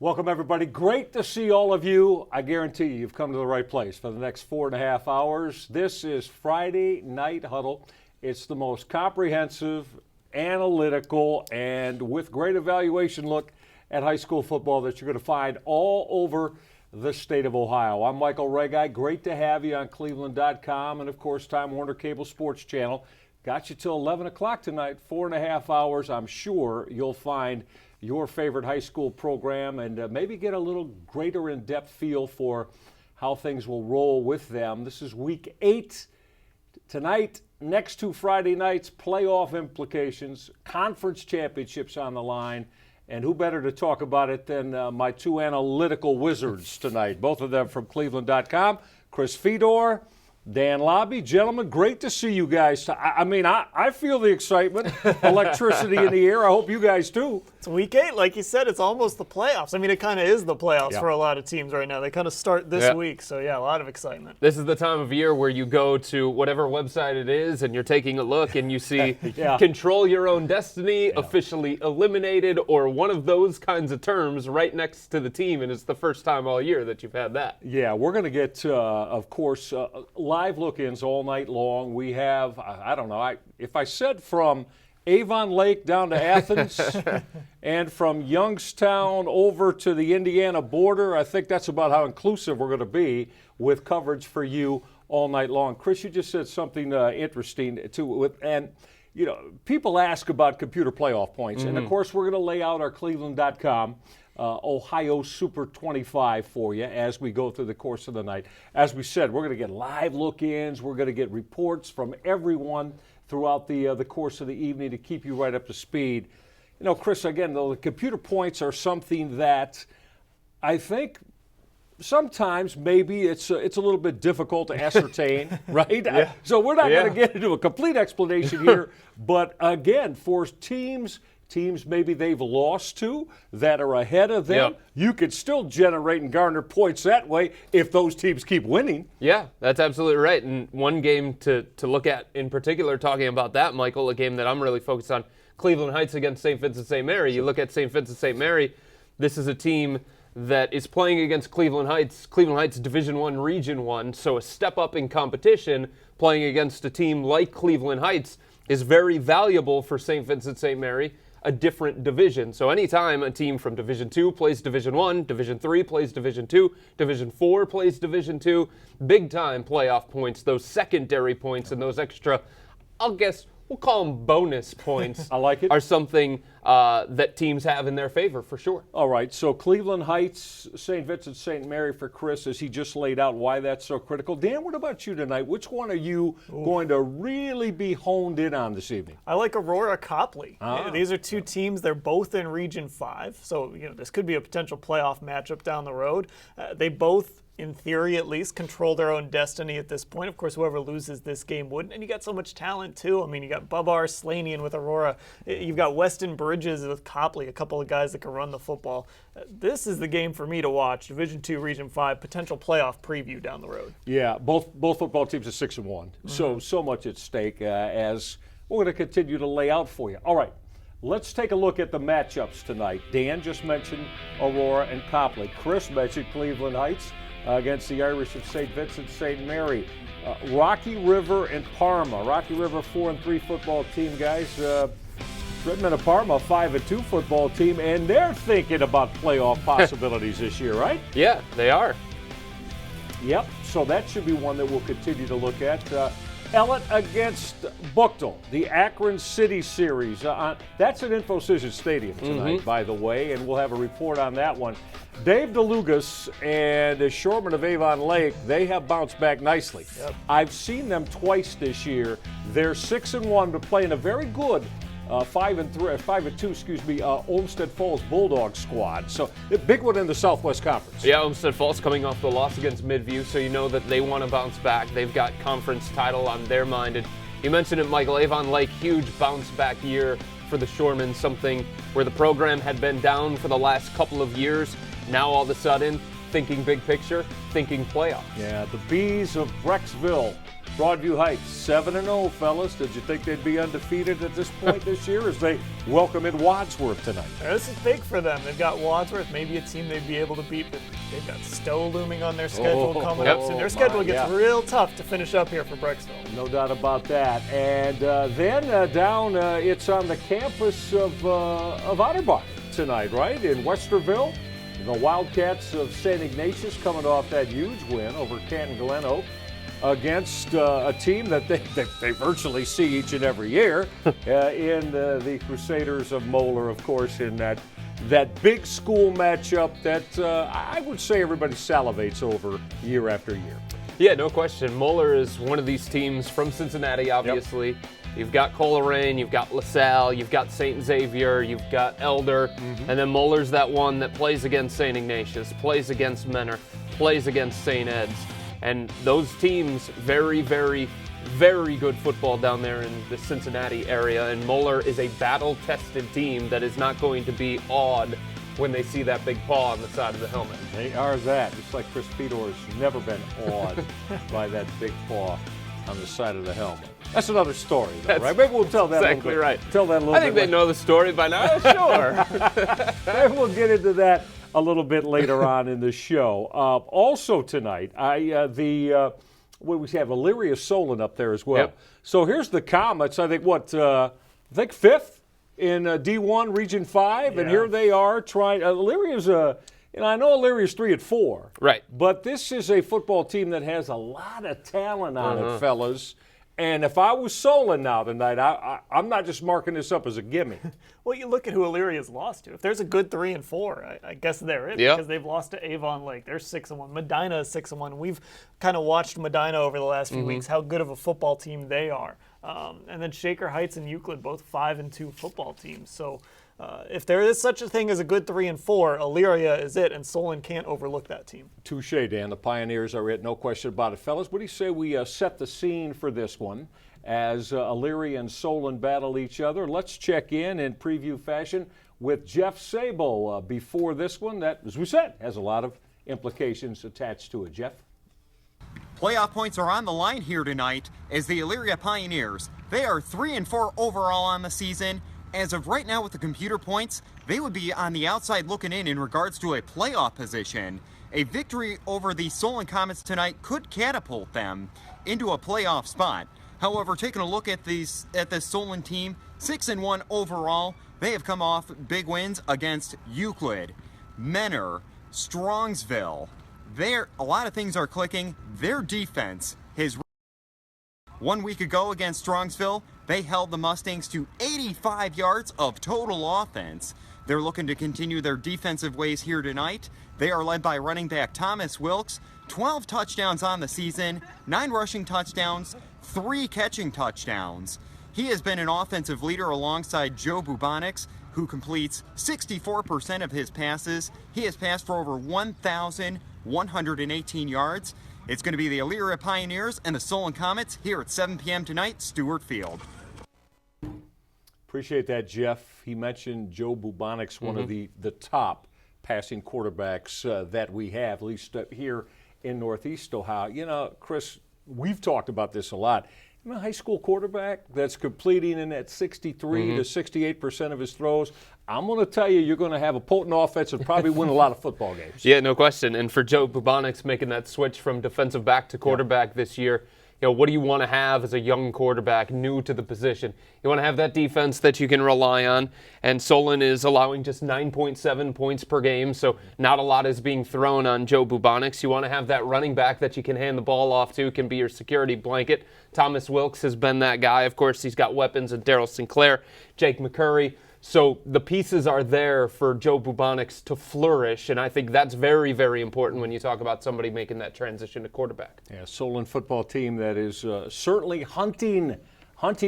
Welcome, everybody. Great to see all of you. I guarantee you've come to the right place for the next 4.5 hours. This is Friday Night Huddle. It's the most comprehensive, analytical, and with great evaluation look at high school football that you're going to find all over the state of Ohio. I'm Michael Regai. Great to have you on cleveland.com and, of course, Time Warner Cable Sports Channel. Got you till 11 o'clock tonight, 4.5 hours. I'm sure you'll find your favorite high school program and maybe get a little greater in-depth feel for how things will roll with them. This is week 8 tonight. Next 2 Friday nights, playoff implications, conference championships on the line. And who better to talk about it than my 2 analytical wizards tonight, both of them from cleveland.com, Chris Fedor, Dan Labbe. Gentlemen, great to see you guys. I feel the excitement, electricity in the air. I hope you guys do. It's week 8, like you said. It's almost the playoffs. I mean, it kind of is the playoffs for a lot of teams right now. They kind of start this week, so yeah, a lot of excitement. This is the time of year where you go to whatever website it is and you're taking a look and you see control your own destiny, officially eliminated, or one of those kinds of terms right next to the team, and it's the first time all year that you've had that. Yeah, we're going to get, of course, live look-ins all night long. We have, I don't know, if I said from Avon Lake down to Athens and from Youngstown over to the Indiana border, I think that's about how inclusive we're going to be with coverage for you all night long. Chris, you just said something interesting too, and you know, people ask about computer playoff points, and of course we're going to lay out our cleveland.com Ohio Super 25 for you as we go through the course of the night. As we said, we're going to get live look-ins. We're going to get reports from everyone throughout the course of the evening to keep you right up to speed. You know, Chris, again, though, the computer points are something that I think sometimes maybe it's a little bit difficult to ascertain, right? So we're not going to get into a complete explanation here. But again, for teams maybe they've lost to that are ahead of them, you could still generate and garner points that way if those teams keep winning. Yeah, that's absolutely right. And one game to look at in particular, talking about that, Michael, a game that I'm really focused on, Cleveland Heights against St. Vincent St. Mary. You look at St. Vincent St. Mary, this is a team that is playing against Cleveland Heights. Cleveland Heights Division I, Region 1, so a step up in competition. Playing against a team like Cleveland Heights is very valuable for St. Vincent St. Mary, a different division. So anytime a team from Division II plays Division I, Division III plays Division II, Division IV plays Division II, big-time playoff points, those secondary points and those extra, we'll call them bonus points. I like it. Are something that teams have in their favor for sure. All right, so Cleveland Heights, St. Vincent St. Mary for Chris, as he just laid out why that's so critical. Dan, what about you tonight? Which one are you going to really be honed in on this evening? I like Aurora Copley. These are 2 teams. They're both in Region 5, so you know this could be a potential playoff matchup down the road. They both, in theory at least, control their own destiny at this point. Of course, whoever loses this game wouldn't. And you got so much talent, too. I mean, you got Bubbar Slanian with Aurora. You've got Weston Bridges with Copley, a couple of guys that can run the football. This is the game for me to watch. Division II, Region 5, potential playoff preview down the road. Yeah, both football teams are 6-1. So much at stake as we're going to continue to lay out for you. All right. Let's take a look at the matchups tonight. Dan just mentioned Aurora and Copley. Chris mentioned Cleveland Heights against the Irish of St. Vincent St. Mary. Rocky River and Parma. Rocky River 4-3 football team, guys. Richmond of Parma 5-2 football team, and they're thinking about playoff possibilities this year, right? Yeah, they are. Yep, so that should be one that we'll continue to look at. Ellet against Buchtel, the Akron City Series. That's at InfoCision Stadium tonight, by the way, and we'll have a report on that one. Dave DeLugas and the Shoremen of Avon Lake, they have bounced back nicely. I've seen them twice this year. They're 6-1, but playing a very good 5-2, Olmsted Falls Bulldog squad. So a big one in the Southwest Conference. Yeah, Olmsted Falls coming off the loss against Midview, so you know that they want to bounce back. They've got conference title on their mind. And you mentioned it, Michael, Avon Lake, huge bounce back year for the Shoremen, something where the program had been down for the last couple of years. Now all of a sudden, thinking big picture, thinking playoffs. Yeah, the Bees of Brecksville, Broadview Heights, 7-0, fellas. Did you think they'd be undefeated at this point this year as they welcome in Wadsworth tonight? This is big for them. They've got Wadsworth, maybe a team they'd be able to beat, but they've got Stowe looming on their schedule coming up soon. Their schedule gets real tough to finish up here for Brecksville. No doubt about that. And then down, it's on the campus of Otterbach tonight, right, in Westerville. The Wildcats of St. Ignatius coming off that huge win over Canton GlenOak against a team that they virtually see each and every year in the Crusaders of Moeller, of course, in that big school matchup that I would say everybody salivates over year after year. Yeah, no question. Moeller is one of these teams from Cincinnati, obviously. Yep. You've got Coleraine, you've got LaSalle, you've got St. Xavier, you've got Elder, and then Moeller's that one that plays against St. Ignatius, plays against Menor, plays against St. Ed's. And those teams, very, very, very good football down there in the Cincinnati area. And Moeller is a battle-tested team that is not going to be awed when they see that big paw on the side of the helmet. They are that. Just like Chris Fedor has never been awed by that big paw on the side of the helmet. That's another story, though, right? Maybe we'll tell that exactly a little bit. Right. Tell that a little I think bit they know the story by now. Sure. Maybe we'll get into that a little bit later on in the show. Also tonight, what we have, Elyria Solon up there as well. Yep. So here's the Comets. I think fifth in D1 Region 5, and here they are trying. Elyria's I know Elyria's 3-4. Right. But this is a football team that has a lot of talent on it, fellas. And if I was Solon now tonight, I'm not just marking this up as a gimme. Well, you look at who Elyria's lost to. If there's a good 3-4, I guess they're it, because they've lost to Avon Lake. They're 6-1. Medina is 6-1. We've kind of watched Medina over the last few weeks, how good of a football team they are. And then Shaker Heights and Euclid, both 5-2 football teams. So if there is such a thing as a good 3-4, Elyria is it, and Solon can't overlook that team. Touche, Dan. The Pioneers are it, no question about it. Fellas, what do you say we set the scene for this one as Elyria and Solon battle each other? Let's check in preview fashion with Jeff Sabo before this one that, as we said, has a lot of implications attached to it. Jeff? Playoff points are on the line here tonight as the Elyria Pioneers, they are 3-4 overall on the season. As of right now with the computer points, they would be on the outside looking in regards to a playoff position. A victory over the Solon Comets tonight could catapult them into a playoff spot. However, taking a look at this Solon team, 6-1 overall, they have come off big wins against Euclid, Menor, Strongsville. A lot of things are clicking. Their defense has 1 week ago against Strongsville, they held the Mustangs to 85 yards of total offense. They're looking to continue their defensive ways here tonight. They are led by running back Thomas Wilkes, 12 touchdowns on the season, 9 rushing touchdowns, 3 catching touchdowns. He has been an offensive leader alongside Joe Bubonics, who completes 64% of his passes. He has passed for over 1,118 yards. It's going to be the Elyria Pioneers and the Solon Comets here at 7 p.m. tonight, Stewart Field. Appreciate that, Jeff. He mentioned Joe Bubonics, one of the top passing quarterbacks that we have, at least here in Northeast Ohio. You know, Chris, we've talked about this a lot. A high school quarterback that's completing in that 63 to 68% of his throws, I'm going to tell you, you're going to have a potent offense and probably win a lot of football games. Yeah, no question. And for Joe Bubonics making that switch from defensive back to quarterback this year, you know, what do you want to have as a young quarterback new to the position? You want to have that defense that you can rely on, and Solon is allowing just 9.7 points per game, so not a lot is being thrown on Joe Bubonics. You want to have that running back that you can hand the ball off to, can be your security blanket. Thomas Wilkes has been that guy. Of course, he's got weapons in Darryl Sinclair, Jake McCurry. So the pieces are there for Joe Bubonics to flourish, and I think that's very, very important when you talk about somebody making that transition to quarterback. Yeah, Solon football team that is certainly hunting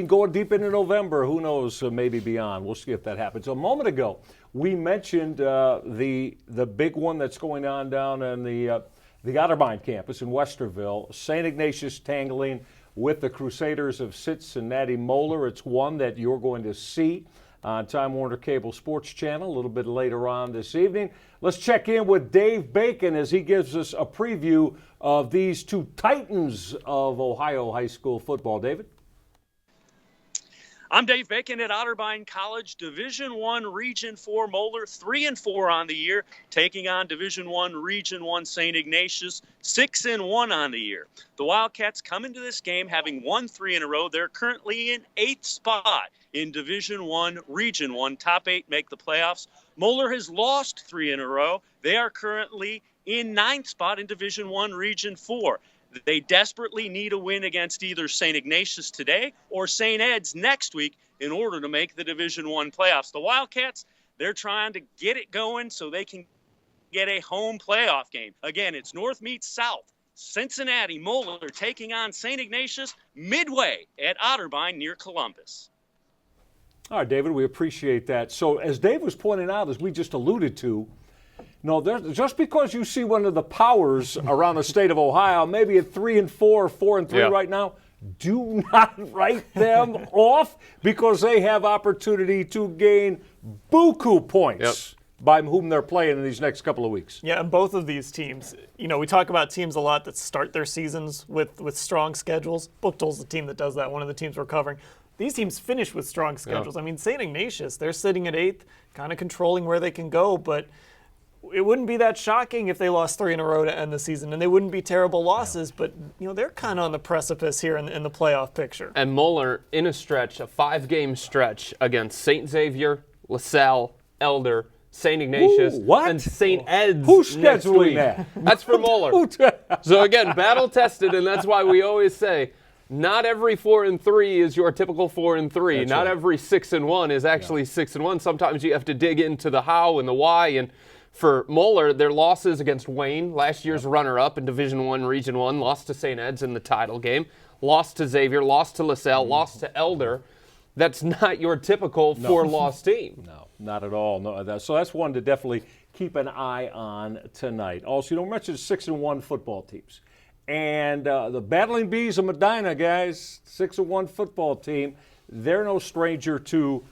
going deep into November. Who knows, maybe beyond. We'll see if that happens. A moment ago, we mentioned the big one that's going on down in the Otterbein campus in Westerville. St. Ignatius tangling with the Crusaders of Cincinnati Moeller. It's one that you're going to see on Time Warner Cable Sports Channel a little bit later on this evening. Let's check in with Dave Bacon as he gives us a preview of these two titans of Ohio high school football. David? I'm Dave Bacon at Otterbein College, Division I Region 4 Moeller, 3-4 on the year, taking on Division I Region 1 St. Ignatius, 6-1 on the year. The Wildcats come into this game having won 3 in a row. They're currently in 8th spot in Division I Region 1. Top 8 make the playoffs. Moeller has lost 3 in a row. They are currently in 9th spot in Division I Region 4. They desperately need a win against either St. Ignatius today or St. Ed's next week in order to make the Division I playoffs. The Wildcats, they're trying to get it going so they can get a home playoff game. Again, it's North meets South. Cincinnati, Moeller taking on St. Ignatius midway at Otterbein near Columbus. All right, David, we appreciate that. So as Dave was pointing out, as we just alluded to, no, just because you see one of the powers around the state of Ohio, maybe at 3-4 or 4-3 right now, do not write them off because they have opportunity to gain buku points by whom they're playing in these next couple of weeks. Yeah, and both of these teams, you know, we talk about teams a lot that start their seasons with strong schedules. Buchtel's the team that does that, one of the teams we're covering. These teams finish with strong schedules. I mean, St. Ignatius, they're sitting at 8th, kind of controlling where they can go, but it wouldn't be that shocking if they lost 3 in a row to end the season, and they wouldn't be terrible losses, but you know they're kind of on the precipice here in the playoff picture. And Moeller in a stretch, a 5-game stretch against St. Xavier, LaSalle, Elder, St. Ignatius, and St. Ed's. Who's next scheduling week. that? That's for Moeller. So again, battle tested, and that's why we always say, not every 4-3 is your typical 4-3. That's not right. every 6-1 is actually 6-1. Sometimes you have to dig into the how and the why. And for Moeller, their losses against Wayne, last year's runner-up in Division I Region 1, lost to St. Ed's in the title game, lost to Xavier, lost to LaSalle, lost to Elder. That's not your typical 4-loss team. No, not at all. No, so that's one to definitely keep an eye on tonight. Also, you don't mention 6-1 football teams. And the Battling Bees of Medina, guys, 6-1 football team, they're no stranger to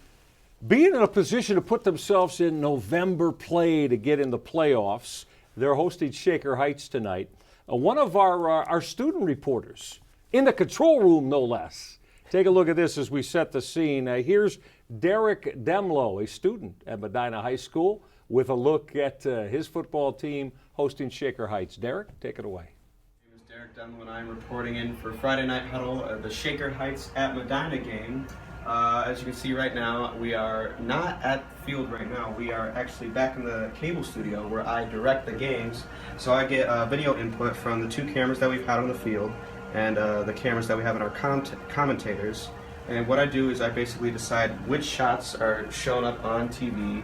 being in a position to put themselves in November play to get in the playoffs. They're hosting Shaker Heights tonight. One of our student reporters, in the control room no less. Take a look at this as we set the scene. Here's Derek Demlow, a student at Medina High School, with a look at his football team hosting Shaker Heights. Derek, take it away. My name is Derek Demlow, and I'm reporting in for Friday Night Huddle, the Shaker Heights at Medina game. As you can see right now, we are not at the field right now. We are actually back in the cable studio where I direct the games. So I get video input from the 2 cameras that we've had on the field and the cameras that we have in our commentators. And what I do is I basically decide which shots are showing up on TV,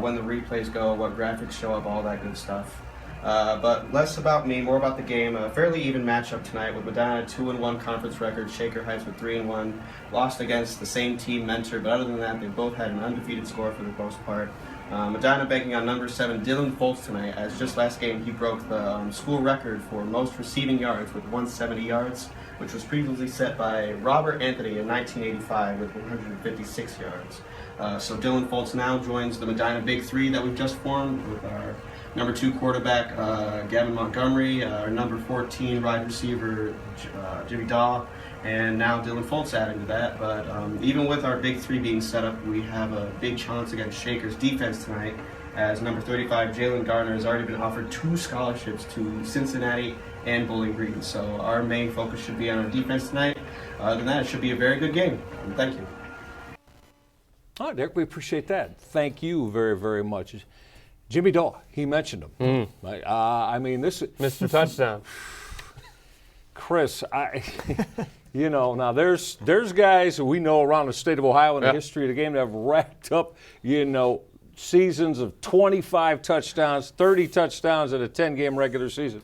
when the replays go, what graphics show up, all that good stuff. But less about me, more about the game. A fairly even matchup tonight with Medina 2-1 conference record, Shaker Heights with 3-1, lost against the same team, Mentor, but other than that, they both had an undefeated score for the most part. Medina banking on number 7, Dylan Foltz tonight, as just last game he broke the school record for most receiving yards with 170 yards, which was previously set by Robert Anthony in 1985 with 156 yards. So Dylan Foltz now joins the Medina Big Three that we've just formed with our number 2 quarterback, Gavin Montgomery, our number 14 wide receiver, Jimmy Daw, and now Dylan Foltz adding to that. But even with our Big Three being set up, we have a big chance against Shaker's defense tonight, as number 35, Jalen Gardner, has already been offered 2 scholarships to Cincinnati and Bowling Green. So our main focus should be on our defense tonight. Other than that, it should be a very good game. Thank you. All right, Derek, we appreciate that. Thank you very, very much. Jimmy Daw, he mentioned him. I mean, this is Mr. Touchdown. Chris, you know, now there's guys who we know around the state of Ohio in the history of the game that have racked up, you know, seasons of 25 touchdowns, 30 touchdowns in a 10-game regular season.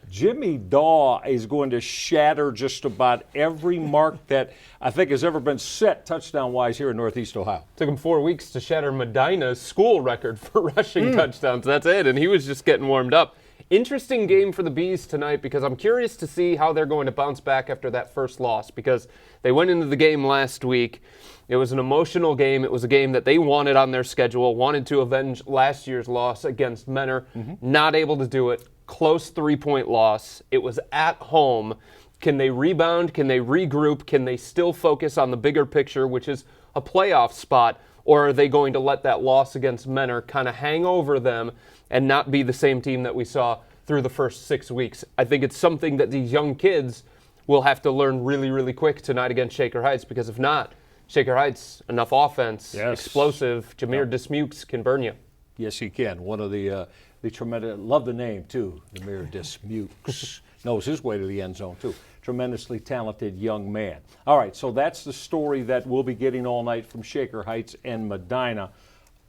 Jimmy Daw is going to shatter just about every mark that I think has ever been set touchdown-wise here in Northeast Ohio. Took him 4 weeks to shatter Medina's school record for rushing touchdowns. That's it, and he was just getting warmed up. Interesting game for the Bees tonight because I'm curious to see how they're going to bounce back after that first loss because they went into the game last week. It was an emotional game. It was a game that they wanted on their schedule, wanted to avenge last year's loss against Menor. Not able to do it. Close 3-point loss. It was at home. Can they rebound? Can they regroup? Can they still focus on the bigger picture, which is a playoff spot? Or are they going to let that loss against Menor kind of hang over them and not be the same team that we saw through the first 6 weeks? I think it's something that these young kids will have to learn really, really quick tonight against Shaker Heights, because if not, Shaker Heights, enough offense, explosive, Jameer Dismukes can burn you. Yes, he can. One of the tremendous, love the name too, Jameer Dismukes. Knows his way to the end zone too. Tremendously talented young man. All right, so that's the story that we'll be getting all night from Shaker Heights and Medina.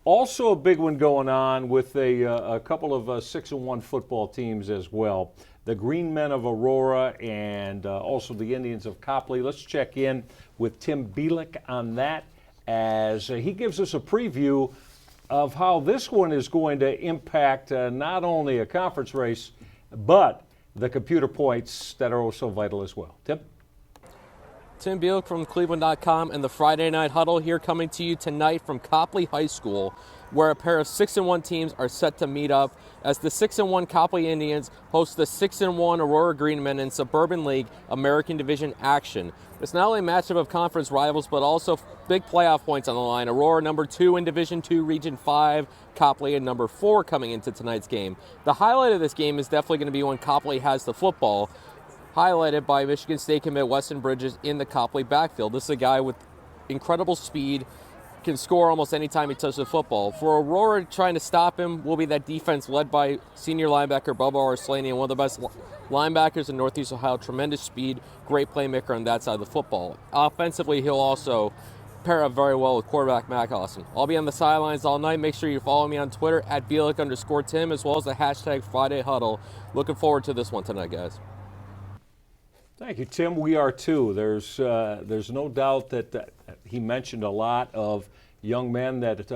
Also a big one going on with a couple of 6-1 football teams as well. The Green Men of Aurora and also the Indians of Copley. Let's check in with Tim Bielik on that as he gives us a preview of how this one is going to impact not only a conference race, but the computer points that are also vital as well. Tim? Tim Bielik from cleveland.com and the Friday Night Huddle here, coming to you tonight from Copley High School, where a pair of 6-1 teams are set to meet up as the 6-1 Copley Indians host the 6-1 Aurora Greenmen in Suburban League American Division action. It's not only a matchup of conference rivals, but also big playoff points on the line. Aurora number 2 in Division 2, Region 5, Copley at number 4 coming into tonight's game. The highlight of this game is definitely going to be when Copley has the football, highlighted by Michigan State commit Weston Bridges in the Copley backfield. This is a guy with incredible speed, can score almost any time he touches the football. For Aurora, trying to stop him will be that defense led by senior linebacker Bubba Arslanian, one of the best linebackers in Northeast Ohio. Tremendous speed, great playmaker on that side of the football. Offensively, he'll also pair up very well with quarterback Mac Austin. I'll be on the sidelines all night. Make sure you follow me on Twitter at Bielik_Tim, as well as the hashtag Friday Huddle. Looking forward to this one tonight, guys. Thank you, Tim. We are too. There's no doubt that he mentioned a lot of young men that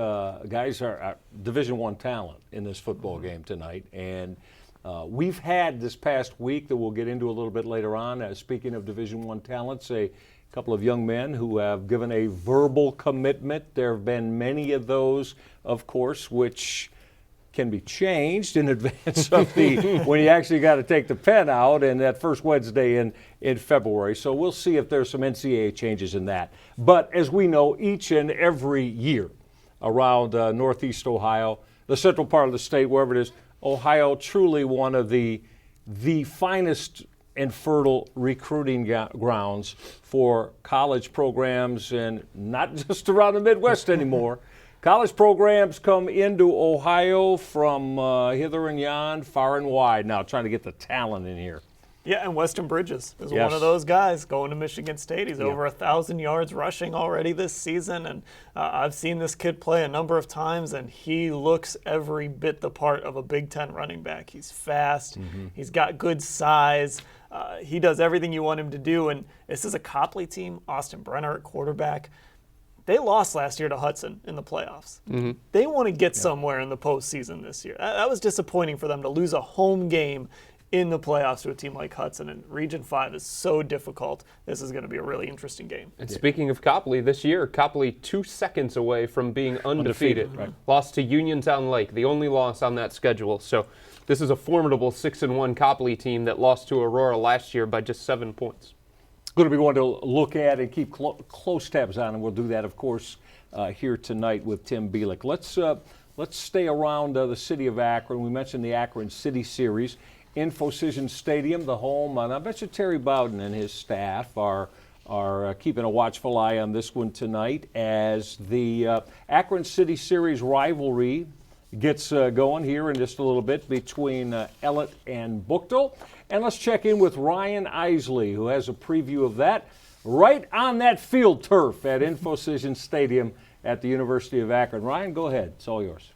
guys are Division I talent in this football game tonight. And we've had this past week that we'll get into a little bit later on, speaking of Division I talents, a couple of young men who have given a verbal commitment. There have been many of those, of course, which can be changed in advance of when you actually got to take the pen out and that first Wednesday in February. So we'll see if there's some NCAA changes in that. But as we know, each and every year around Northeast Ohio, the central part of the state, wherever it is, Ohio, truly one of the finest and fertile recruiting grounds for college programs, and not just around the Midwest anymore. College programs come into Ohio from hither and yon, far and wide now, trying to get the talent in here. Yeah, and Weston Bridges is one of those guys going to Michigan State. He's over 1,000 yards rushing already this season, and I've seen this kid play a number of times, and he looks every bit the part of a Big Ten running back. He's fast. He's got good size. He does everything you want him to do, and this is a Copley team. Austin Brenner at quarterback. They lost last year to Hudson in the playoffs. They want to get somewhere in the postseason this year. That was disappointing for them to lose a home game in the playoffs to a team like Hudson. And Region 5 is so difficult. This is going to be a really interesting game. And speaking of Copley, this year, Copley 2 seconds away from being undefeated. Right. Lost to Uniontown Lake, the only loss on that schedule. So this is a formidable 6-1 Copley team that lost to Aurora last year by just 7 points. Going to be one to look at and keep close tabs on, and we'll do that, of course, here tonight with Tim Bielik. Let's stay around the city of Akron. We mentioned the Akron City Series. Infocision Stadium, the home, and I bet you Terry Bowden and his staff are keeping a watchful eye on this one tonight as the Akron City Series rivalry gets going here in just a little bit between Ellet and Buchtel. And let's check in with Ryan Isley, who has a preview of that right on that field turf at Infocision Stadium at the University of Akron. Ryan, go ahead. It's all yours.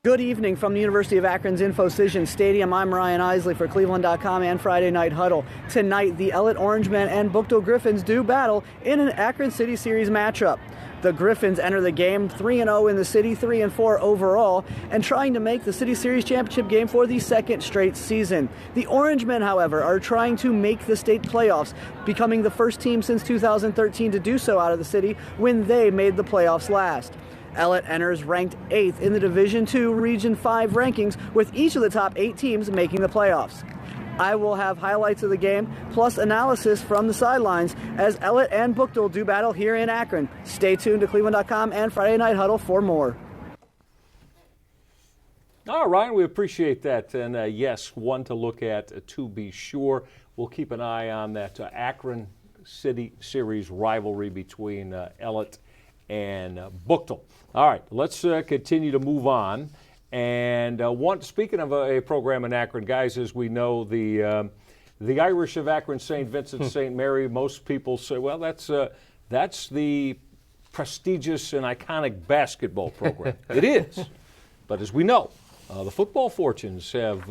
Good evening from the University of Akron's Infocision Stadium. I'm Ryan Isley for cleveland.com and Friday Night Huddle. Tonight, the Ellet Orangemen and Buchtel Griffins do battle in an Akron City Series matchup. The Griffins enter the game 3-0 in the city, 3-4 overall, and trying to make the City Series championship game for the second straight season. The Orangemen, however, are trying to make the state playoffs, becoming the first team since 2013 to do so out of the city when they made the playoffs last. Ellet enters ranked 8th in the Division II Region 5 rankings, with each of the top 8 teams making the playoffs. I will have highlights of the game, plus analysis from the sidelines as Ellet and Buchtel do battle here in Akron. Stay tuned to cleveland.com and Friday Night Huddle for more. All right, we appreciate that. And yes, one to look at to be sure. We'll keep an eye on that Akron City Series rivalry between Ellet and Buchtel. All right, let's continue to move on. And speaking of a program in Akron, guys, as we know, the Irish of Akron St. Vincent St. Mary, most people say, well, that's the prestigious and iconic basketball program. It is. But as we know, the football fortunes have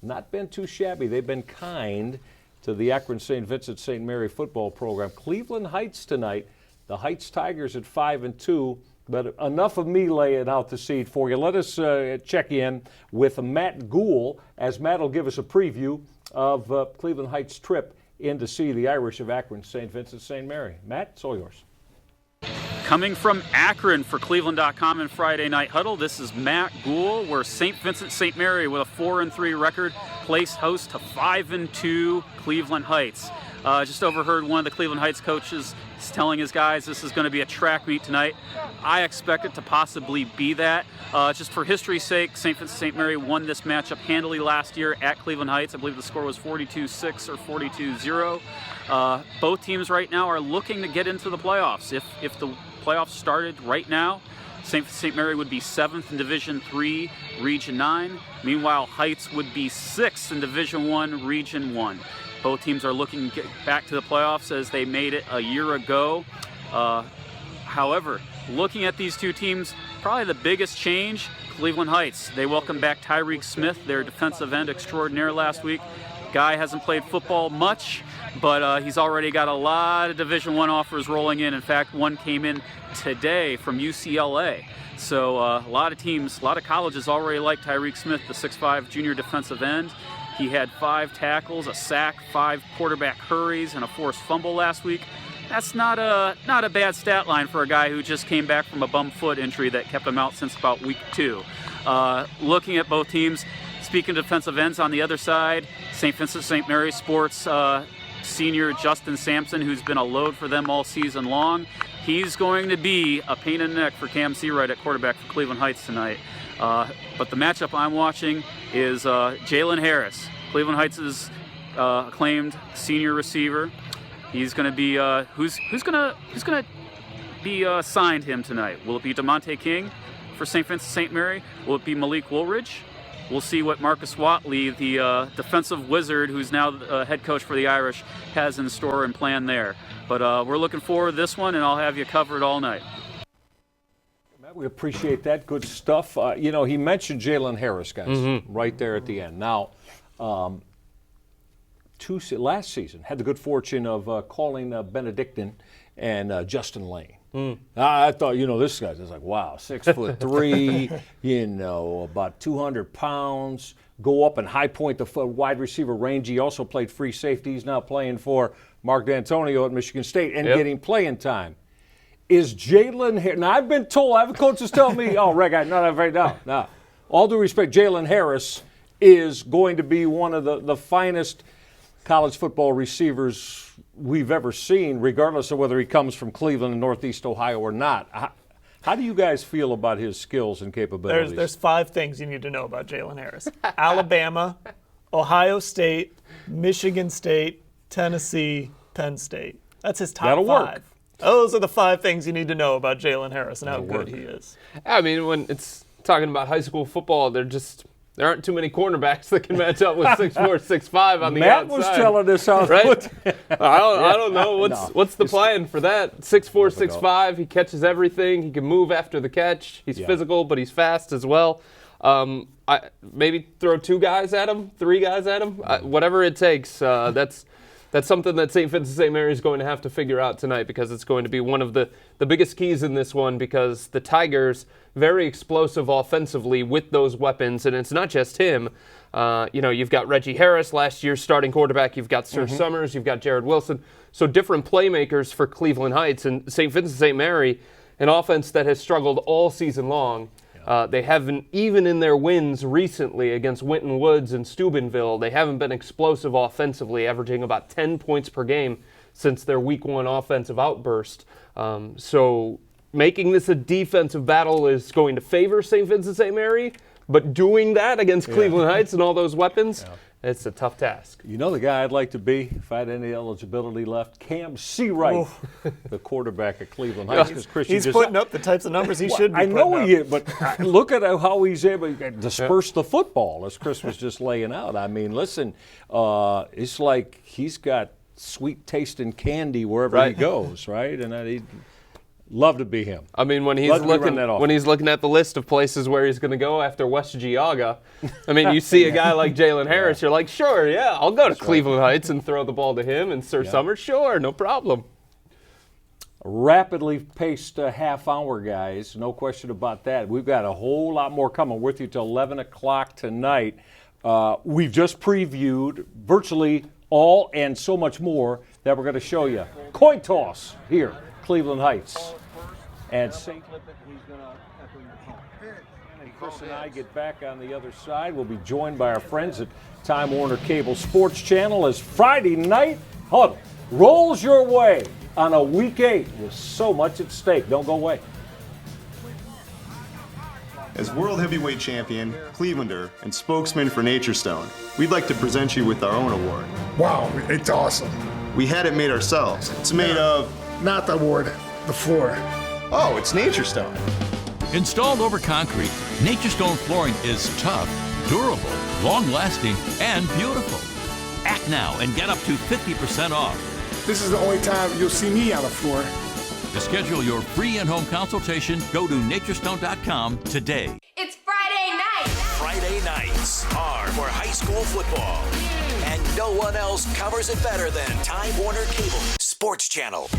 not been too shabby. They've been kind to the Akron St. Vincent St. Mary football program. Cleveland Hts tonight, the Heights Tigers at 5-2. But enough of me laying out the seed for you. Let us check in with Matt Gould, as Matt will give us a preview of Cleveland Heights' trip in to see the Irish of Akron St. Vincent St. Mary. Matt, it's all yours. Coming from Akron for Cleveland.com and Friday Night Huddle, this is Matt Gould. We're St. Vincent St. Mary with a 4-3 record, place host to 5-2 Cleveland Heights. Just overheard one of the Cleveland Heights coaches telling his guys this is going to be a track meet tonight. I expect it to possibly be that. Just for history's sake, St. Vincent St. Mary won this matchup handily last year at Cleveland Heights. I believe the score was 42-6 or 42-0. Both teams right now are looking to get into the playoffs. If the playoffs started right now, St. Vincent St. Mary would be 7th in Division III, Region 9. Meanwhile, Heights would be 6th in Division I, Region 1. Both teams are looking to get back to the playoffs as they made it a year ago. However, looking at these two teams, probably the biggest change, Cleveland Heights. They welcomed back Tyreek Smith, their defensive end extraordinaire last week. Guy hasn't played football much, but he's already got a lot of Division I offers rolling in. In fact, one came in today from UCLA. So a lot of teams, a lot of colleges already like Tyreek Smith, the 6'5" junior defensive end. He had 5 tackles, a sack, 5 quarterback hurries, and a forced fumble last week. That's not a bad stat line for a guy who just came back from a bum foot injury that kept him out since about week 2. Looking at both teams, speaking of defensive ends on the other side, St. Vincent St. Mary sports senior Justin Sampson, who's been a load for them all season long. He's going to be a pain in the neck for Cam Seawright at quarterback for Cleveland Heights tonight. But the matchup I'm watching is Jalen Harris, Cleveland Heights' acclaimed senior receiver. He's going to be who's going to be signed him tonight? Will it be DeMonte King for St. Vincent St. Mary? Will it be Malik Woolridge? We'll see what Marcus Watley, the defensive wizard, who's now the head coach for the Irish, has in store and plan there. But we're looking forward to this one, and I'll have you covered all night. We appreciate that. Good stuff. He mentioned Jalen Harris, guys, right there at the end. Now, last season, had the good fortune of calling Benedictine and Justin Lane. I thought, this guy's like, wow, 6'3", about 200 pounds, go up and high point the wide receiver range. He also played free safety. He's now playing for Mark D'Antonio at Michigan State and getting playing time. Is Jalen Harris, now I've been told, I have coaches tell me, no. All due respect, Jalen Harris is going to be one of the finest college football receivers we've ever seen, regardless of whether he comes from Cleveland and Northeast Ohio or not. How do you guys feel about his skills and capabilities? There's 5 things you need to know about Jalen Harris. Alabama, Ohio State, Michigan State, Tennessee, Penn State. That's his top That'll 5. Work. Those are the 5 things you need to know about Jalen Harris and how good he is. I mean, when it's talking about high school football, there aren't too many cornerbacks that can match up with 6'4", 6'5" on the Matt outside. was telling us how right? I don't know. What's the plan for that? 6'4", 6'5", he catches everything. He can move after the catch. He's physical, but he's fast as well. Maybe throw 2 guys at him, 3 guys at him, whatever it takes. that's something that St. Vincent St. Mary is going to have to figure out tonight, because it's going to be one of the biggest keys in this one, because the Tigers, very explosive offensively with those weapons, and it's not just him. You've got Reggie Harris, last year's starting quarterback. You've got Sir Summers. You've got Jared Wilson. So different playmakers for Cleveland Heights. And St. Vincent St. Mary, an offense that has struggled all season long. They haven't, even in their wins recently against Winton Woods and Steubenville, they haven't been explosive offensively, averaging about 10 points per game since their Week 1 offensive outburst. So making this a defensive battle is going to favor St. Vincent St. Mary, but doing that against Cleveland Heights and all those weapons, it's a tough task. You know the guy I'd like to be if I had any eligibility left? Cam Seawright, the quarterback at Cleveland Heights. He's putting up the types of numbers he should be I know putting he up. is, but look at how he's able to disperse the football, as Chris was just laying out. I mean, listen, it's like he's got sweet tasting candy wherever he goes, right? And he'd love to be him. I mean, when he's looking at the list of places where he's going to go after West Geauga, I mean, you see a guy like Jalen Harris, you're like, sure, I'll go to Cleveland Heights and throw the ball to him, and Sir Summers, sure, no problem. Rapidly paced half hour, guys. No question about that. We've got a whole lot more coming with you till 11 o'clock tonight. We've just previewed virtually all and so much more that we're going to show you. Coin toss here, Cleveland Heights. And St. Lippet, he's going to echo your call. And Chris and I get back on the other side. We'll be joined by our friends at Time Warner Cable Sports Channel as Friday Night Huddle rolls your way on a Week 8 with so much at stake. Don't go away. As World Heavyweight Champion, Clevelander, and spokesman for Nature Stone, we'd like to present you with our own award. Wow, it's awesome. We had it made ourselves. It's made of... Not the award, the floor. Oh, it's Nature Stone. Installed over concrete, Nature Stone flooring is tough, durable, long-lasting, and beautiful. Act now and get up to 50% off. This is the only time you'll see me on the floor. To schedule your free in-home consultation, go to naturestone.com today. It's Friday night. Friday nights are for high school football. And no one else covers it better than Time Warner Cable Sports Channel.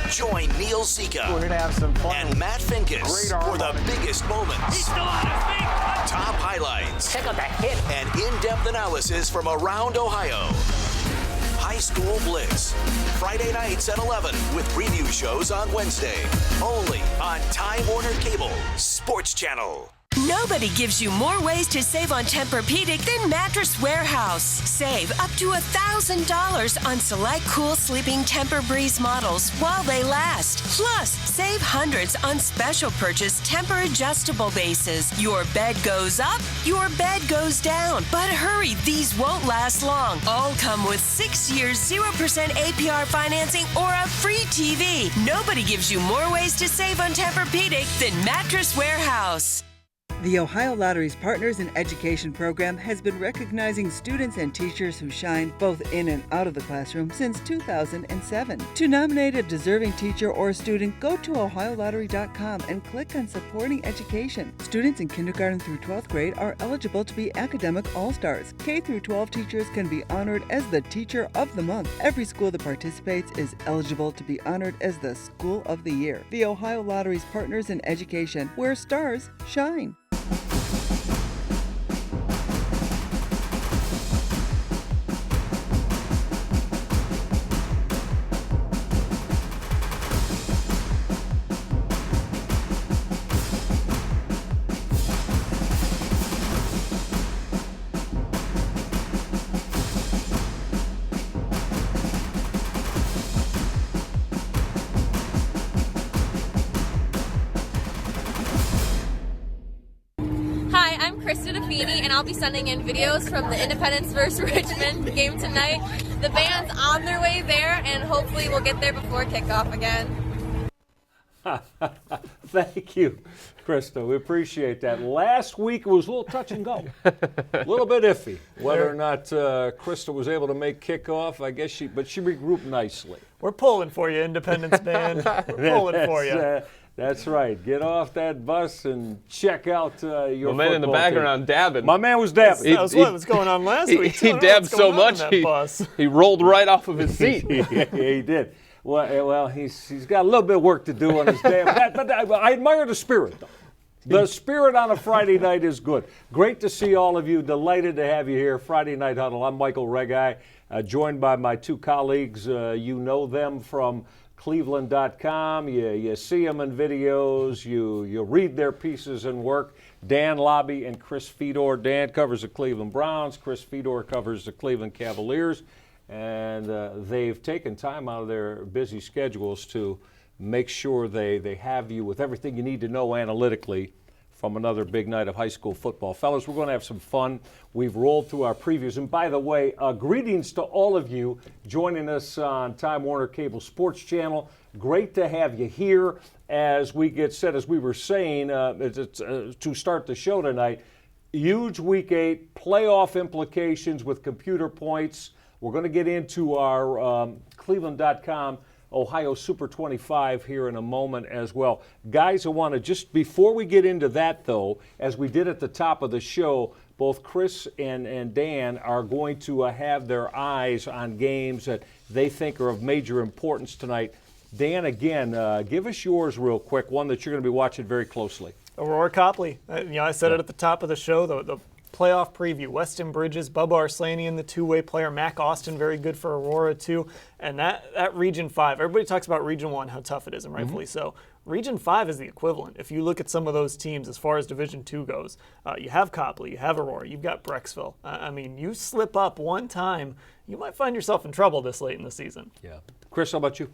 Join Neil Zika We're going to have some fun. and Matt Finkus for the biggest moments. He's still on his feet. Top highlights. Check out that hit. And in-depth analysis from around Ohio. High School Blitz. Friday nights at 11 with preview shows on Wednesday. Only on Time Warner Cable Sports Channel. Nobody gives you more ways to save on Tempur-Pedic than Mattress Warehouse. Save up to $1,000 on select cool sleeping Tempur-Breeze models while they last. Plus, save hundreds on special purchase Tempur adjustable bases. Your bed goes up, your bed goes down. But hurry, these won't last long. All come with 6 years, 0% APR financing or a free TV. Nobody gives you more ways to save on Tempur-Pedic than Mattress Warehouse. The Ohio Lottery's Partners in Education program has been recognizing students and teachers who shine both in and out of the classroom since 2007. To nominate a deserving teacher or student, go to OhioLottery.com and click on Supporting Education. Students in kindergarten through 12th grade are eligible to be academic all-stars. K through 12 teachers can be honored as the Teacher of the Month. Every school that participates is eligible to be honored as the School of the Year. The Ohio Lottery's Partners in Education, where stars shine. And I'll be sending in videos from the Independence vs. Richmond game tonight. The band's on their way there, and hopefully we'll get there before kickoff again. Thank you, Krista. We appreciate that. Last week it was a little touch and go, a little bit iffy whether or not Krista was able to make kickoff. I guess but she regrouped nicely. We're pulling for you, Independence band. We're pulling for you. That's right. Get off that bus and check out your man in the background dabbing. My man was dabbing. That was what was going on last week. He dabbed so much he rolled right off of his seat. Yeah, he did. Well, he's got a little bit of work to do on his dab. But I admire the spirit, though. The spirit on a Friday night is good. Great to see all of you. Delighted to have you here. Friday Night Huddle. I'm Michael Regai, joined by my two colleagues. You know them from cleveland.com. You see them in videos. You read their pieces and work. Dan Labbe and Chris Fedor. Dan covers the Cleveland Browns. Chris Fedor covers the Cleveland Cavaliers. And they've taken time out of their busy schedules to make sure they have you with everything you need to know analytically from another big night of high school football. Fellas, we're going to have some fun. We've rolled through our previews. And by the way, greetings to all of you joining us on Time Warner Cable Sports Channel. Great to have you here as we get set, as we were saying, to start the show tonight. Huge Week 8, playoff implications with computer points. We're going to get into our cleveland.com Ohio Super 25 here in a moment as well. Guys, I want to just, before we get into that though, as we did at the top of the show, both Chris and Dan are going to have their eyes on games that they think are of major importance tonight. Dan, again, give us yours real quick, one that you're going to be watching very closely. Aurora Copley. I said it at the top of the show, the playoff preview. Weston Bridges, Bubba Arslanian, the two-way player. Mac Austin, very good for Aurora, too. And that Region 5, everybody talks about Region 1, how tough it is, and rightfully so. Region 5 is the equivalent. If you look at some of those teams as far as Division 2 goes, you have Copley, you have Aurora, you've got Brecksville. I mean, you slip up one time, you might find yourself in trouble this late in the season. Yeah. Chris, how about you?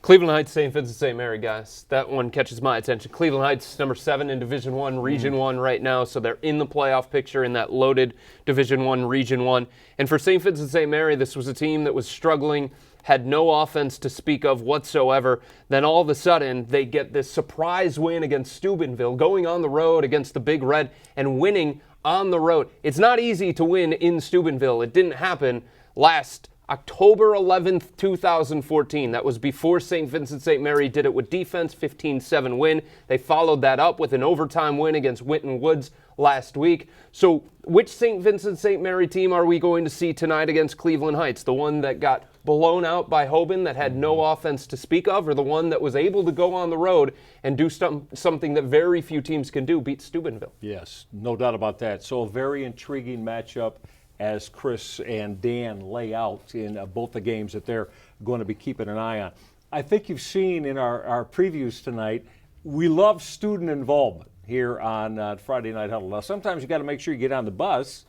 Cleveland Heights, St. Vincent St. Mary, guys. That one catches my attention. Cleveland Heights, number 7 in Division 1, Region 1 right now, so they're in the playoff picture in that loaded Division 1, Region 1. And for St. Vincent St. Mary, this was a team that was struggling, had no offense to speak of whatsoever. Then all of a sudden, they get this surprise win against Steubenville, going on the road against the Big Red and winning on the road. It's not easy to win in Steubenville. It didn't happen last October 11th, 2014. That was before St. Vincent St. Mary did it with defense, 15-7 win. They followed that up with an overtime win against Winton Woods last week. So which St. Vincent St. Mary team are we going to see tonight against Cleveland Heights? The one that got blown out by Hoban, that had no offense to speak of, or the one that was able to go on the road and do something that very few teams can do, beat Steubenville? Yes, no doubt about that. So a very intriguing matchup as Chris and Dan lay out in both the games that they're going to be keeping an eye on. I think you've seen in our previews tonight, we love student involvement here on Friday Night Huddle. Now, sometimes you got to make sure you get on the bus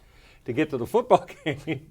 to get to the football game.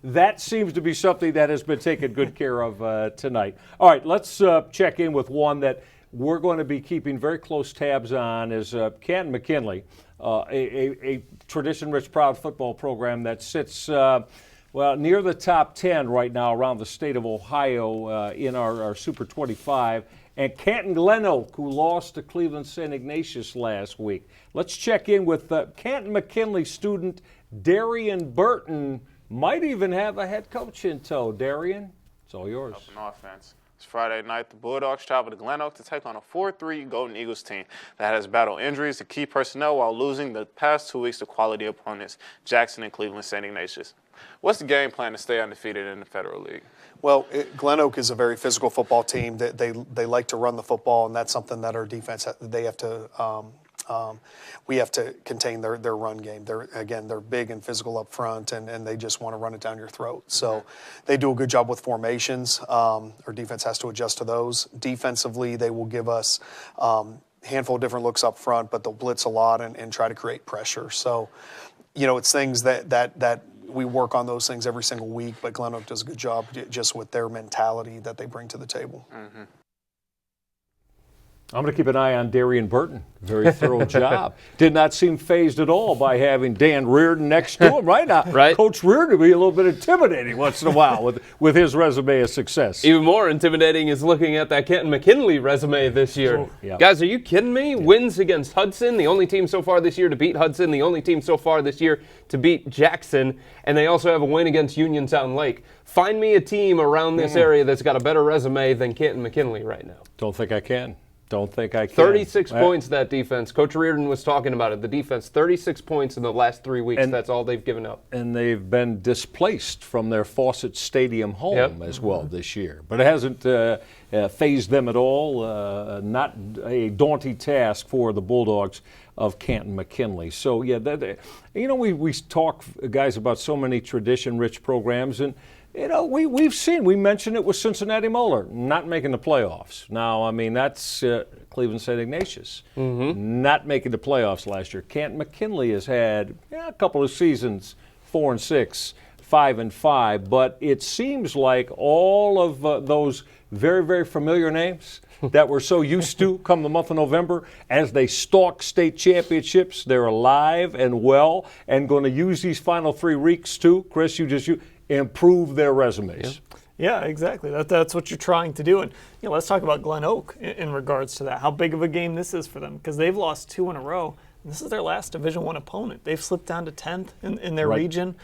That seems to be something that has been taken good care of tonight. All right, let's check in with one that we're going to be keeping very close tabs on is Canton McKinley, a tradition-rich, proud football program that sits near the top 10 right now around the state of Ohio in our Super 25. And Canton GlenOak, who lost to Cleveland St. Ignatius last week. Let's check in with Canton McKinley student Darian Burton. Might even have a head coach in tow. Darian, it's all yours. Up in offense. It's Friday night. The Bulldogs travel to GlenOak to take on a 4-3 Golden Eagles team that has battled injuries to key personnel while losing the past 2 weeks to quality opponents, Jackson and Cleveland St. Ignatius. What's the game plan to stay undefeated in the Federal League? Well, GlenOak is a very physical football team. They like to run the football, and that's something that our defense, they have to we have to contain their run game. They're big and physical up front, and they just want to run it down your throat. So they do a good job with formations. Our defense has to adjust to those. Defensively, they will give us handful of different looks up front, but they'll blitz a lot and try to create pressure. So, it's things that we work on those things every single week, but GlenOak does a good job just with their mentality that they bring to the table. Mm-hmm. I'm going to keep an eye on Darian Burton. Very thorough job. Did not seem fazed at all by having Dan Reardon next to him. Right now, right? Coach Reardon will be a little bit intimidating once in a while with his resume of success. Even more intimidating is looking at that Canton McKinley resume this year. Oh, yeah. Guys, are you kidding me? Yeah. Wins against Hudson, the only team so far this year to beat Hudson, the only team so far this year to beat Jackson, and they also have a win against Uniontown Lake. Find me a team around this area that's got a better resume than Canton McKinley right now. Don't think I can. Don't think I can. 36 points, that defense. Coach Reardon was talking about it. The defense, 36 points in the last 3 weeks. That's all they've given up. And they've been displaced from their Fawcett Stadium home as well this year. But it hasn't fazed them at all. Not a daunting task for the Bulldogs of Canton McKinley. So, yeah, we talk, guys, about so many tradition-rich programs, and we mentioned it with Cincinnati Moeller not making the playoffs. Now, I mean, that's Cleveland St. Ignatius not making the playoffs last year. Canton McKinley has had a couple of seasons, 4-6, 5-5, but it seems like all of those very, very familiar names that we're so used to come the month of November, as they stalk state championships, they're alive and well and going to use these final 3 weeks too. Chris, you improve their resumes. Yeah, exactly. That's what you're trying to do. And let's talk about GlenOak in regards to that. How big of a game this is for them, because they've lost 2 in a row. And this is their last Division I opponent. They've slipped down to 10th in their region.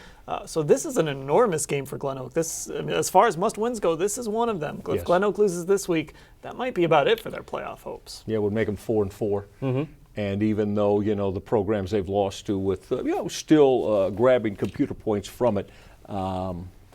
So this is an enormous game for GlenOak. As far as must-wins go, this is one of them. If GlenOak loses this week, that might be about it for their playoff hopes. Yeah, it would make them 4-4. And even though, the programs they've lost to with, still grabbing computer points from it,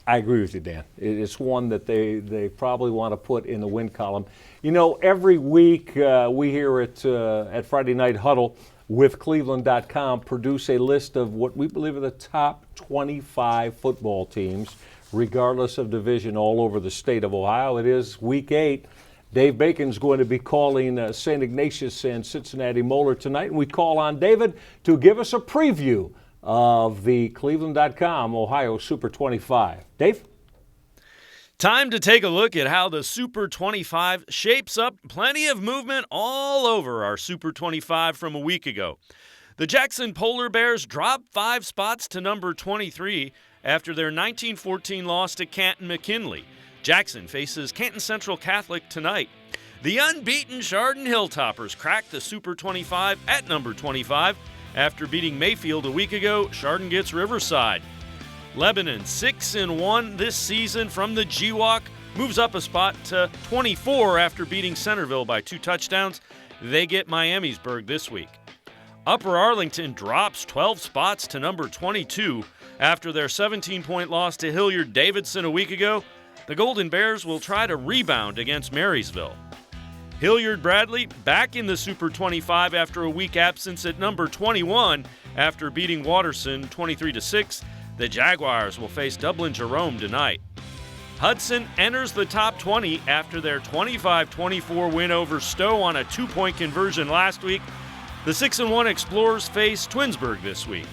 I agree with you, Dan. It's one that they probably want to put in the win column. Every week we here at Friday Night Huddle with Cleveland.com produce a list of what we believe are the top 25 football teams, regardless of division, all over the state of Ohio. It is Week 8. Dave Bacon's going to be calling St. Ignatius and Cincinnati Moeller tonight, and we call on David to give us a preview of the Cleveland.com Ohio Super 25. Dave? Time to take a look at how the Super 25 shapes up. Plenty of movement all over our Super 25 from a week ago. The Jackson Polar Bears dropped 5 spots to number 23 after their 19-14 loss to Canton McKinley. Jackson faces Canton Central Catholic tonight. The unbeaten Chardon Hilltoppers cracked the Super 25 at number 25. After beating Mayfield a week ago, Chardon gets Riverside. Lebanon, 6-1 this season from the GWAC, moves up a spot to 24 after beating Centerville by 2 touchdowns. They get Miamisburg this week. Upper Arlington drops 12 spots to number 22 after their 17-point loss to Hilliard-Davidson a week ago. The Golden Bears will try to rebound against Marysville. Hilliard-Bradley back in the Super 25 after a week absence at number 21 after beating Watterson 23-6. The Jaguars will face Dublin-Jerome tonight. Hudson enters the top 20 after their 25-24 win over Stowe on a 2-point conversion last week. The 6-1 Explorers face Twinsburg this week.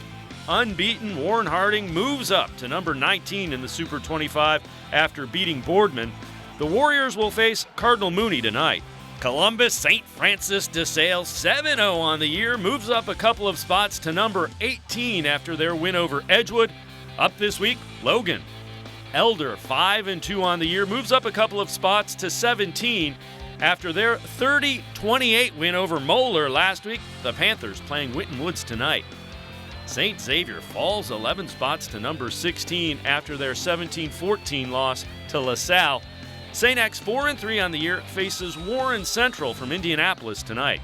Unbeaten Warren Harding moves up to number 19 in the Super 25 after beating Boardman. The Warriors will face Cardinal Mooney tonight. Columbus St. Francis de Sales, 7-0 on the year, moves up a couple of spots to number 18 after their win over Edgewood. Up this week, Logan. Elder, 5-2 on the year, moves up a couple of spots to 17 after their 30-28 win over Moeller last week. The Panthers playing Winton Woods tonight. St. Xavier falls 11 spots to number 16 after their 17-14 loss to LaSalle. St. X, 4-3 on the year, faces Warren Central from Indianapolis tonight.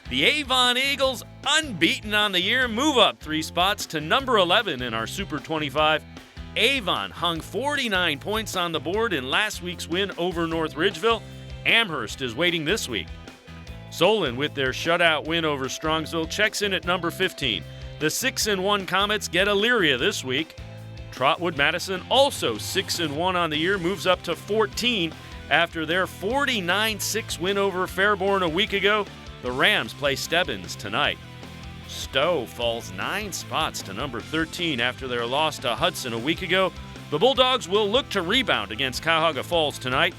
The Avon Eagles, unbeaten on the year, move up 3 spots to number 11 in our Super 25. Avon hung 49 points on the board in last week's win over North Ridgeville. Amherst is waiting this week. Solon, with their shutout win over Strongsville, checks in at number 15. The 6-1 Comets get Elyria this week. Trotwood Madison, also 6-1 on the year, moves up to 14 after their 49-6 win over Fairborn a week ago. The Rams play Stebbins tonight. Stowe falls 9 spots to number 13 after their loss to Hudson a week ago. The Bulldogs will look to rebound against Cuyahoga Falls tonight.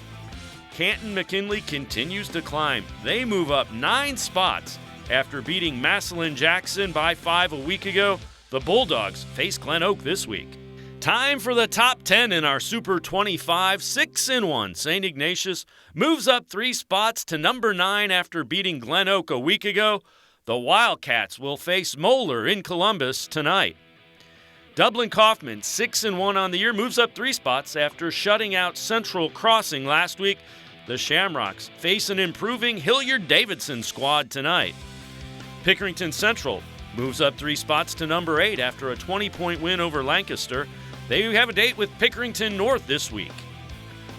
Canton McKinley continues to climb. They move up 9 spots after beating Massillon Jackson by 5 a week ago. The Bulldogs face GlenOak this week. Time for the top 10 in our Super 25. 6-1 St. Ignatius moves up 3 spots to number 9 after beating GlenOak a week ago. The Wildcats will face Moeller in Columbus tonight. Dublin Kaufman, 6-1 on the year, moves up 3 spots after shutting out Central Crossing last week. The Shamrocks face an improving Hilliard-Davidson squad tonight. Pickerington Central moves up 3 spots to number 8 after a 20-point win over Lancaster. They have a date with Pickerington North this week.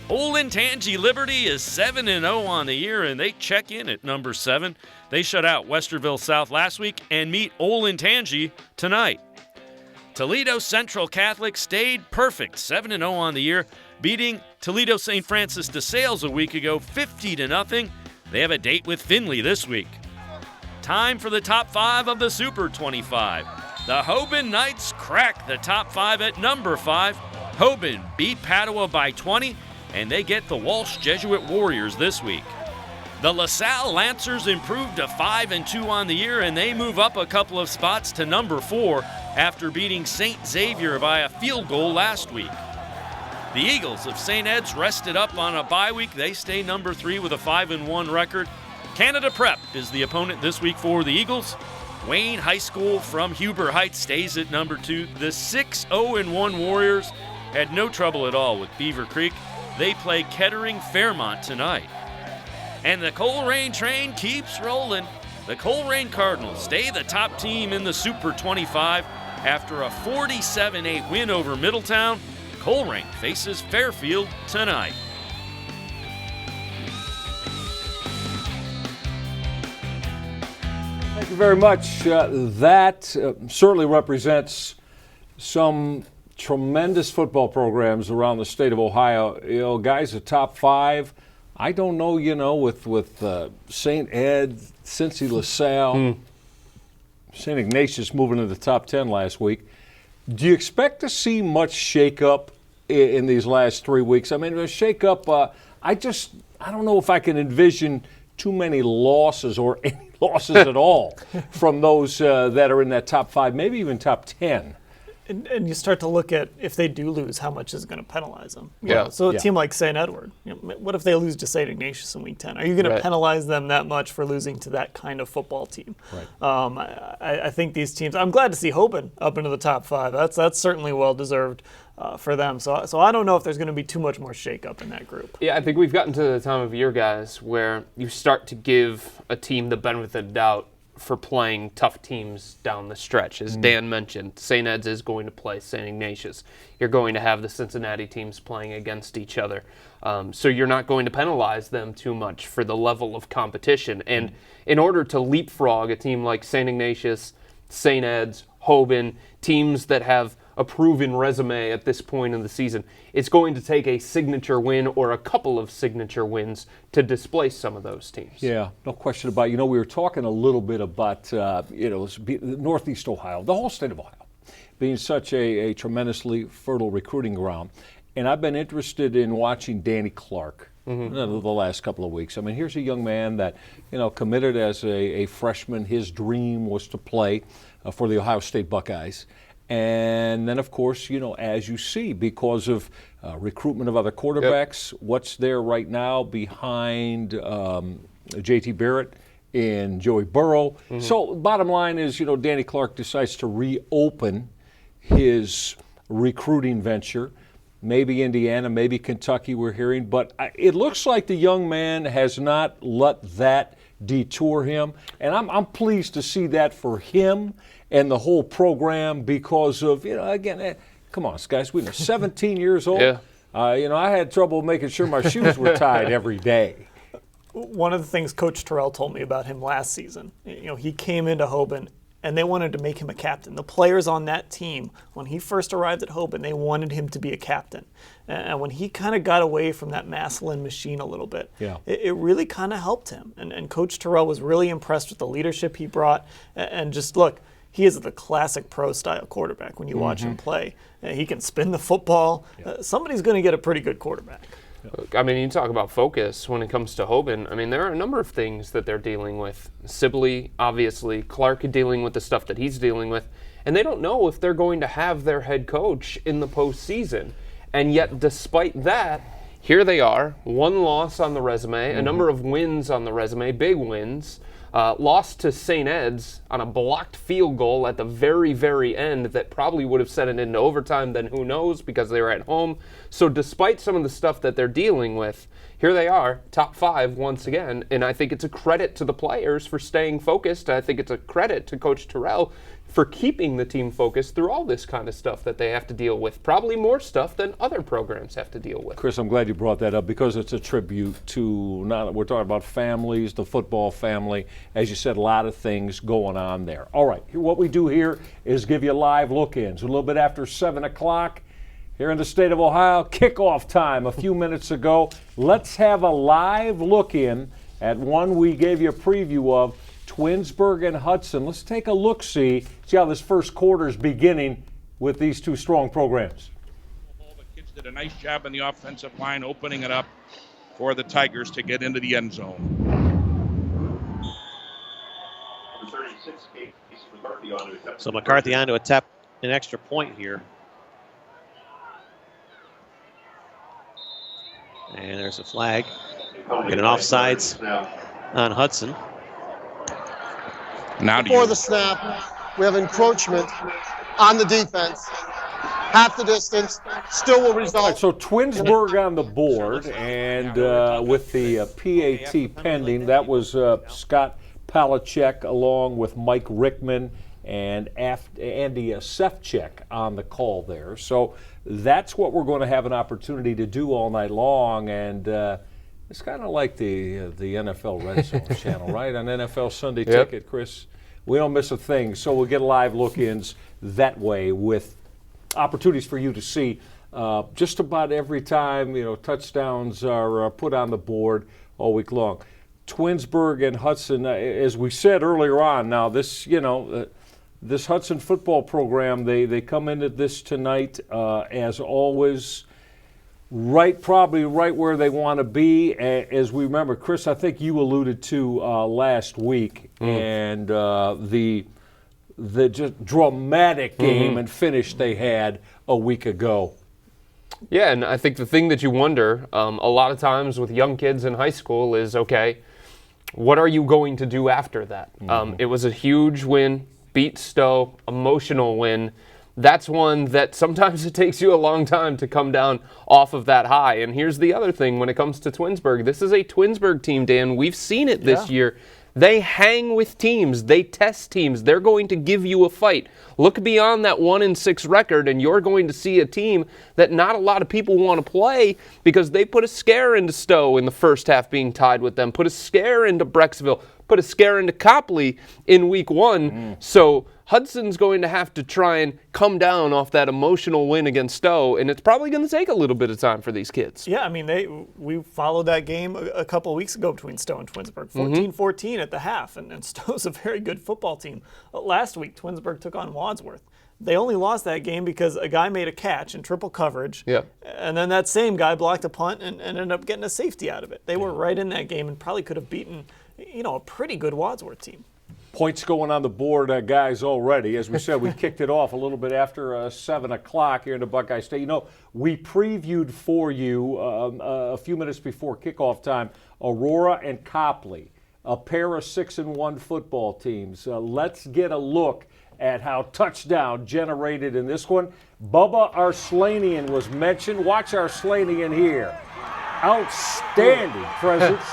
Olentangy Liberty is 7-0 on the year, and they check in at number 7. They shut out Westerville South last week and meet Olentangy tonight. Toledo Central Catholic stayed perfect, 7-0 on the year, beating Toledo St. Francis de Sales a week ago 50-0. They have a date with Findlay this week. Time for the top 5 of the Super 25. The Hoban Knights crack the top 5 at number 5. Hoban beat Padua by 20, and they get the Walsh Jesuit Warriors this week. The LaSalle Lancers improved to 5-2 on the year, and they move up a couple of spots to number 4 after beating St. Xavier by a field goal last week. The Eagles of St. Ed's rested up on a bye week. They stay number 3 with a 5-1 record. Canada Prep is the opponent this week for the Eagles. Wayne High School from Huber Heights stays at number 2. The 6-0-1 Warriors had no trouble at all with Beaver Creek. They play Kettering Fairmont tonight. And the Coleraine train keeps rolling. The Coleraine Cardinals stay the top team in the Super 25 after a 47-8 win over Middletown. Coleraine faces Fairfield tonight. Thank you very much. That certainly represents some tremendous football programs around the state of Ohio. You know, guys, the top 5. I don't know, with St. Ed, Cincy LaSalle, St. Ignatius moving to the top 10 last week. Do you expect to see much shakeup in these last 3 weeks? I mean, a shakeup, I don't know if I can envision too many losses or any losses at all from those that are in that top 5, maybe even top 10. And you start to look at, if they do lose, how much is it going to penalize them? Yeah. So a team like St. Edward, what if they lose to St. Ignatius in Week 10? Are you going to penalize them that much for losing to that kind of football team? Right. I think these teams, I'm glad to see Hoban up into the top 5. That's certainly well-deserved for them. So I don't know if there's going to be too much more shakeup in that group. Yeah, I think we've gotten to the time of year, guys, where you start to give a team the benefit of the doubt for playing tough teams down the stretch. As Dan mentioned, St. Ed's is going to play St. Ignatius. You're going to have the Cincinnati teams playing against each other. So you're not going to penalize them too much for the level of competition. And in order to leapfrog a team like St. Ignatius, St. Ed's, Hoban, teams that have a proven resume at this point in the season, it's going to take a signature win or a couple of signature wins to displace some of those teams. Yeah, no question about it. We were talking a little bit about, Northeast Ohio, the whole state of Ohio, being such a tremendously fertile recruiting ground. And I've been interested in watching Danny Clark the last couple of weeks. I mean, here's a young man that, committed as a freshman. His dream was to play for the Ohio State Buckeyes. And then, of course, as you see, because of recruitment of other quarterbacks, what's there right now behind J.T. Barrett and Joey Burrow. So bottom line is, Danny Clark decides to reopen his recruiting venture. Maybe Indiana, maybe Kentucky, we're hearing. But it looks like the young man has not let that detour him. And I'm pleased to see that for him and the whole program because of, again, come on, guys, we're 17 years old. Yeah. I had trouble making sure my shoes were tied every day. One of the things Coach Terrell told me about him last season, he came into Hoban and they wanted to make him a captain. The players on that team, when he first arrived at Hoban, they wanted him to be a captain. And when he kind of got away from that Massillon machine a little bit, it really kind of helped him. And Coach Terrell was really impressed with the leadership he brought. And just look, he is the classic pro-style quarterback when you watch him play. He can spin the football. Somebody's going to get a pretty good quarterback. I mean, you talk about focus when it comes to Hoban. I mean, there are a number of things that they're dealing with. Sibley, obviously, Clark dealing with the stuff that he's dealing with, and they don't know if they're going to have their head coach in the postseason. And yet, despite that, here they are, one loss on the resume, a number of wins on the resume, big wins. Lost to St. Ed's on a blocked field goal at the very, very end that probably would have sent it into overtime, then who knows, because they were at home. So despite some of the stuff that they're dealing with, here they are, top 5 once again, and I think it's a credit to the players for staying focused. I think it's a credit to Coach Terrell for keeping the team focused through all this kind of stuff that they have to deal with. Probably more stuff than other programs have to deal with. Chris, I'm glad you brought that up because it's a tribute to, we're talking about families, the football family. As you said, a lot of things going on there. All right, what we do here is give you live look-ins. A little bit after 7 o'clock here in the state of Ohio, kickoff time a few minutes ago. Let's have a live look-in at one we gave you a preview of, Twinsburg and Hudson. Let's take a look-see, see how this first quarter is beginning with these two strong programs. The kids did a nice job on the offensive line opening it up for the Tigers to get into the end zone. So McCarthy on to attempt an extra point here. And there's a flag. Get an offsides on Hudson. Before the snap, we have encroachment on the defense. Half the distance, still will result. Right, so Twinsburg on the board, and with the PAT pending, that was Scott Palachek along with Mike Rickman and Andy Sefcik on the call there. So that's what we're going to have an opportunity to do all night long, and it's kind of like the NFL Red Zone channel, right? On NFL Sunday Ticket, Chris. We don't miss a thing, so we'll get live look-ins that way with opportunities for you to see just about every time, touchdowns are put on the board all week long. Twinsburg and Hudson, as we said earlier on, now this, this Hudson football program, they come into this tonight as always, probably right where they want to be. As we remember, Chris, I think you alluded to last week, and the just dramatic game and finish they had a week ago. Yeah, and I think the thing that you wonder a lot of times with young kids in high school is, okay, what are you going to do after that? It was a huge win, beat Stowe, emotional win. That's one that sometimes it takes you a long time to come down off of that high. And here's the other thing when it comes to Twinsburg. This is a Twinsburg team, Dan. We've seen it this year. They hang with teams. They test teams. They're going to give you a fight. Look beyond that 1-6 record, and you're going to see a team that not a lot of people want to play because they put a scare into Stowe in the first half being tied with them, put a scare into Brecksville, put a scare into Copley in week 1. So Hudson's going to have to try and come down off that emotional win against Stowe, and it's probably going to take a little bit of time for these kids. Yeah, I mean, we followed that game a couple of weeks ago between Stowe and Twinsburg, 14-14 at the half, and Stowe's a very good football team. Last week, Twinsburg took on Wadsworth. They only lost that game because a guy made a catch in triple coverage, and then that same guy blocked a punt and ended up getting a safety out of it. They were right in that game and probably could have beaten, a pretty good Wadsworth team. Points going on the board, guys, already. As we said, we kicked it off a little bit after 7 o'clock here in the Buckeye State. We previewed for you a few minutes before kickoff time Aurora and Copley, a pair of 6-1 football teams. Let's get a look at how touchdown generated in this one. Bubba Arslanian was mentioned. Watch Arslanian here. Outstanding presence.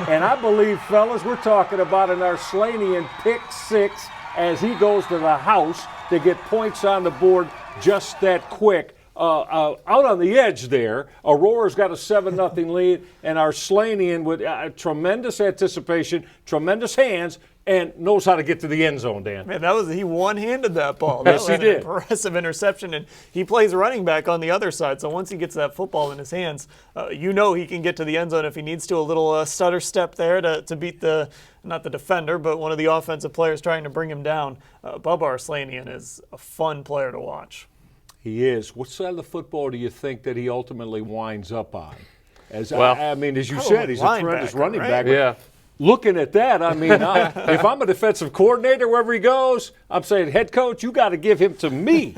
And I believe, fellas, we're talking about an Arslanian pick 6 as he goes to the house to get points on the board just that quick. Out on the edge there, Aurora's got a 7-0 lead, and Arslanian with tremendous anticipation, tremendous hands, and knows how to get to the end zone, Dan. Man, he one-handed that ball. That was an impressive interception, and he plays running back on the other side, so once he gets that football in his hands, he can get to the end zone if he needs to. A little stutter step there to beat not the defender, but one of the offensive players trying to bring him down. Bubba Arslanian is a fun player to watch. He is. What side of the football do you think that he ultimately winds up on? As you said, he's a tremendous running back. Yeah. Looking at that, if I'm a defensive coordinator wherever he goes, I'm saying, head coach, you got to give him to me.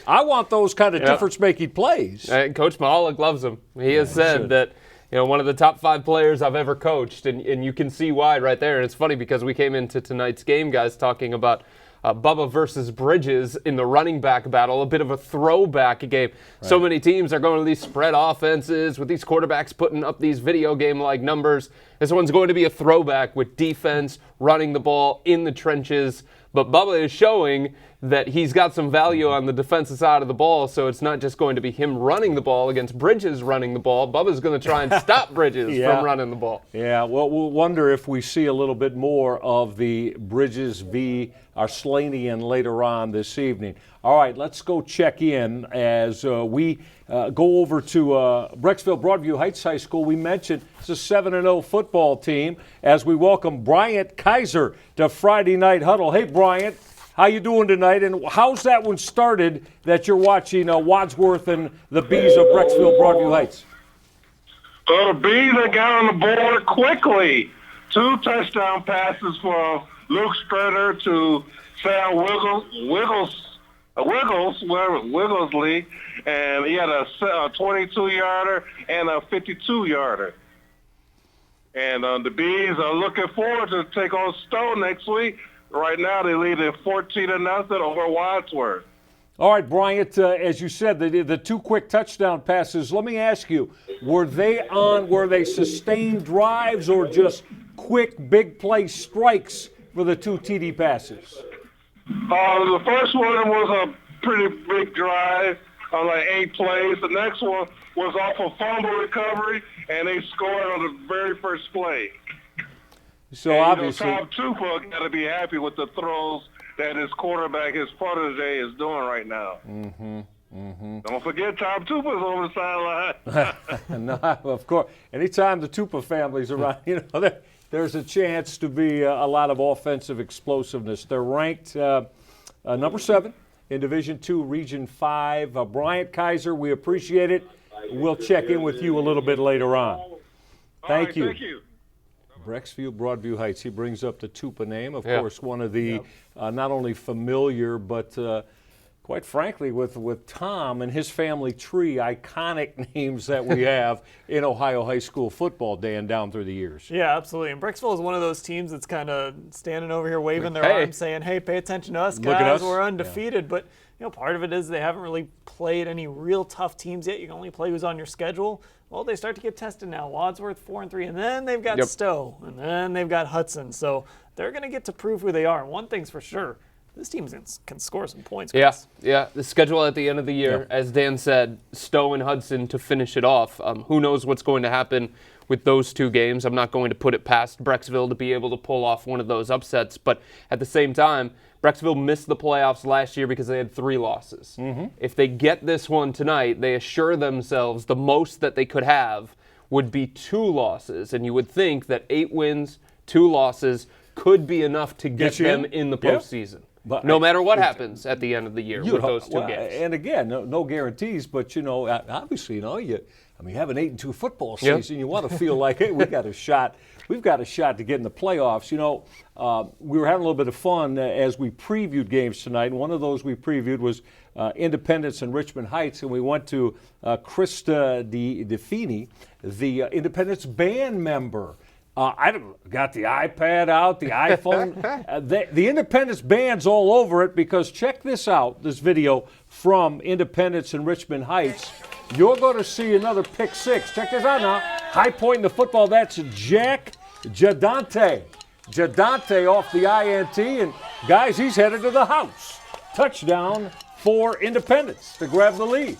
I want those kind of difference-making plays. Coach Moeller loves him. He has said that one of the top 5 players I've ever coached, and you can see why right there. And it's funny because we came into tonight's game, guys, talking about Bubba versus Bridges in the running back battle, a bit of a throwback game. Right. So many teams are going to these spread offenses with these quarterbacks putting up these video game-like numbers. This one's going to be a throwback with defense, running the ball in the trenches. But Bubba is showing that he's got some value on the defensive side of the ball, so it's not just going to be him running the ball against Bridges running the ball. Bubba's going to try and stop Bridges from running the ball. Yeah, well, we'll wonder if we see a little bit more of the Bridges v. Arslanian later on this evening. All right, let's go check in as we go over to Brecksville Broadview Heights High School. We mentioned it's a 7-0 football team as we welcome Bryant Kaiser to Friday Night Huddle. Hey, Bryant, how you doing tonight? And how's that one started that you're watching Wadsworth and the Bees of Brecksville Broadview Heights? Well, the Bees have got on the board quickly. 2 touchdown passes from Luke Strader to Sam Wigglesley, and he had a 22-yarder and a 52-yarder. And the Bees are looking forward to take on Stowe next week. Right now, they lead at 14-0 over Wadsworth. All right, Bryant, as you said, the 2 quick touchdown passes. Let me ask you, were they sustained drives or just quick, big play strikes for the 2 TD passes? The first one was a pretty big drive, like 8 plays. The next one was off a fumble recovery, and they scored on the very first play. So and, obviously, Tom Tupa got to be happy with the throws that his quarterback, his protege, is doing right now. Don't forget Tom Tupa's on the sideline. No, of course. Anytime the Tupa family's around, there's a chance to be a lot of offensive explosiveness. They're ranked number 7 in Division II, Region 5. Bryant Kaiser, we appreciate it. We'll check in with you a little bit later on. Thank you. Thank you. Brecksville, Broadview Heights. He brings up the Tupa name, of course, one of the not only familiar but quite frankly, with Tom and his family tree, iconic names that we have in Ohio high school football, Dan, down through the years. Yeah, absolutely. And Brecksville is one of those teams that's kind of standing over here waving their arms saying, hey, pay attention to us, guys. Look at us. We're undefeated. Yeah. But, part of it is they haven't really played any real tough teams yet. You can only play who's on your schedule. Well, they start to get tested now. Wadsworth 4-3, and then they've got Stowe, and then they've got Hudson. So they're going to get to prove who they are. And one thing's for sure, this team can score some points. Chris. Yeah. The schedule at the end of the year, as Dan said, Stowe and Hudson to finish it off. Who knows what's going to happen with those 2 games. I'm not going to put it past Brecksville to be able to pull off one of those upsets. But at the same time, Brecksville missed the playoffs last year because they had 3 losses. If they get this one tonight, they assure themselves the most that they could have would be 2 losses. And you would think that 8 wins, 2 losses could be enough to get them in the postseason. But no matter what happens at the end of the year with those 2 games. And again, no guarantees, but obviously, you have an 8-2 football season. You want to feel like, hey, we've got a shot to get in the playoffs. We were having a little bit of fun as we previewed games tonight, and one of those we previewed was Independence and Richmond Heights, and we went to Krista DeFini, the Independence band member. I got the iPad out, the iPhone. The Independence band's all over it because check this out, this video from Independence and Richmond Heights. You're going to see another pick 6. Check this out now. High point in the football. That's Jack Jadante. Jadante off the INT, and guys, he's headed to the house. Touchdown for Independence to grab the lead.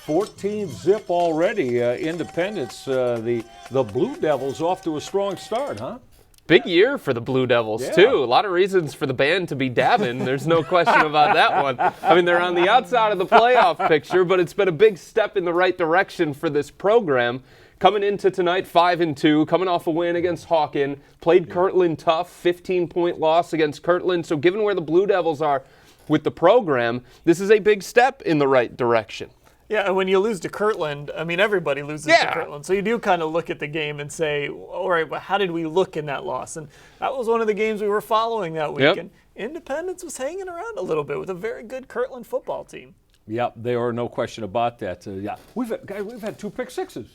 14-zip already, Independence. The Blue Devils off to a strong start, huh? Big year for the Blue Devils, too. A lot of reasons for the band to be dabbing. There's no question about that one. I mean, they're on the outside of the playoff picture, but it's been a big step in the right direction for this program. Coming into tonight, 5-2, coming off a win against Hawken. Played Kirtland tough, 15-point loss against Kirtland. So given where the Blue Devils are with the program, this is a big step in the right direction. Yeah, and when you lose to Kirtland, I mean, everybody loses to Kirtland. So you do kind of look at the game and say, all right, well, how did we look in that loss? And that was one of the games we were following that weekend. Independence was hanging around a little bit with a very good Kirtland football team. Yep, there are no question about that. We've had 2 pick 6s.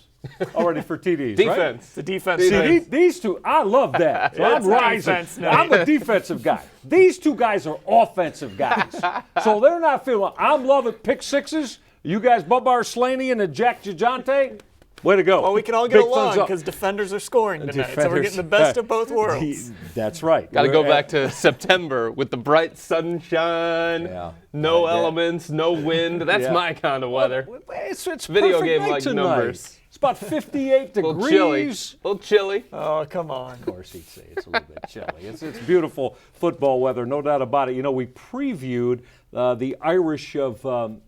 already for TDs, Defense. The defense. See, these two, I love that. So I'm rising. I'm a defensive guy. These two guys are offensive guys. So they're not feeling, I'm loving pick sixes. You guys, Bubbar Slaney and Jack Gigante, way to go. Well, we can all get Big along thumbs up. because defenders are scoring tonight. So we're getting the best of both worlds. That's right. Got to go back to September with the bright sunshine, no elements, no wind. That's my kind of weather. It's video perfect game night like tonight. numbers. It's about 58 A little degrees. chilly. A little chilly. Oh, come on. Of course he'd say it's a little bit chilly. It's beautiful football weather, no doubt about it. You know, we previewed the Irish of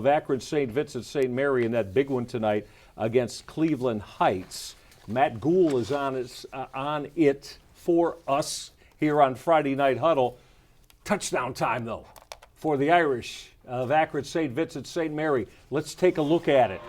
Akron St. Vincent St. Mary in that big one tonight against Cleveland Hts. Matt Gould is on it for us here on Friday Night Huddle. Touchdown time, though, for the Irish of Akron St. Vincent St. Mary. Let's take a look at it.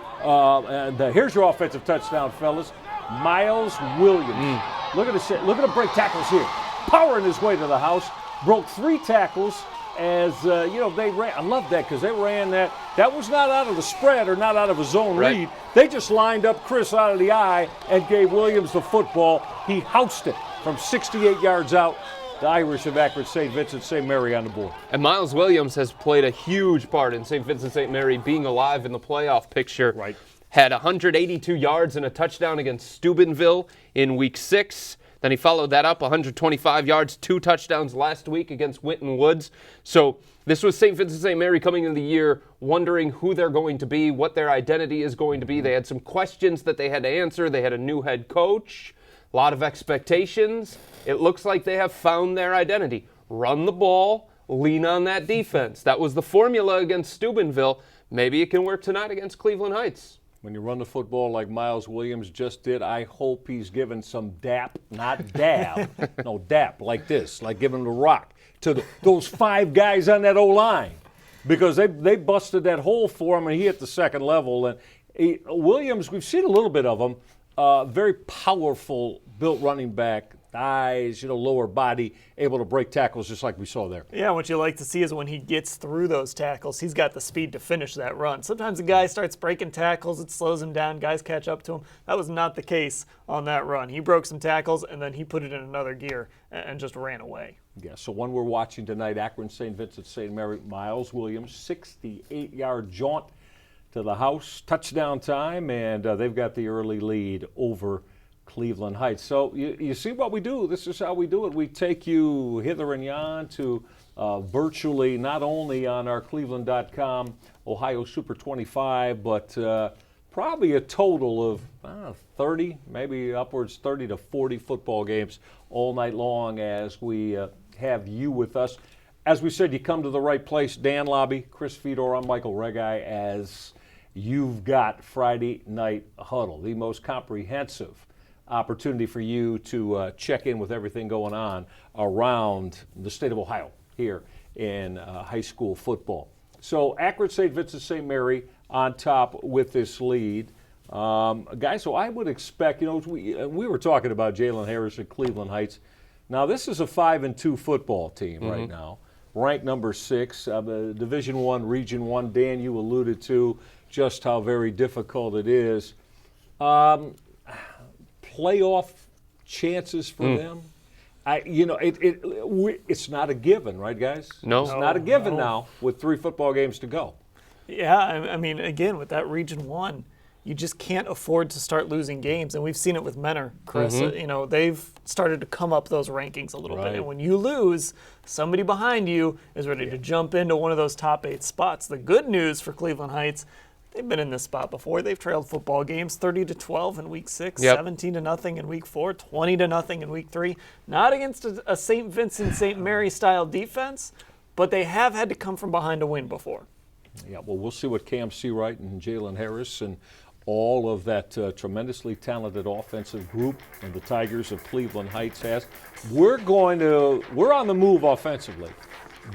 Here's your offensive touchdown, fellas. Miles Williams. Look at this. Look at him break tackles here. Powering his way to the house. Broke 3 tackles. As they ran. I love that because they ran that. That was not out of the spread or not out of a zone read. They just lined up Chris out of the eye and gave Williams the football. He housed it from 68 yards out. The Irish of Akron St. Vincent St. Mary on the board. And Miles Williams has played a huge part in St. Vincent St. Mary being alive in the playoff picture. Right. Had 182 yards and a touchdown against Steubenville in Week 6. Then he followed that up, 125 yards, 2 touchdowns last week against Winton Woods. So this was St. Vincent St. Mary coming into the year wondering who they're going to be, what their identity is going to be. They had some questions that they had to answer. They had a new head coach, a lot of expectations. It looks like they have found their identity. Run the ball, lean on that defense. That was the formula against Steubenville. Maybe it can work tonight against Cleveland Hts. When you run the football like Miles Williams just did, I hope he's given some dap, not dab. No, dap, like this, like giving the rock to those 5 guys on that O-line. Because they busted that hole for him, and he hit the second level. And Williams, we've seen a little bit of him, very powerful, built running back, thighs, lower body, able to break tackles just like we saw there. Yeah, what you like to see is when he gets through those tackles, he's got the speed to finish that run. Sometimes the guy starts breaking tackles, it slows him down, guys catch up to him. That was not the case on that run. He broke some tackles, and then he put it in another gear and just ran away. Yeah, so one we're watching tonight, Akron St. Vincent St. Mary, Miles Williams, 68-yard jaunt to the house, touchdown time, and they've got the early lead over Cleveland Hts. So you see what we do. This is how we do it. We take you hither and yon to virtually not only on our cleveland.com Ohio Super 25, but probably a total of 30, maybe upwards 30 to 40 football games all night long as we have you with us. As we said, you come to the right place. Dan Labbe, Chris Fedor, I'm Michael Regai, as you've got Friday Night Huddle, the most comprehensive opportunity for you to check in with everything going on around the state of Ohio here in high school football. So Akron St. Vincent St. Mary on top with this lead. Guys, so I would expect, we were talking about Jalen Harris at Cleveland Hts. Now this is a 5-2 football team right now, ranked number 6, Division I, Region 1. Dan, you alluded to just how very difficult it is. Playoff chances for them? It's not a given, right, guys? No. It's not a given now with 3 football games to go. Yeah, I mean, again, with that Region 1, you just can't afford to start losing games. And we've seen it with Moeller, Chris. They've started to come up those rankings a little bit. And when you lose, somebody behind you is ready to jump into one of those top 8 spots. The good news for Cleveland Hts, they've been in this spot before. They've trailed football games 30-12 in Week 6, 17-0 in Week 4, 20-0 in Week 3. Not against a St. Vincent St. Mary style defense, but they have had to come from behind to win before. Yeah, well, we'll see what Cam Seawright and Jalen Harris and all of that tremendously talented offensive group and the Tigers of Cleveland Hts has. We're on the move offensively,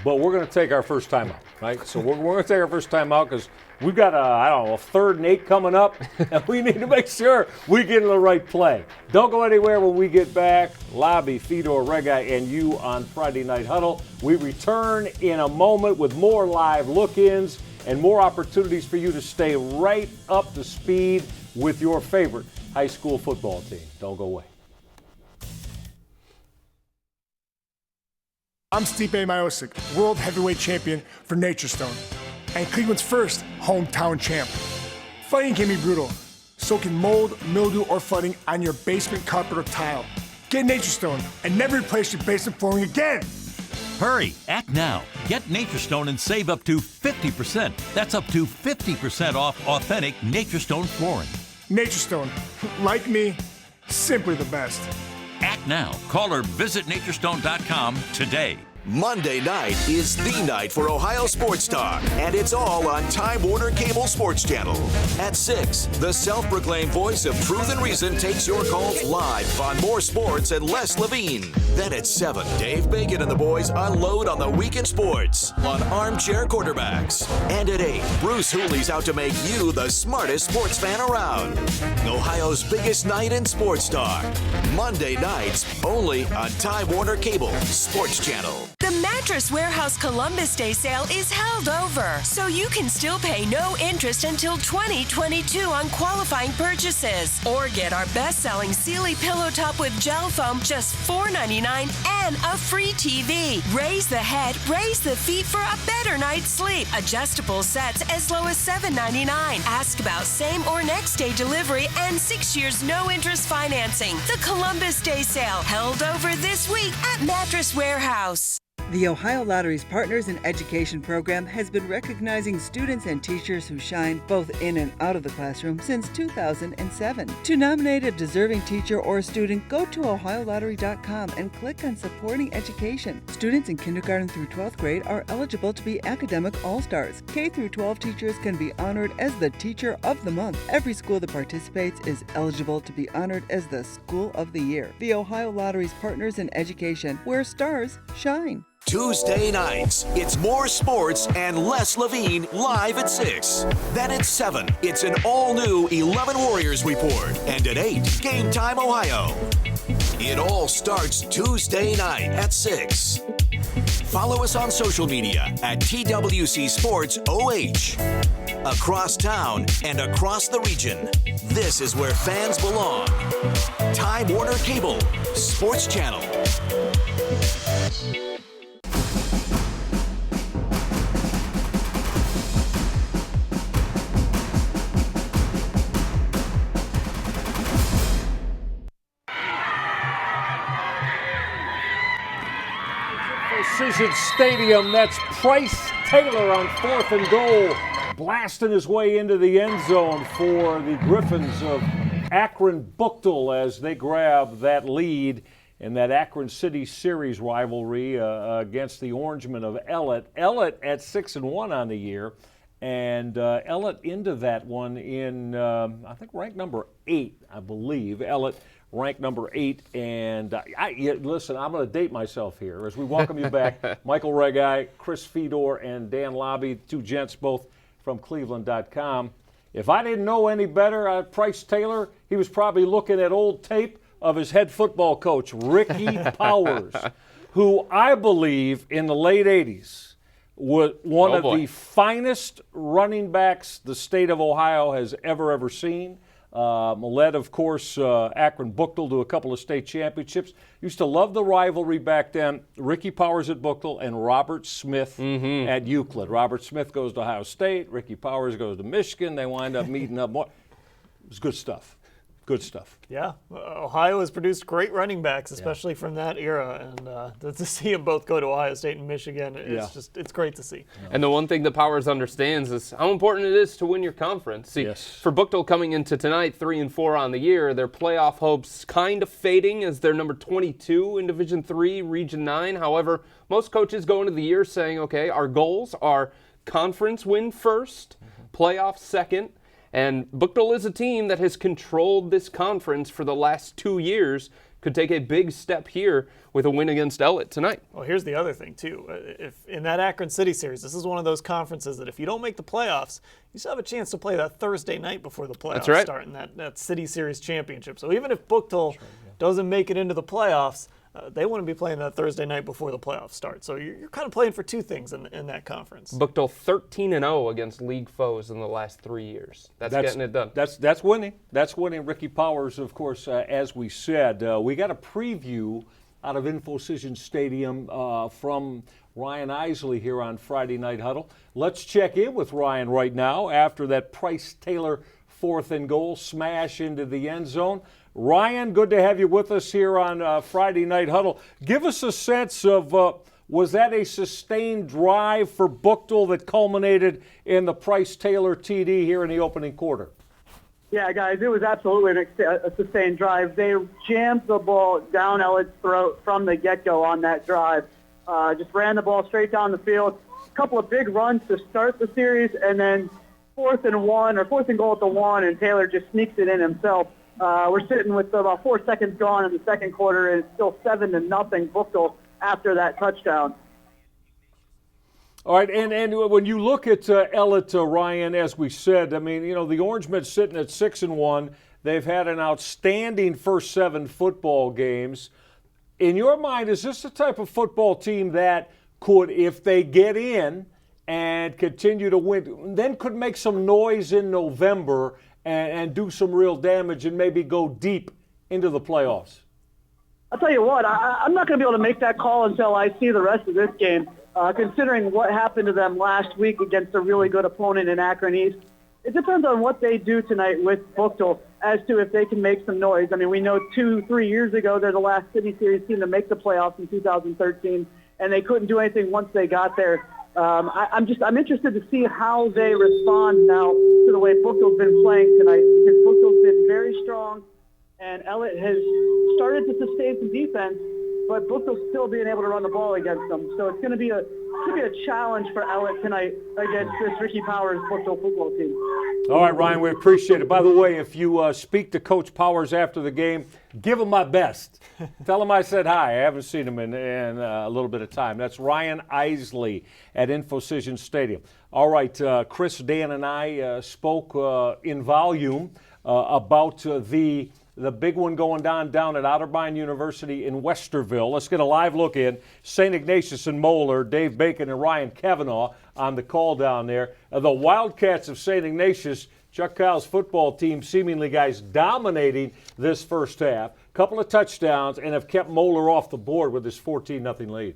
but we're going to take our first time out, right? So we're going to take our first time out because we've got a 3rd and 8 coming up, and we need to make sure we get in the right play. Don't go anywhere when we get back. Labbe, Fedor, Regai, and you on Friday Night Huddle. We return in a moment with more live look-ins and more opportunities for you to stay right up to speed with your favorite high school football team. Don't go away. I'm Stipe Miocic, world heavyweight champion for Nature Stone, and Cleveland's first hometown champ. Fighting can be brutal, so can mold, mildew, or flooding on your basement carpet or tile. Get Nature Stone and never replace your basement flooring again. Hurry, act now. Get Nature Stone and save up to 50%. That's up to 50% off authentic Nature Stone flooring. Nature Stone, like me, simply the best. Act now. Call or visit naturestone.com today. Monday night is the night for Ohio Sports Talk, and it's all on Time Warner Cable Sports Channel. At 6, the self-proclaimed voice of truth and reason takes your calls live on More Sports and Les Levine. Then at 7, Dave Bacon and the boys unload on the week in sports on Armchair Quarterbacks. And at 8, Bruce Hooley's out to make you the smartest sports fan around. Ohio's biggest night in sports talk. Monday nights only on Time Warner Cable Sports Channel. The Mattress Warehouse Columbus Day sale is held over, so you can still pay no interest until 2022 on qualifying purchases. Or get our best-selling Sealy Pillow Top with gel foam, just $4.99 and a free TV. Raise the head, raise the feet for a better night's sleep. Adjustable sets as low as $7.99. Ask about same or next day delivery and 6 years no interest financing. The Columbus Day sale held over this week at Mattress Warehouse. The Ohio Lottery's Partners in Education program has been recognizing students and teachers who shine both in and out of the classroom since 2007. To nominate a deserving teacher or student, go to ohiolottery.com and click on Supporting Education. Students in kindergarten through 12th grade are eligible to be academic all-stars. K through 12 teachers can be honored as the Teacher of the Month. Every school that participates is eligible to be honored as the School of the Year. The Ohio Lottery's Partners in Education, where stars shine. Tuesday nights, it's More Sports and Les Levine live at 6. Then at 7, it's an all-new 11 Warriors report. And at 8, Game Time Ohio. It all starts Tuesday night at 6. Follow us on social media at TWC Sports OH. Across town and across the region, this is where fans belong. Time Warner Cable Sports Channel. Precision Stadium, that's Price Taylor on 4th and goal, blasting his way into the end zone for the Griffins of Akron Buchtel as they grab that lead in that Akron City Series rivalry against the Orangemen of Ellet. Ellet at 6-1 on the year, and Ellet into that one in, I think, ranked number 8, I believe. Ellet ranked number 8, and listen, I'm going to date myself here as we welcome you back. Michael Regai, Chris Fedor, and Dan Labbe, two gents both from cleveland.com. If I didn't know any better, Price Taylor, he was probably looking at old tape of his head football coach, Ricky Powers, who I believe in the late 80s was one of the finest running backs the state of Ohio has ever seen. Led, of course, Akron Buchtel to a couple of state championships. Used to love the rivalry back then. Ricky Powers at Buchtel and Robert Smith at Euclid. Robert Smith goes to Ohio State. Ricky Powers goes to Michigan. They wind up meeting up more. It was good stuff. Good stuff. Yeah, Ohio has produced great running backs, especially from that era, and to see them both go to Ohio State and Michigan, it's great to see. And the one thing that Powers understands is how important it is to win your conference. See, for Buchtel coming into tonight, 3-4 on the year, their playoff hopes kind of fading as they're number 22 in Division III, Region 9. However, most coaches go into the year saying, okay, our goals are conference win first, playoff second. And Buchtel is a team that has controlled this conference for the last 2 years. Could take a big step here with a win against Ellet tonight. Well, here's the other thing, too. If in that Akron City Series, this is one of those conferences that if you don't make the playoffs, you still have a chance to play that Thursday night before the playoffs start in that City Series championship. So even if Buchtel doesn't make it into the playoffs, they wouldn't be playing that Thursday night before the playoffs start. So you're kind of playing for two things in that conference. Buchtel 13-0 against league foes in the last 3 years. That's getting it done. That's winning. That's winning. Ricky Powers, of course, as we said. We got a preview out of Infocision Stadium from Ryan Isley here on Friday Night Huddle. Let's check in with Ryan right now after that Price Taylor 4th and goal smash into the end zone. Ryan, good to have you with us here on Friday Night Huddle. Give us a sense of, was that a sustained drive for Buchtel that culminated in the Price Taylor TD here in the opening quarter? Yeah, guys, it was absolutely a sustained drive. They jammed the ball down Ellet's throat from the get-go on that drive. Just ran the ball straight down the field. A couple of big runs to start the series, and then 4th and goal at the 1, and Taylor just sneaks it in himself. We're sitting with about 4 seconds gone in the second quarter, and it's still 7-0 Buchtel after that touchdown. All right, and when you look at Ellet, Ryan, as we said, I mean, you know, the Orangemen sitting at 6-1. They've had an outstanding first 7 football games. In your mind, is this the type of football team that could, if they get in and continue to win, then could make some noise in November and do some real damage and maybe go deep into the playoffs? I'll tell you what, I'm not going to be able to make that call until I see the rest of this game. Considering what happened to them last week against a really good opponent in Akron East, it depends on what they do tonight with Buchtel as to if they can make some noise. I mean, we know 2-3 years ago they're the last City Series team to make the playoffs in 2013, and they couldn't do anything once they got there. I'm interested to see how they respond now to the way Buchtel's been playing tonight, because Buchtel's been very strong, and Ellet has started to sustain some defense, but Buchtel's still being able to run the ball against them. So it's going to be a challenge for Ellet tonight against this Ricky Powers Buchtel football team. All right, Ryan, we appreciate it. By the way, if you speak to Coach Powers after the game, give him my best. Tell him I said hi. I haven't seen him in a little bit of time. That's Ryan Isley at Infocision Stadium. All right, Chris, Dan, and I spoke in volume about the big one going down at Otterbein University in Westerville. Let's get a live look in. St. Ignatius and Moeller, Dave Bacon and Ryan Kavanaugh on the call down there. The Wildcats of St. Ignatius, Chuck Kyle's football team, seemingly, guys, dominating this first half. Couple of touchdowns, and have kept Moeller off the board with his 14-0 lead.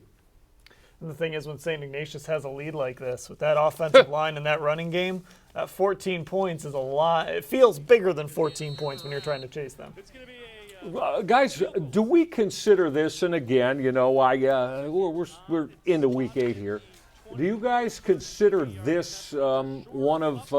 And the thing is, when St. Ignatius has a lead like this, with that offensive line and that running game, 14 points is a lot. It feels bigger than 14 points when you're trying to chase them. Guys, do we consider this, and again, you know, we're into week 8 here. Do you guys consider this one of,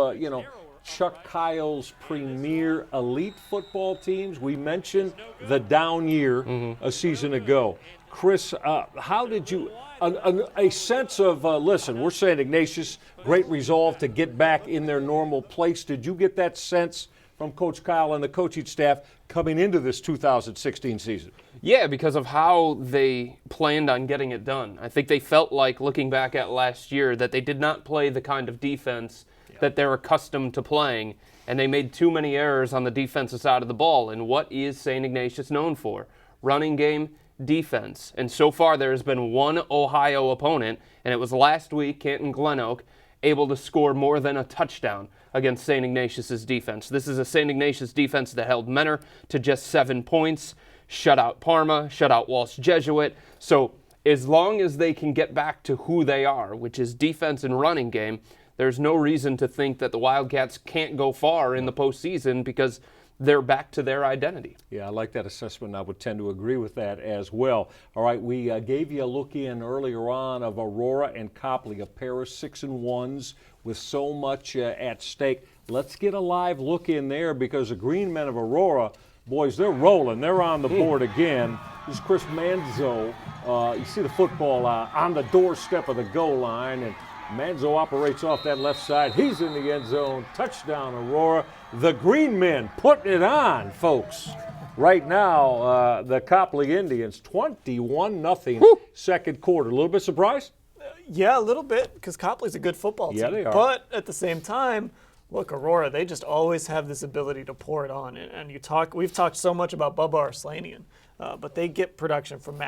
Chuck Kyle's premier elite football teams? We mentioned the down year a season ago. Chris, how did you, a sense of, listen, we're St. Ignatius, great resolve to get back in their normal place. Did you get that sense from Coach Kyle and the coaching staff coming into this 2016 season? Yeah, because of how they planned on getting it done. I think they felt like, looking back at last year, that they did not play the kind of defense that they're accustomed to playing, and they made too many errors on the defensive side of the ball. And what is St. Ignatius known for? Running game, defense. And so far there has been one Ohio opponent, and it was last week, Canton GlenOak, able to score more than a touchdown against St. Ignatius' defense. This is a St. Ignatius defense that held Menor to just 7 points, shut out Parma, shut out Walsh Jesuit. So as long as they can get back to who they are, which is defense and running game, there's no reason to think that the Wildcats can't go far in the postseason, because they're back to their identity. Yeah, I like that assessment. I would tend to agree with that as well. All right, we gave you a look in earlier on of Aurora and Copley, a pair of 6-1s with so much at stake. Let's get a live look in there, because the Green Men of Aurora, boys, they're rolling. They're on the board again. This is Chris Manzo. You see the football on the doorstep of the goal line, and Manzo operates off that left side. He's in the end zone. Touchdown, Aurora. The Green Men putting it on, folks. Right now, the Copley Indians, 21-0 second quarter. A little bit surprised? Yeah, a little bit, because Copley's a good football team. Yeah, they are. But at the same time, Look, Aurora, they just always have this ability to pour it on. And we've talked so much about Bubba Arslanian, but they get production from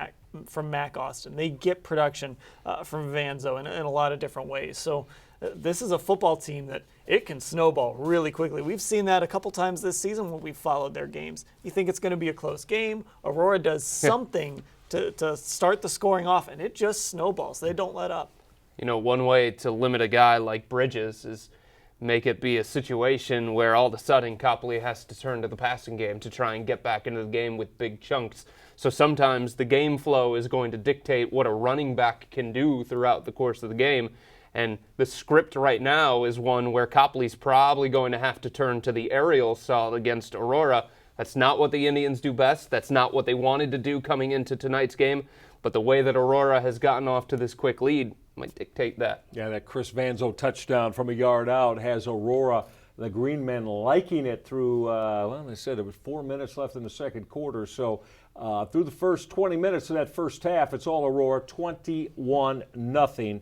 Mac Austin. They get production from Vanzo in a lot of different ways. So this is a football team that it can snowball really quickly. We've seen that a couple times this season when we've followed their games. You think it's going to be a close game. Aurora does something to start the scoring off, and it just snowballs. They don't let up. You know, one way to limit a guy like Bridges is make it be a situation where all of a sudden Copley has to turn to the passing game to try and get back into the game with big chunks. So sometimes the game flow is going to dictate what a running back can do throughout the course of the game. And the script right now is one where Copley's probably going to have to turn to the aerial assault against Aurora. That's not what the Indians do best. That's not what they wanted to do coming into tonight's game. But the way that Aurora has gotten off to this quick lead might dictate that. Yeah, that Chris Vanzo touchdown from a yard out has Aurora, the Green Men, liking it through, well, they said it was 4 minutes left in the second quarter. So through the first 20 minutes of that first half, it's all Aurora, 21-0.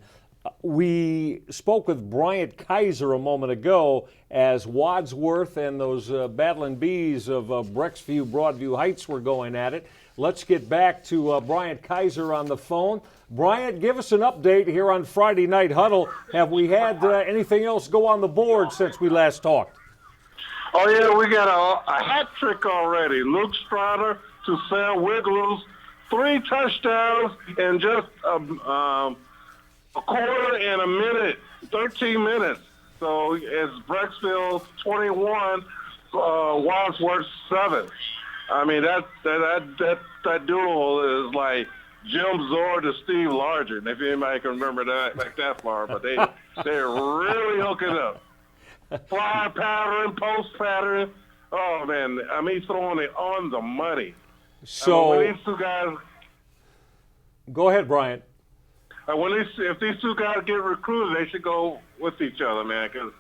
We spoke with Bryant Kaiser a moment ago as Wadsworth and those battling bees of Brecksville, Broadview Heights were going at it. Let's get back to Bryant Kaiser on the phone. Bryant, give us an update here on Friday Night Huddle. Have we had anything else go on the board since we last talked? Oh, yeah, we got a hat trick already. Luke Strider to Sam Wiggles, 3 touchdowns in just a quarter and a minute, 13 minutes. So it's Brecksville 21, Wadsworth 7. I mean, that duel is like Jim Zor to Steve Largent, if anybody can remember that like that far. But they're really hooking up. Fly pattern, post pattern. Oh man, I mean, throwing it on the money. So when these two guys, go ahead, Bryant. If these two guys get recruited, they should go with each other, man. Because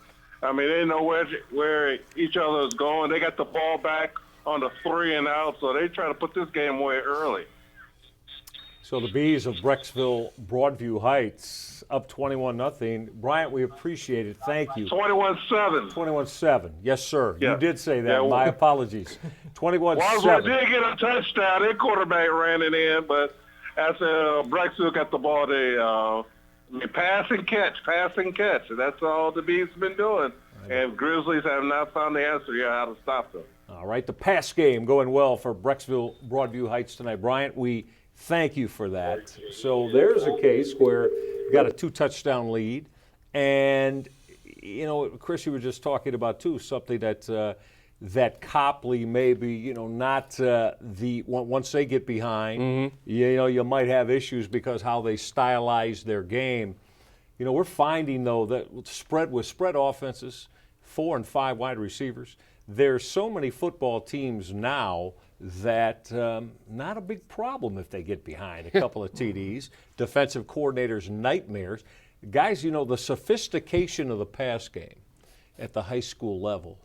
I mean, they know where each other is going. They got the ball back on the 3 and out, so they try to put this game away early. So the Bees of Brecksville, Broadview Heights, up 21-0. Bryant, we appreciate it. Thank you. 21-7. 21-7. Yes, sir. Yeah. You did say that. Yeah, My apologies. 21-7. Wadsworth did get a touchdown. Their quarterback ran it in, but after Brecksville got the ball, they pass and catch. And that's all the Bees have been doing. And Grizzlies have not found the answer yet how to stop them. All right, the pass game going well for Brecksville, Broadview Heights tonight. Bryant, we thank you for that. So there's a case where you got a 2-touchdown lead. And, you know, Chris, you were just talking about, too, something that Copley maybe, not once they get behind, you might have issues because how they stylize their game. We're finding, though, that with spread offenses, 4 and 5 wide receivers, there's so many football teams now that not a big problem if they get behind a couple of TDs. Defensive coordinators' nightmares. Guys, the sophistication of the pass game at the high school level.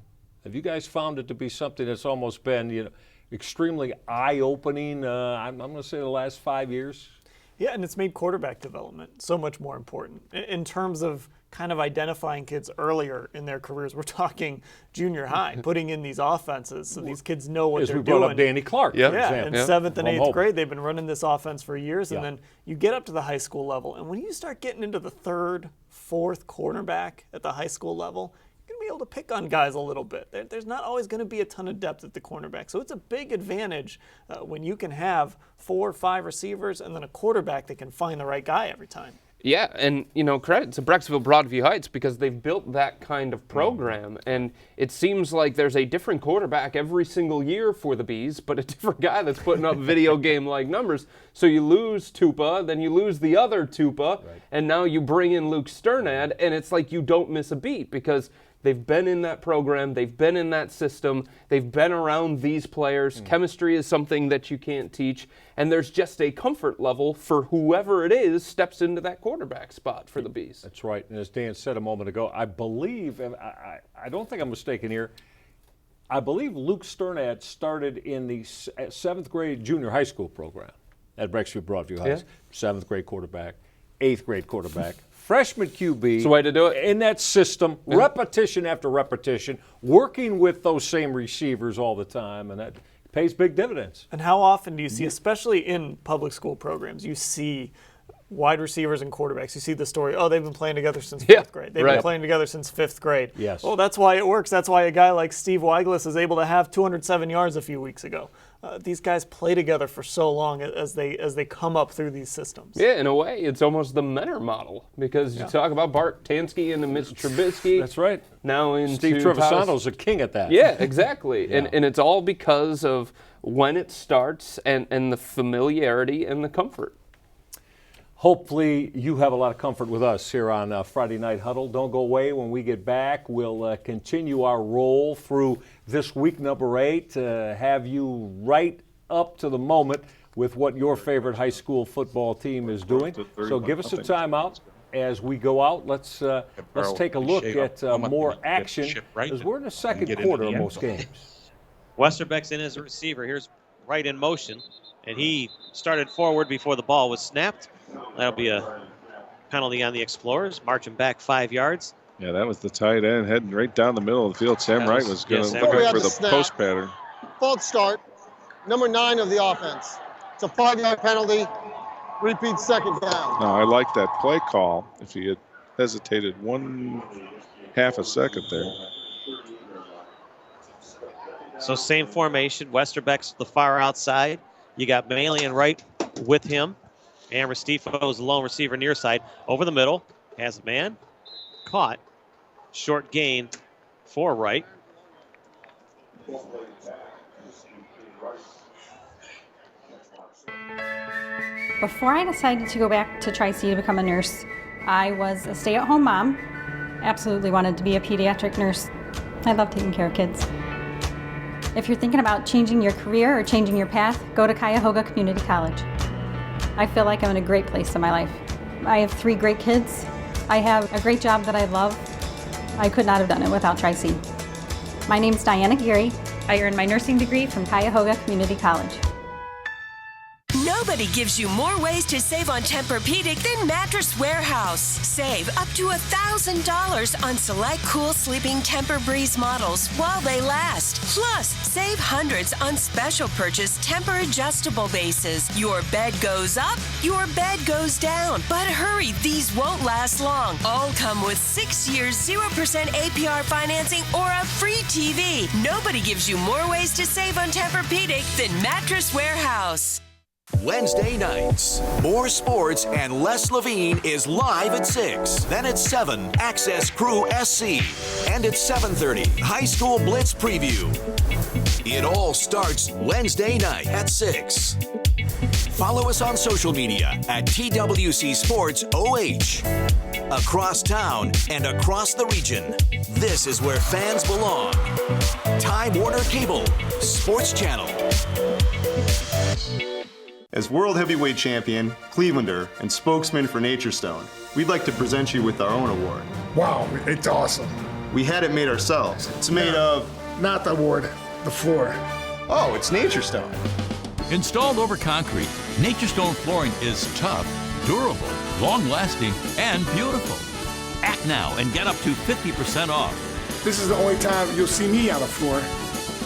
Have you guys found it to be something that's almost been, extremely eye-opening, I'm going to say the last 5 years? Yeah, and it's made quarterback development so much more important in terms of kind of identifying kids earlier in their careers. We're talking junior high, putting in these offenses so these kids know what they're doing. As we brought up Danny Clark, yeah, for example. In 7th and 8th grade, they've been running this offense for years, and then you get up to the high school level, and when you start getting into the 3rd, 4th cornerback at the high school level, you're going to be able to pick on guys a little bit. There's not always going to be a ton of depth at the cornerback, so it's a big advantage when you can have 4 or 5 receivers and then a quarterback that can find the right guy every time. Yeah, and, credit to Brecksville, Broadview Heights because they've built that kind of program. And it seems like there's a different quarterback every single year for the Bees, but a different guy that's putting up video game-like numbers. So you lose Tupa, then you lose the other Tupa, and now you bring in Luke Sternad, and it's like you don't miss a beat because they've been in that program, they've been in that system, they've been around these players. Chemistry is something that you can't teach, and there's just a comfort level for whoever it is steps into that quarterback spot for the Bees. That's right, and as Dan said a moment ago, I believe, I don't think I'm mistaken here, I believe Luke Sternad started in the 7th grade junior high school program at Brecksville Broadview Heights. 7th grade quarterback, 8th grade quarterback, freshman QB. It's the way to do it. In that system, repetition after repetition, working with those same receivers all the time, and that pays big dividends. And how often do you see, especially in public school programs, you see wide receivers and quarterbacks? You see the story, oh, they've been playing together since fifth grade. They've been playing together since fifth grade. Yes. Oh, that's why it works. That's why a guy like Steve Weiglis is able to have 207 yards a few weeks ago. These guys play together for so long as they come up through these systems. Yeah, in a way, it's almost the Mentor model, because you talk about Bart Tansky and Mitch Trubisky. That's right. Now into Steve Trevisano's a king at that. Yeah, exactly. And it's all because of when it starts and the familiarity and the comfort. Hopefully you have a lot of comfort with us here on Friday Night Huddle. Don't go away. When we get back, we'll continue our roll through this week number 8, have you right up to the moment with what your favorite high school football team is doing. So give us a timeout as we go out. Let's take a look at more action as we're in the second quarter of most games. Westerbeck's in as a receiver. Here's Wright in motion, and he started forward before the ball was snapped. That'll be a penalty on the Explorers, marching back 5 yards. Yeah, that was the tight end heading right down the middle of the field. Sam Wright was going to look for the post pattern. False start, number 9 of the offense. It's a 5-yard penalty. Repeat second down. No, I like that play call. If he had hesitated 1/2 a second there. So same formation. Westerbeck's the far outside. You got Bailey and Wright with him. And Restifo's the lone receiver near side. Over the middle. Has a man. Caught. Short gain for Wright. Before I decided to go back to Tri-C to become a nurse, I was a stay-at-home mom. Absolutely wanted to be a pediatric nurse. I love taking care of kids. If you're thinking about changing your career or changing your path, go to Cuyahoga Community College. I feel like I'm in a great place in my life. I have 3 great kids. I have a great job that I love. I could not have done it without Tri-C. My name is Diana Geary. I earned my nursing degree from Cuyahoga Community College. Nobody gives you more ways to save on Tempur-Pedic than Mattress Warehouse. Save up to $1,000 on select cool sleeping Tempur-Breeze models while they last. Plus, save hundreds on special purchase Tempur adjustable bases. Your bed goes up, your bed goes down. But hurry, these won't last long. All come with 6 years, 0% APR financing or a free TV. Nobody gives you more ways to save on Tempur-Pedic than Mattress Warehouse. Wednesday nights, more sports and Les Levine is live at 6. Then at 7, Access Crew SC. And at 7:30, High School Blitz Preview. It all starts Wednesday night at 6. Follow us on social media at TWC Sports OH. Across town and across the region, this is where fans belong. Time Warner Cable, Sports Channel. As World Heavyweight Champion, Clevelander, and spokesman for Nature Stone, we'd like to present you with our own award. Wow, it's awesome. We had it made ourselves. It's made of... Not the award, the floor. Oh, it's Nature Stone. Installed over concrete, Nature Stone flooring is tough, durable, long-lasting, and beautiful. Act now and get up to 50% off. This is the only time you'll see me on the floor.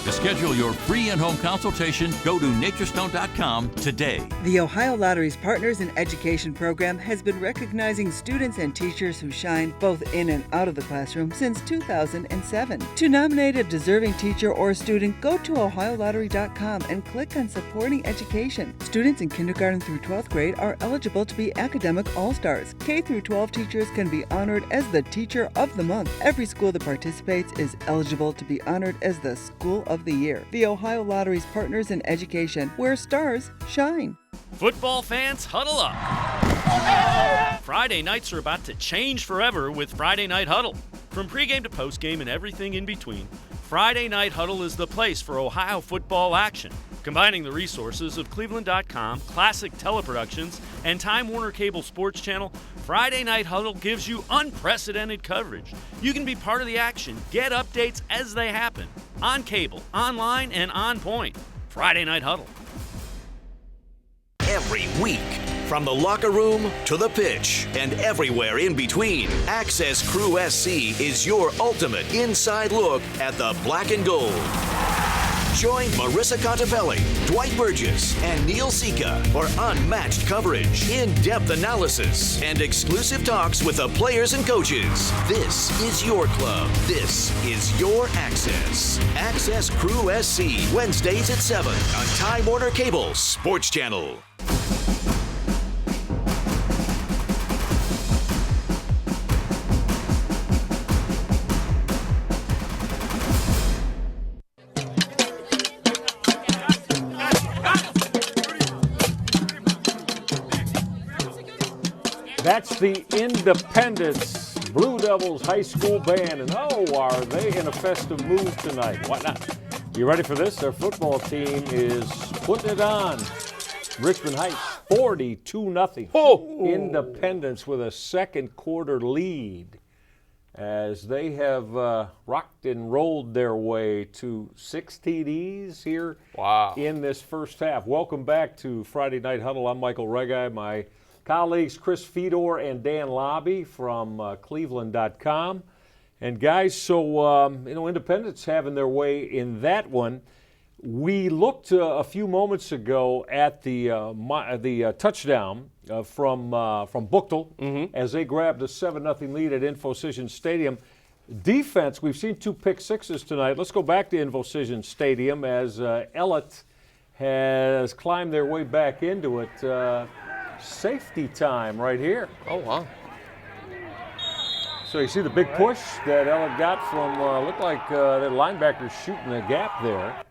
To schedule your free in-home consultation, go to naturestone.com today. The Ohio Lottery's Partners in Education program has been recognizing students and teachers who shine both in and out of the classroom since 2007. To nominate a deserving teacher or student, go to ohiolottery.com and click on Supporting Education. Students in kindergarten through 12th grade are eligible to be academic all-stars. K through 12 teachers can be honored as the Teacher of the Month. Every school that participates is eligible to be honored as the School of the Year. The Ohio Lottery's Partners in Education, where stars shine. Football fans, huddle up. Friday nights are about to change forever with Friday Night Huddle. From pregame to postgame and everything in between, Friday Night Huddle is the place for Ohio football action. Combining the resources of cleveland.com, Classic Teleproductions, and Time Warner Cable Sports Channel, Friday Night Huddle gives you unprecedented coverage. You can be part of the action. Get updates as they happen. On cable, online, and on point. Friday Night Huddle. Every week, From the locker room to the pitch and everywhere in between, Access Crew SC is your ultimate inside look at the black and gold. Join Marissa Contepelli, Dwight Burgess, and Neil Sika for unmatched coverage, in-depth analysis, and exclusive talks with the players and coaches. This is your club. This is your Access. Access Crew SC, Wednesdays at 7 on Time Warner Cable Sports Channel. That's the Independence Blue Devils High School Band. And oh, are they in a festive mood tonight? Why not? You ready for this? Their football team is putting it on. Richmond Heights, 42-0. Oh. Independence with a second quarter lead as they have rocked and rolled their way to 6 TDs here in this first half. Welcome back to Friday Night Huddle. I'm Michael Regai. My colleagues Chris Fedor and Dan Labbe from cleveland.com. And guys, so, Independence having their way in that one. We looked a few moments ago at the touchdown from Buchtel as they grabbed a 7-0 lead at Infocision Stadium. Defense, we've seen 2 pick sixes tonight. Let's go back to Infocision Stadium as Ellet has climbed their way back into it. Safety time right here. Oh, wow. So you see the big push that Ellet got from, looked like the linebacker shooting the gap there.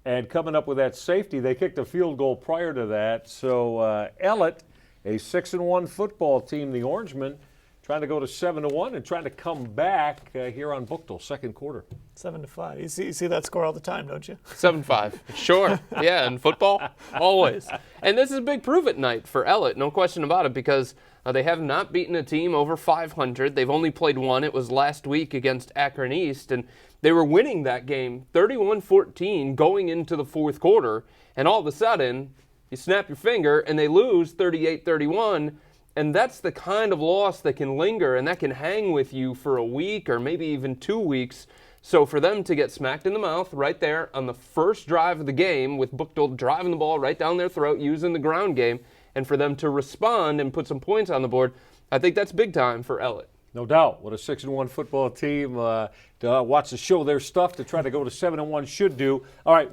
And coming up with that safety, they kicked a field goal prior to that. So Ellet, a 6-1 football team, the Orangemen, trying to go to 7-1 and trying to come back here on Buchtel, second quarter. 7-5. You see that score all the time, don't you? 7-5. Sure. Yeah, in football, always. And this is a big prove-it night for Ellet, no question about it, because they have not beaten a team over 500. They've only played one. It was last week against Akron East, and they were winning that game 31-14 going into the fourth quarter, and all of a sudden, you snap your finger, and they lose 38-31, and that's the kind of loss that can linger, and that can hang with you for a week or maybe even 2 weeks. So for them to get smacked in the mouth right there on the first drive of the game with Buchtel driving the ball right down their throat using the ground game, and for them to respond and put some points on the board, I think that's big time for Ellet. No doubt. What a 6-1 football team to watch the show their stuff to try to go to 7-1 should do. All right,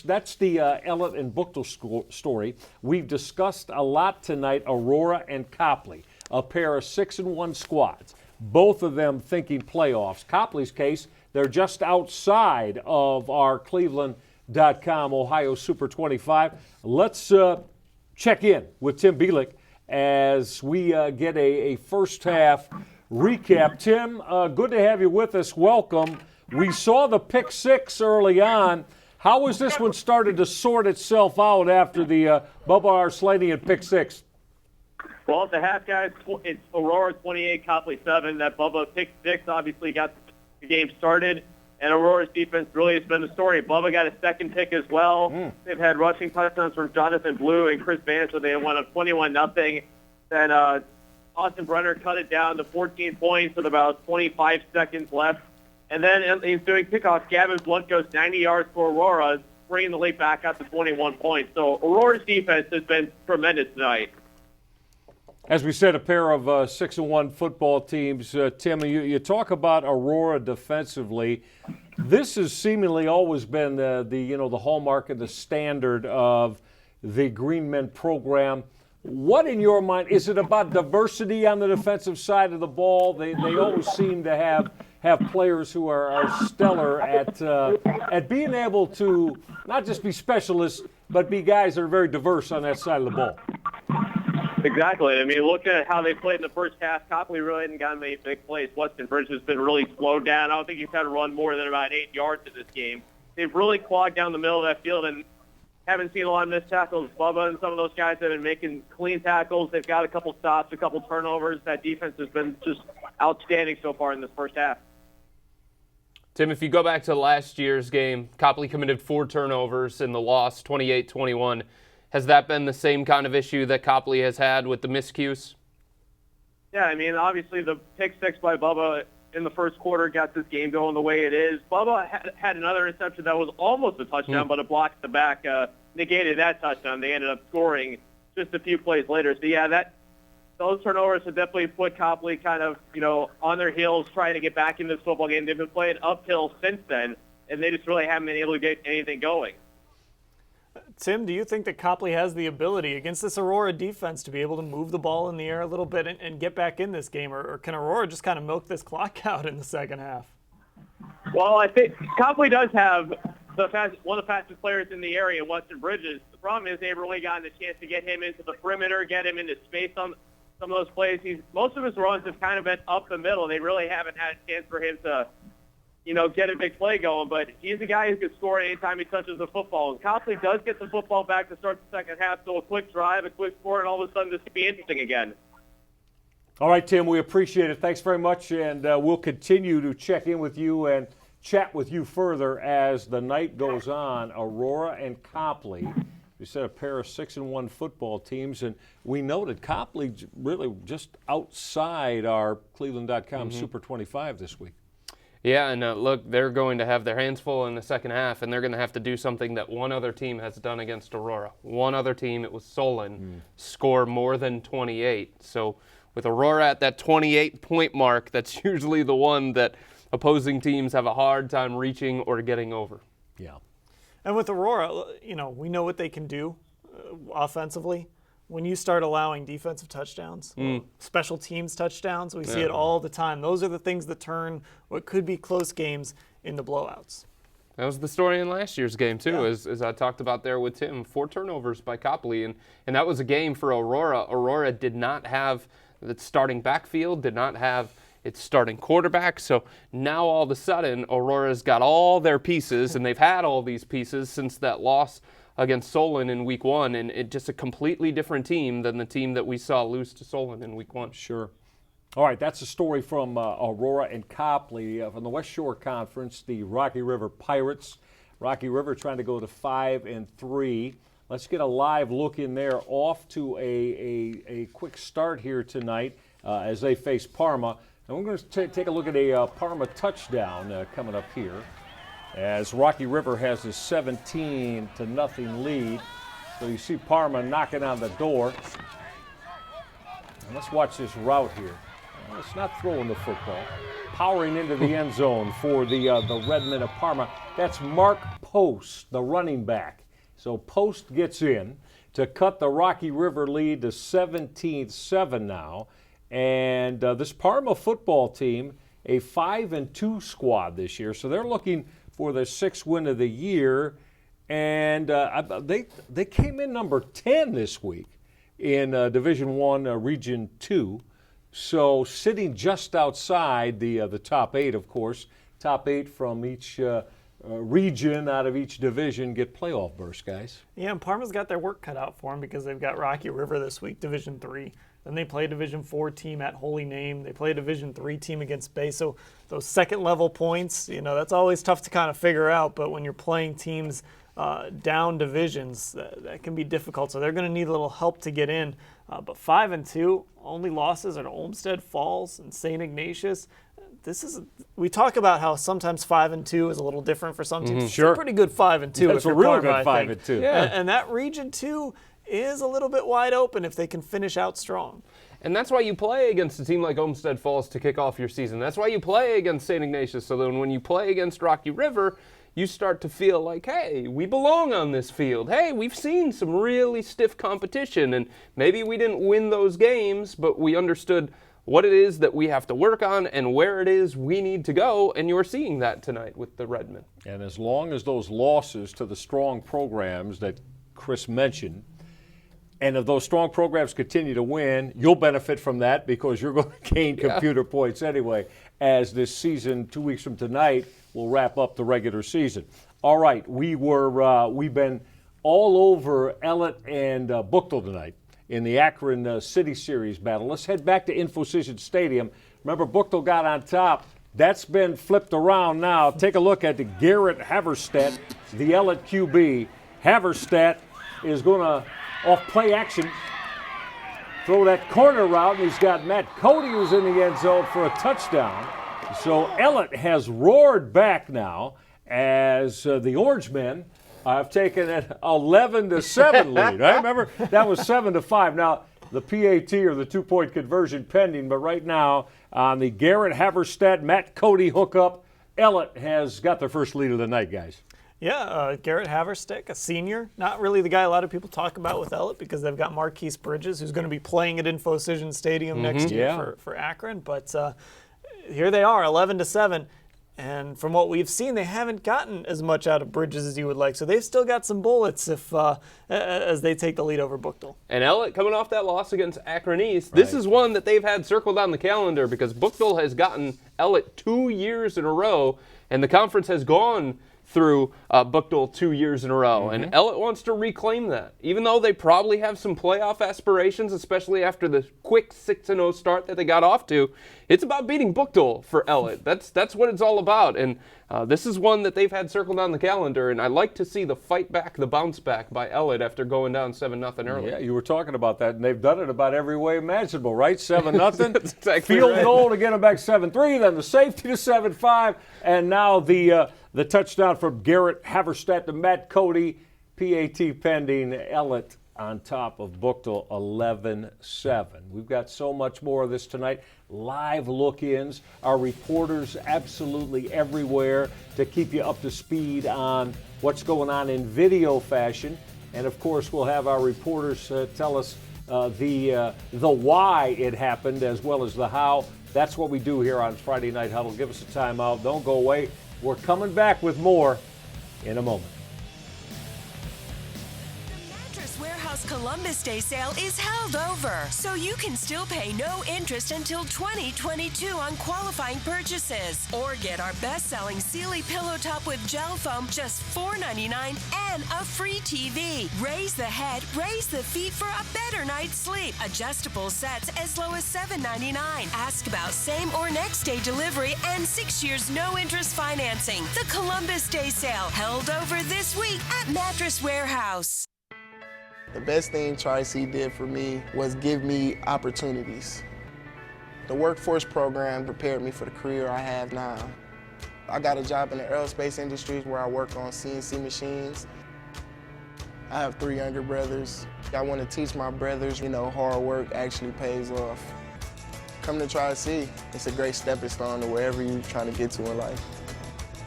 that's the Ellet and Buchtel story. We've discussed a lot tonight Aurora and Copley, a pair of 6-1 squads, both of them thinking playoffs. Copley's case, they're just outside of our cleveland.com Ohio Super 25. Let's check in with Tim Bielik as we get a first half recap. Tim, good to have you with us. Welcome. We saw the pick six early on. How was this one started to sort itself out after the Bubba Arslanian pick six? Well, at the half, guys, it's Aurora 28, Copley 7. That Bubba pick six obviously got the game started, and Aurora's defense really has been the story. Bubba got a second pick as well. They've had rushing touchdowns from Jonathan Blue and Chris Vance, so they won a 21-0. Then Austin Brenner cut it down to 14 points with about 25 seconds left. And then he's doing kickoff. Gavin Blunt goes 90 yards for Aurora, bringing the lead back up to 21 points. So Aurora's defense has been tremendous tonight. As we said, a pair of 6-1 football teams. Tim, you talk about Aurora defensively. This has seemingly always been the hallmark and the standard of the Green Men program. What, in your mind, is it about diversity on the defensive side of the ball? They always seem to have players who are stellar at being able to not just be specialists, but be guys that are very diverse on that side of the ball. Exactly. I mean, look at how they played in the first half. Copley really hadn't gotten many big plays. Weston Bridge has been really slowed down. I don't think he's had to run more than about 8 yards in this game. They've really clogged down the middle of that field and haven't seen a lot of missed tackles. Bubba and some of those guys have been making clean tackles. They've got a couple stops, a couple turnovers. That defense has been just outstanding so far in this first half. Tim, if you go back to last year's game, Copley committed 4 turnovers in the loss, 28-21. Has that been the same kind of issue that Copley has had with the miscues? Yeah, I mean, obviously the pick six by Bubba in the first quarter got this game going the way it is. Bubba had another interception that was almost a touchdown, but it blocked the back, negated that touchdown. They ended up scoring just a few plays later. So, yeah, those turnovers have definitely put Copley kind of, on their heels trying to get back in this football game. They've been playing uphill since then, and they just really haven't been able to get anything going. Tim, do you think that Copley has the ability against this Aurora defense to be able to move the ball in the air a little bit and get back in this game, or can Aurora just kind of milk this clock out in the second half? Well, I think Copley does have one of the fastest players in the area, Weston Bridges. The problem is they've really gotten a chance to get him into the perimeter, get him into space on some of those plays. Most of his runs have kind of been up the middle. They really haven't had a chance for him to get a big play going, but he's a guy who can score anytime he touches the football. And Copley does get the football back to start the second half, so a quick drive, a quick score, and all of a sudden this could be interesting again. All right, Tim, we appreciate it. Thanks very much, and we'll continue to check in with you and chat with you further as the night goes on. Aurora and Copley. We said a pair of 6-1 football teams, and we noted Copley really just outside our cleveland.com Super 25 this week. Yeah, and look, they're going to have their hands full in the second half, and they're going to have to do something that one other team has done against Aurora. One other team, it was Solon, score more than 28. So with Aurora at that 28-point mark, that's usually the one that opposing teams have a hard time reaching or getting over. Yeah. And with Aurora, we know what they can do offensively. When you start allowing defensive touchdowns, special teams touchdowns, we see it all the time. Those are the things that turn what could be close games into blowouts. That was the story in last year's game, too, as I talked about there with Tim. 4 turnovers by Copley, and that was a game for Aurora. Aurora did not have the starting backfield, did not have its starting quarterback, so now all of a sudden Aurora's got all their pieces, and they've had all these pieces since that loss against Solon in week 1, and it's just a completely different team than the team that we saw lose to Solon in week 1. Sure. All right, that's a story from Aurora and Copley from the West Shore Conference, the Rocky River Pirates. Rocky River trying to go to 5-3. Let's get a live look in there, off to a quick start here tonight as they face Parma. And we're going to take a look at a Parma touchdown coming up here, as Rocky River has a 17-0 lead. So you see Parma knocking on the door. And let's watch this route here. Well, it's not throwing the football. Powering into the end zone for the Redmen of Parma. That's Mark Post, the running back. So Post gets in to cut the Rocky River lead to 17-7 now. And this Parma football team, a 5-2 squad this year. So they're looking for their 6th win of the year, and they came in number 10 this week in Division I, Region 2, so sitting just outside the top 8, of course. Top 8 from each region out of each division get playoff berths, guys. Yeah, and Parma's got their work cut out for them because they've got Rocky River this week, Division 3. Then they play a Division 4 team at Holy Name. They play a Division 3 team against Bay. So those second-level points, that's always tough to kind of figure out. But when you're playing teams down divisions, that can be difficult. So they're going to need a little help to get in. But 5-2, only losses are to Olmsted, Falls, and St. Ignatius. We talk about how sometimes 5-2 is a little different for some teams. Sure. It's a pretty good 5-2. That's a real good 5-2. Yeah. And that Region 2 is a little bit wide open if they can finish out strong. And that's why you play against a team like Olmsted Falls to kick off your season. That's why you play against St. Ignatius. So then when you play against Rocky River, you start to feel like, hey, we belong on this field. Hey, we've seen some really stiff competition, and maybe we didn't win those games, but we understood what it is that we have to work on and where it is we need to go, and you're seeing that tonight with the Redmen. And as long as those losses to the strong programs that Chris mentioned, and if those strong programs continue to win, you'll benefit from that because you're going to gain computer points anyway, as this season, 2 weeks from tonight, will wrap up the regular season. All right, we've been all over Ellet and Buchtel tonight in the Akron City Series battle. Let's head back to Infocision Stadium. Remember, Buchtel got on top. That's been flipped around now. Take a look at the Garrett Haverstedt, the Ellet QB. Haverstedt is going to, off play action, throw that corner route, and he's got Matt Cody who's in the end zone for a touchdown. So Ellet has roared back now as the Orange Men have taken an 11-7 lead. I remember that was 7-5. Now the PAT or the 2-point conversion pending, but right now on the Garrett Haverstedt, Matt Cody hookup, Ellet has got their first lead of the night, guys. Yeah, Garrett Haverstick, a senior. Not really the guy a lot of people talk about with Ellet because they've got Marquise Bridges, who's going to be playing at InfoCision Stadium next year for Akron. But here they are, 11-7. And from what we've seen, they haven't gotten as much out of Bridges as you would like. So they've still got some bullets as they take the lead over Buchtel. And Ellet coming off that loss against Akron East, this is one that they've had circled on the calendar because Buchtel has gotten Ellet 2 years in a row, and the conference has gone through Buchtel 2 years in a row. And Ellet wants to reclaim that. Even though they probably have some playoff aspirations, especially after the quick 6-0 start that they got off to, it's about beating Buchtel for Ellet. That's what it's all about. And this is one that they've had circled on the calendar, and I like to see the fight back, the bounce back by Ellet after going down 7-0 early. Yeah, you were talking about that, and they've done it about every way imaginable, right? 7-0, That's exactly field right. goal to get them back 7-3, then the safety to 7-5, and now the touchdown from Garrett Haverstedt to Matt Cody, PAT pending, Ellet on top of Buchtel 11-7. We've got so much more of this tonight. Live look-ins, our reporters absolutely everywhere to keep you up to speed on what's going on in video fashion. And of course, we'll have our reporters tell us the why it happened as well as the how. That's what we do here on Friday Night Huddle. Give us a timeout. Don't go away. We're coming back with more in a moment. Mattress Warehouse Columbus Day sale is held over, so you can still pay no interest until 2022 on qualifying purchases. Or get our best-selling Sealy pillow top with gel foam, just $4.99 and a free TV. Raise the head, raise the feet for a better night's sleep. Adjustable sets as low as $7.99. Ask about same or next day delivery and 6 years no interest financing. The Columbus Day sale held over this week at Mattress Warehouse. The best thing Tri-C did for me was give me opportunities. The workforce program prepared me for the career I have now. I got a job in the aerospace industry where I work on CNC machines. I have 3 younger brothers. I want to teach my brothers, hard work actually pays off. Come to Tri-C. It's a great stepping stone to wherever you're trying to get to in life.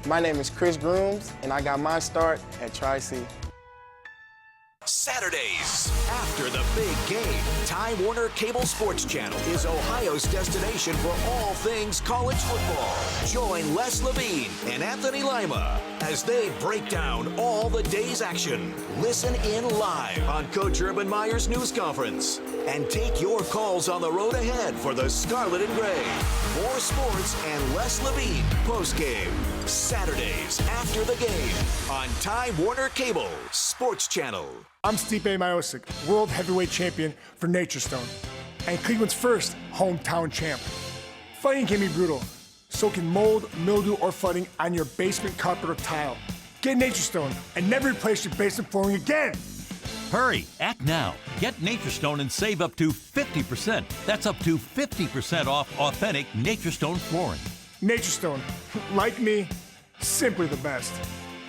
My name is Chris Grooms, and I got my start at Tri-C. Saturdays, after the big game, Time Warner Cable Sports Channel is Ohio's destination for all things college football. Join Les Levine and Anthony Lima as they break down all the day's action. Listen in live on Coach Urban Meyer's news conference and take your calls on the road ahead for the Scarlet and Gray. More sports and Les Levine postgame. Saturdays after the game on Time Warner Cable Sports Channel. I'm Stipe Miocic, world heavyweight champion for Nature Stone, and Cleveland's first hometown champ. Fighting can be brutal, so can mold, mildew, or flooding on your basement carpet or tile. Get Nature Stone and never replace your basement flooring again. Hurry, act now. Get Nature Stone and save up to 50%. That's up to 50% off authentic Nature Stone flooring. Nature Stone, like me, simply the best.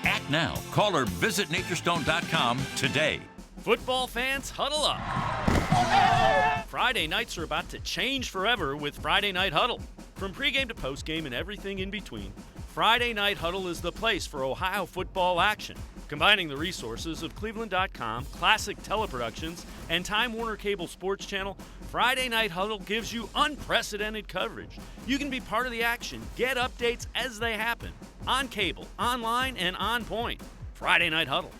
Act now. Call or visit naturestone.com today. Football fans, huddle up. Friday nights are about to change forever with Friday Night Huddle. From pregame to postgame and everything in between, Friday Night Huddle is the place for Ohio football action. Combining the resources of cleveland.com, Classic Teleproductions, and Time Warner Cable Sports Channel, Friday Night Huddle gives you unprecedented coverage. You can be part of the action, get updates as they happen, on cable, online, and on point. Friday Night Huddle.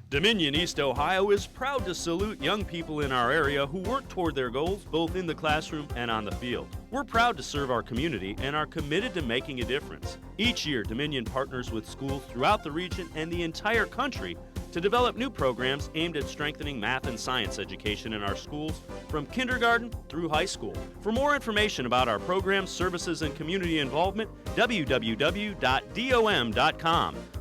Dominion East Ohio is proud to salute young people in our area who work toward their goals both in the classroom and on the field. We're proud to serve our community and are committed to making a difference. Each year, Dominion partners with schools throughout the region and the entire country to develop new programs aimed at strengthening math and science education in our schools from kindergarten through high school. For more information about our programs, services, and community involvement, www.dom.com.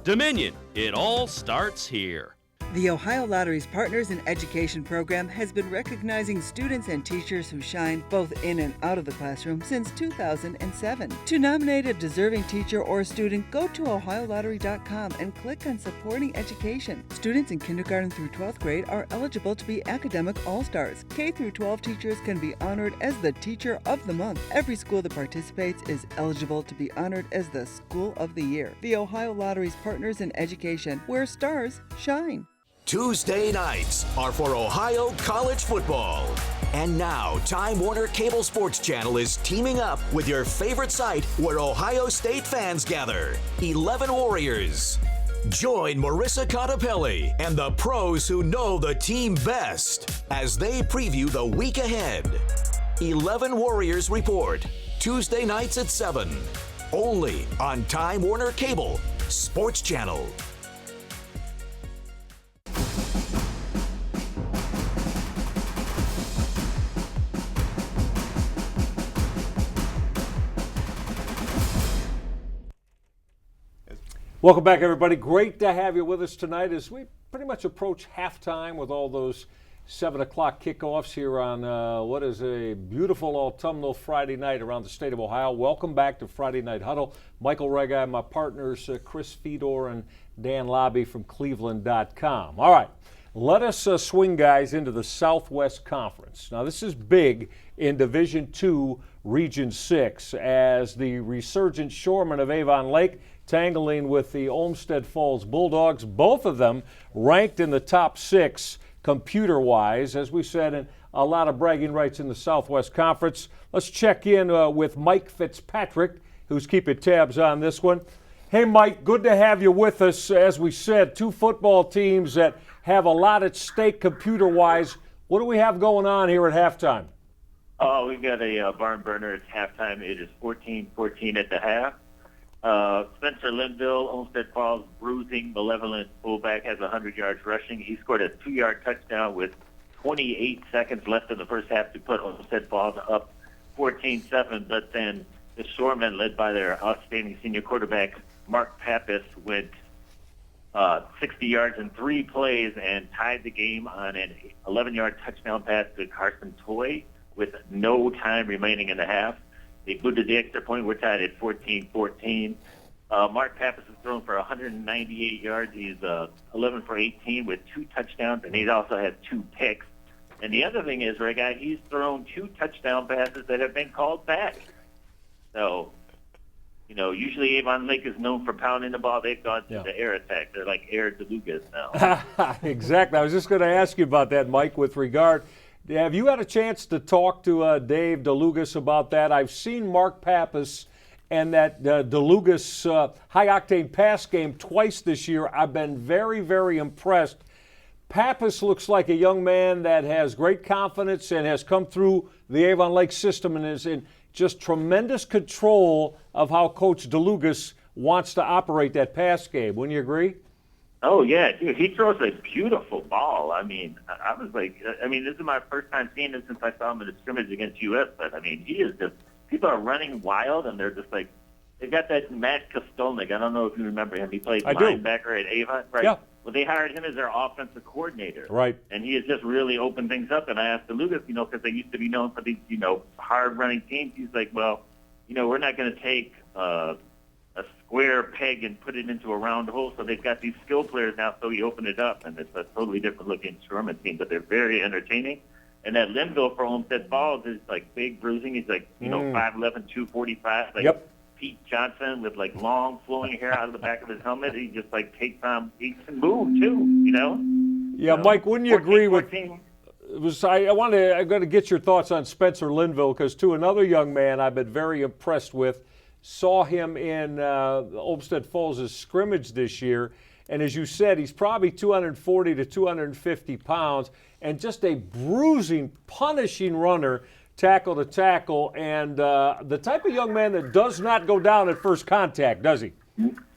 Dominion, it all starts here. The Ohio Lottery's Partners in Education program has been recognizing students and teachers who shine both in and out of the classroom since 2007. To nominate a deserving teacher or student, go to OhioLottery.com and click on Supporting Education. Students in kindergarten through 12th grade are eligible to be academic all-stars. K through 12 teachers can be honored as the Teacher of the Month. Every school that participates is eligible to be honored as the School of the Year. The Ohio Lottery's Partners in Education, where stars shine. Tuesday nights are for Ohio college football. And now, Time Warner Cable Sports Channel is teaming up with your favorite site where Ohio State fans gather, 11 Warriors. Join Marissa Cottapelli and the pros who know the team best as they preview the week ahead. 11 Warriors Report, Tuesday nights at 7, only on Time Warner Cable Sports Channel. Welcome back, everybody. Great to have you with us tonight as we pretty much approach halftime with all those 7 o'clock kickoffs here on what is a beautiful autumnal Friday night around the state of Ohio. Welcome back to Friday Night Huddle. Michael Rega and my partners, Chris Fedor and Dan Labbe from cleveland.com. All right, let us swing, guys, into the Southwest Conference. Now, this is big in Division II, Region 6, as the resurgent Shoremen of Avon Lake tangling with the Olmsted Falls Bulldogs, both of them ranked in the top 6 computer-wise, as we said, and a lot of bragging rights in the Southwest Conference. Let's check in with Mike Fitzpatrick, who's keeping tabs on this one. Hey, Mike, good to have you with us. As we said, 2 football teams that have a lot at stake computer-wise. What do we have going on here at halftime? Oh, we've got a barn burner at halftime. It is 14-14 at the half. Spencer Linville, Olmsted Falls, bruising, malevolent fullback, has 100 yards rushing. He scored a 2-yard touchdown with 28 seconds left in the first half to put Olmsted Falls up 14-7. But then the Shoremen, led by their outstanding senior quarterback, Mark Pappas, went 60 yards in 3 plays and tied the game on an 11-yard touchdown pass to Carson Toy with no time remaining in the half. They booted the extra point. We're tied at 14-14. Mark Pappas has thrown for 198 yards. He's 11 for 18 with 2 touchdowns, and he's also had 2 picks. And the other thing is, Rick, he's thrown 2 touchdown passes that have been called back. So, usually Avon Lake is known for pounding the ball. They've gone to the air attack. They're like Air DeLugas now. Exactly. I was just going to ask you about that, Mike, with regard. Have you had a chance to talk to Dave DeLugas about that? I've seen Mark Pappas and that DeLugas high-octane pass game twice this year. I've been very, very impressed. Pappas looks like a young man that has great confidence and has come through the Avon Lake system and is in just tremendous control of how Coach DeLugas wants to operate that pass game. Wouldn't you agree? Oh, yeah, dude, he throws a beautiful ball. I was like, this is my first time seeing him since I saw him in a scrimmage against US, but, he is just, people are running wild, and they're just like, they've got that Matt Kostolnik. I don't know if you remember him. He played linebacker at Avon, right? Yeah. Well, they hired him as their offensive coordinator. Right. And he has just really opened things up, and I asked DeLugas, because they used to be known for these, hard-running teams. He's like, well, we're not going to take a square peg and put it into a round hole. So they've got these skill players now, so he opened it up, and it's a totally different-looking Sherman team, but they're very entertaining. And that Linville for Olmsted Falls is, like, big bruising. He's, like, 5'11", 245, like Pete Johnson with, like, long flowing hair out of the back of his helmet. He just, like, takes on – he can move, too, Yeah, Mike, wouldn't you agree with – I'm going to get your thoughts on Spencer Linville because, too, another young man I've been very impressed with. Saw him in Olmsted Falls' scrimmage this year, and as you said, he's probably 240 to 250 pounds, and just a bruising, punishing runner, tackle to tackle, and the type of young man that does not go down at first contact, does he?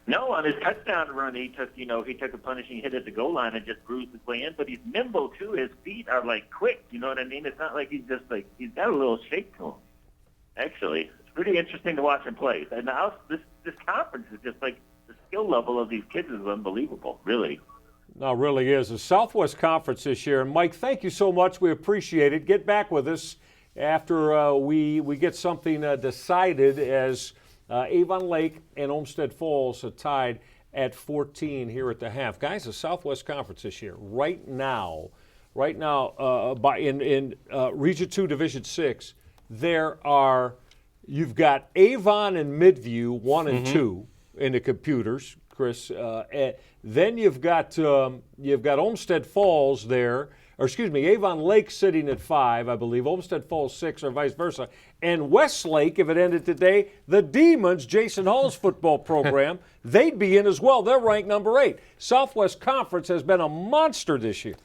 No, on his touchdown run, he took a punishing hit at the goal line and just bruised his way in, but he's nimble, too. His feet are, like, quick, you know what I mean? It's not like he's just, like, he's got a little shake to him, actually. Pretty interesting to watch him play. And now this conference is just like the skill level of these kids is unbelievable, really. No, it really is. The Southwest Conference this year. And Mike, thank you so much. We appreciate it. Get back with us after we get something decided, as Avon Lake and Olmsted Falls are tied at 14 here at the half. Guys, the Southwest Conference this year, right now, in Region 2, Division 6, you've got Avon and Midview 1 and 2 in the computers, Chris. Then you've got Olmsted Falls there, or excuse me, Avon Lake sitting at 5, I believe. Olmsted Falls 6, or vice versa. And Westlake, if it ended today, the Demons, Jason Hall's football program, they'd be in as well. They're ranked number 8. Southwest Conference has been a monster this year.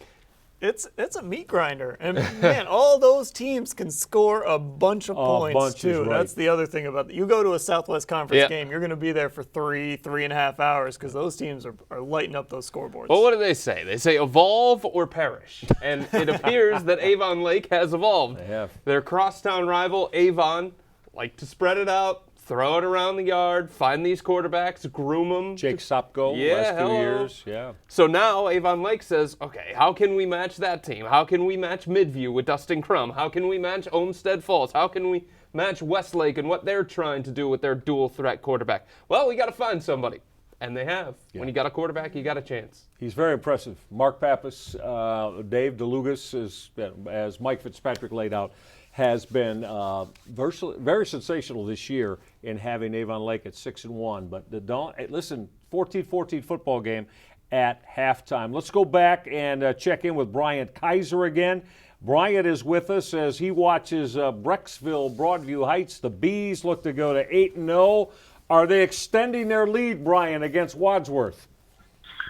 It's a meat grinder, and man, all those teams can score a bunch of points too. Right. That's the other thing about it. You go to a Southwest Conference game, you're going to be there for 3.5 hours because those teams are lighting up those scoreboards. Well, what do they say? They say evolve or perish, and it appears that Avon Lake has evolved. They have. Their crosstown rival, Avon, like to spread it out, throw it around the yard, find these quarterbacks, groom them. Jake Sopko, last few years. Yeah. So now Avon Lake says, okay, how can we match that team? How can we match Midview with Dustin Crum? How can we match Olmsted Falls? How can we match Westlake and what they're trying to do with their dual threat quarterback? Well, we got to find somebody. And they have. Yeah. When you got a quarterback, you got a chance. He's very impressive. Mark Pappas, Dave DeLugas, as Mike Fitzpatrick laid out, has been very sensational this year in having Avon Lake at 6-1. But listen, 14-14 football game at halftime. Let's go back and check in with Bryant Kaiser again. Bryant is with us as he watches Brecksville, Broadview Heights. The Bees look to go to 8-0. Are they extending their lead, Bryant, against Wadsworth?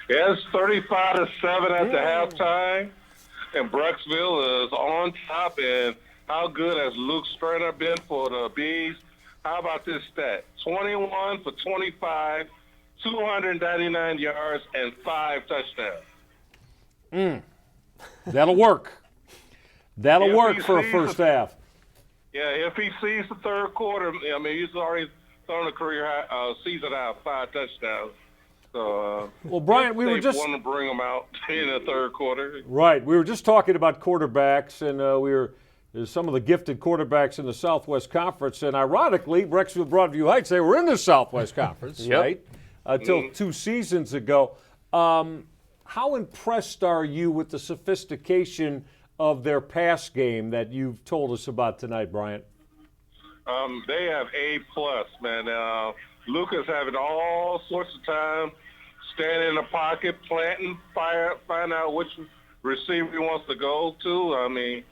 Yes, 35-7 at the halftime, and Brecksville is on top. And how good has Luke Sterner been for the Bees? How about this stat? 21 for 25, 299 yards, and 5 touchdowns. That'll work. That'll work for a first half. Yeah, if he sees the third quarter, I mean, he's already thrown a career season out, 5 touchdowns. So, well, Brian, we were just want to bring him out in the third quarter. Right. We were just talking about quarterbacks, and there's some of the gifted quarterbacks in the Southwest Conference, and ironically, Brecksville, Broadview Heights, they were in the Southwest Conference, right? Until 2 seasons ago. How impressed are you with the sophistication of their pass game that you've told us about tonight, Bryant? They have A+, man. Luca's having all sorts of time standing in the pocket, planting, find out which receiver he wants to go to. I mean,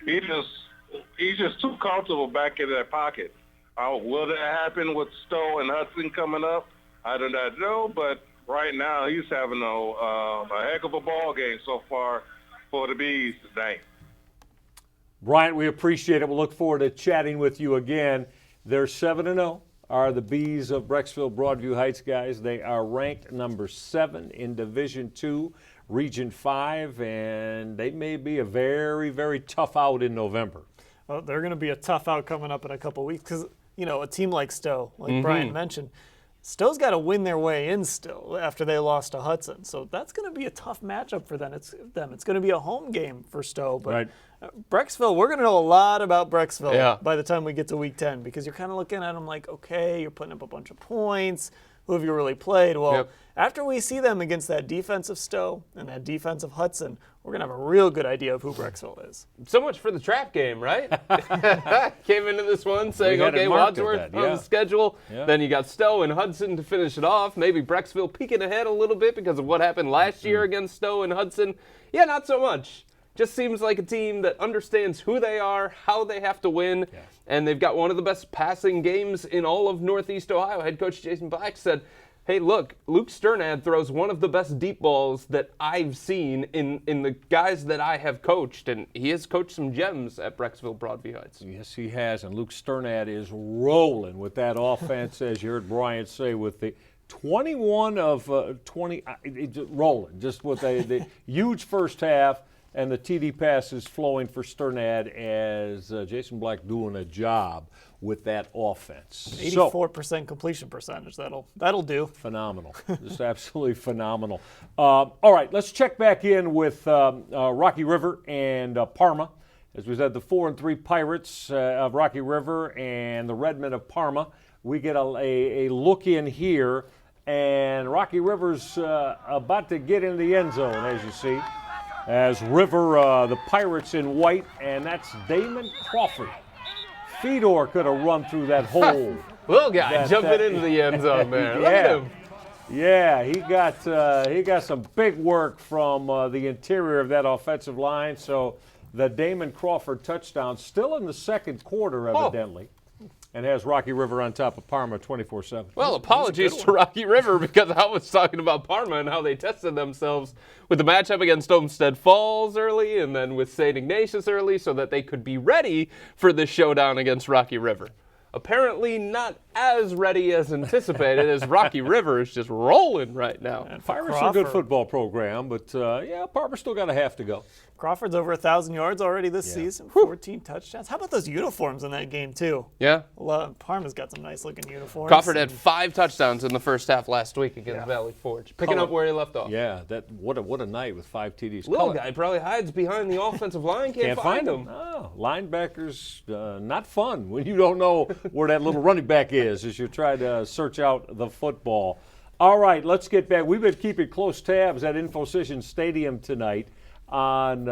he's just too comfortable back in that pocket. Will that happen with Stowe and Hudson coming up? I do not know, but right now he's having a heck of a ball game so far for the Bees today. Bryant, we appreciate it. We'll look forward to chatting with you again. They're 7-0, are the Bees of Brecksville, Broadview Heights, guys. They are ranked number 7 in Division 2, Region 5, and they may be a very, very tough out in November. Well, they're going to be a tough out coming up in a couple weeks because, a team like Stowe, like Bryant mentioned, Stowe's got to win their way in still after they lost to Hudson. So that's going to be a tough matchup for them. It's going to be a home game for Stowe. But Brecksville, we're going to know a lot about Brecksville by the time we get to Week 10 because you're kind of looking at them like, okay, you're putting up a bunch of points. Who have you really played? Well, after we see them against that defensive Stowe and that defensive Hudson, we're going to have a real good idea of who Brecksville is. So much for the trap game, right? Came into this one saying, okay, Wadsworth on the schedule. Then you got Stowe and Hudson to finish it off. Maybe Brecksville peeking ahead a little bit because of what happened last year against Stowe and Hudson. Yeah, not so much. Just seems like a team that understands who they are, how they have to win, and they've got one of the best passing games in all of Northeast Ohio. Head coach Jason Black said, hey, look, Luke Sternad throws one of the best deep balls that I've seen in the guys that I have coached, and he has coached some gems at Brecksville, Broadview Heights. Yes, he has, and Luke Sternad is rolling with that offense, as you heard Brian say, with the 21 of 20, rolling, just with the huge first half. and the TD pass is flowing for Sternad as Jason Black doing a job with that offense. 84% completion percentage. That'll do. Phenomenal. Just absolutely phenomenal. All right, let's check back in with Rocky River and Parma. As we said, the 4-3 Pirates of Rocky River and the Redmen of Parma. We get a look in here, and Rocky River's about to get in the end zone, as you see. As River, the Pirates in white, and that's Damon Crawford. Fedor could have run through that hole. Little guy jumping into the end zone there. Look at him. Yeah, he got some big work from the interior of that offensive line. So the Damon Crawford touchdown still in the second quarter, evidently. And has Rocky River on top of Parma 24-7. Well, apologies to Rocky River because I was talking about Parma and how they tested themselves with the matchup against Olmsted Falls early and then with St. Ignatius early so that they could be ready for this showdown against Rocky River. Apparently not as ready as anticipated as Rocky River is just rolling right now. And Pirates are a good football program, but Parma still got a half to go. Crawford's over 1,000 yards already this season, 14 touchdowns. How about those uniforms in that game, too? Yeah. Parma's got some nice-looking uniforms. Crawford had 5 touchdowns in the first half last week against Valley Forge, picking up where he left off. Yeah, what a night with 5 TDs. Little guy probably hides behind the offensive line, can't find him. Oh, linebackers, not fun when you don't know where that little running back is as you try to search out the football. All right, let's get back. We've been keeping close tabs at Infocision Stadium tonight on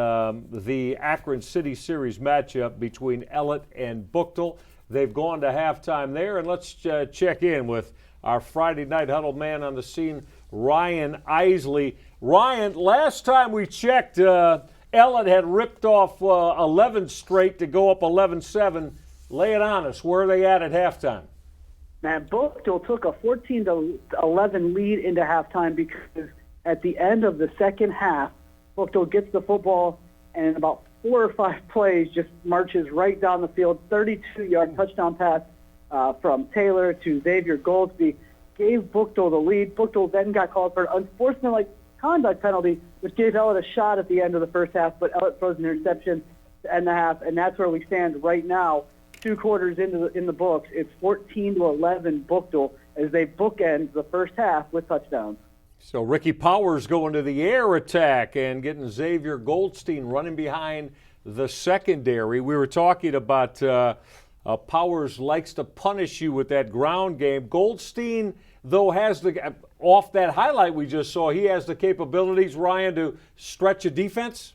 the Akron City Series matchup between Ellet and Buchtel. They've gone to halftime there, and let's check in with our Friday Night Huddle man on the scene, Ryan Isley. Ryan, last time we checked, Ellet had ripped off 11 straight to go up 11-7. Lay it on us. Where are they at halftime? Man, Buchtel took a 14-11 lead into halftime because at the end of the second half, Buchtel gets the football and in about 4 or 5 plays just marches right down the field. 32-yard touchdown pass from Taylor to Xavier Goldsby gave Buchtel the lead. Buchtel then got called for an unsportsmanlike conduct penalty, which gave Ellet a shot at the end of the first half, but Ellet throws an interception to end the half, and that's where we stand right now. 2 quarters in the books, it's 14-11 Buchtel as they bookend the first half with touchdowns. So Ricky Powers going to the air attack and getting Xavier Goldstein running behind the secondary. We were talking about Powers likes to punish you with that ground game. Goldstein, though, has off that highlight we just saw, he has the capabilities, Ryan, to stretch a defense?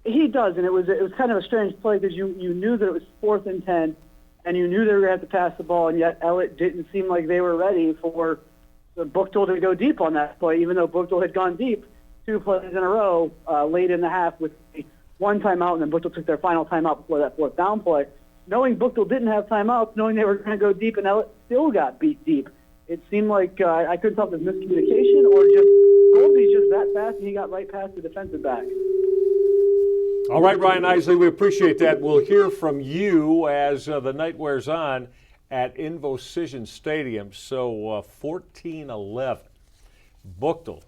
He does, and it was kind of a strange play because you knew that it was 4th and 10, and you knew they were going to have to pass the ball, and yet Ellet didn't seem like they were ready for Buchtel to go deep on that play, even though Buchtel had gone deep 2 plays in a row late in the half with one timeout, and then Buchtel took their final timeout before that 4th down play. Knowing Buchtel didn't have timeouts, knowing they were going to go deep, and Ellet still got beat deep. It seemed like I couldn't tell if it was miscommunication or just Goldby's just that fast, and he got right past the defensive back. All right, Ryan Isley, we appreciate that. We'll hear from you as the night wears on at Infocision Stadium. So 14-11. Buchtel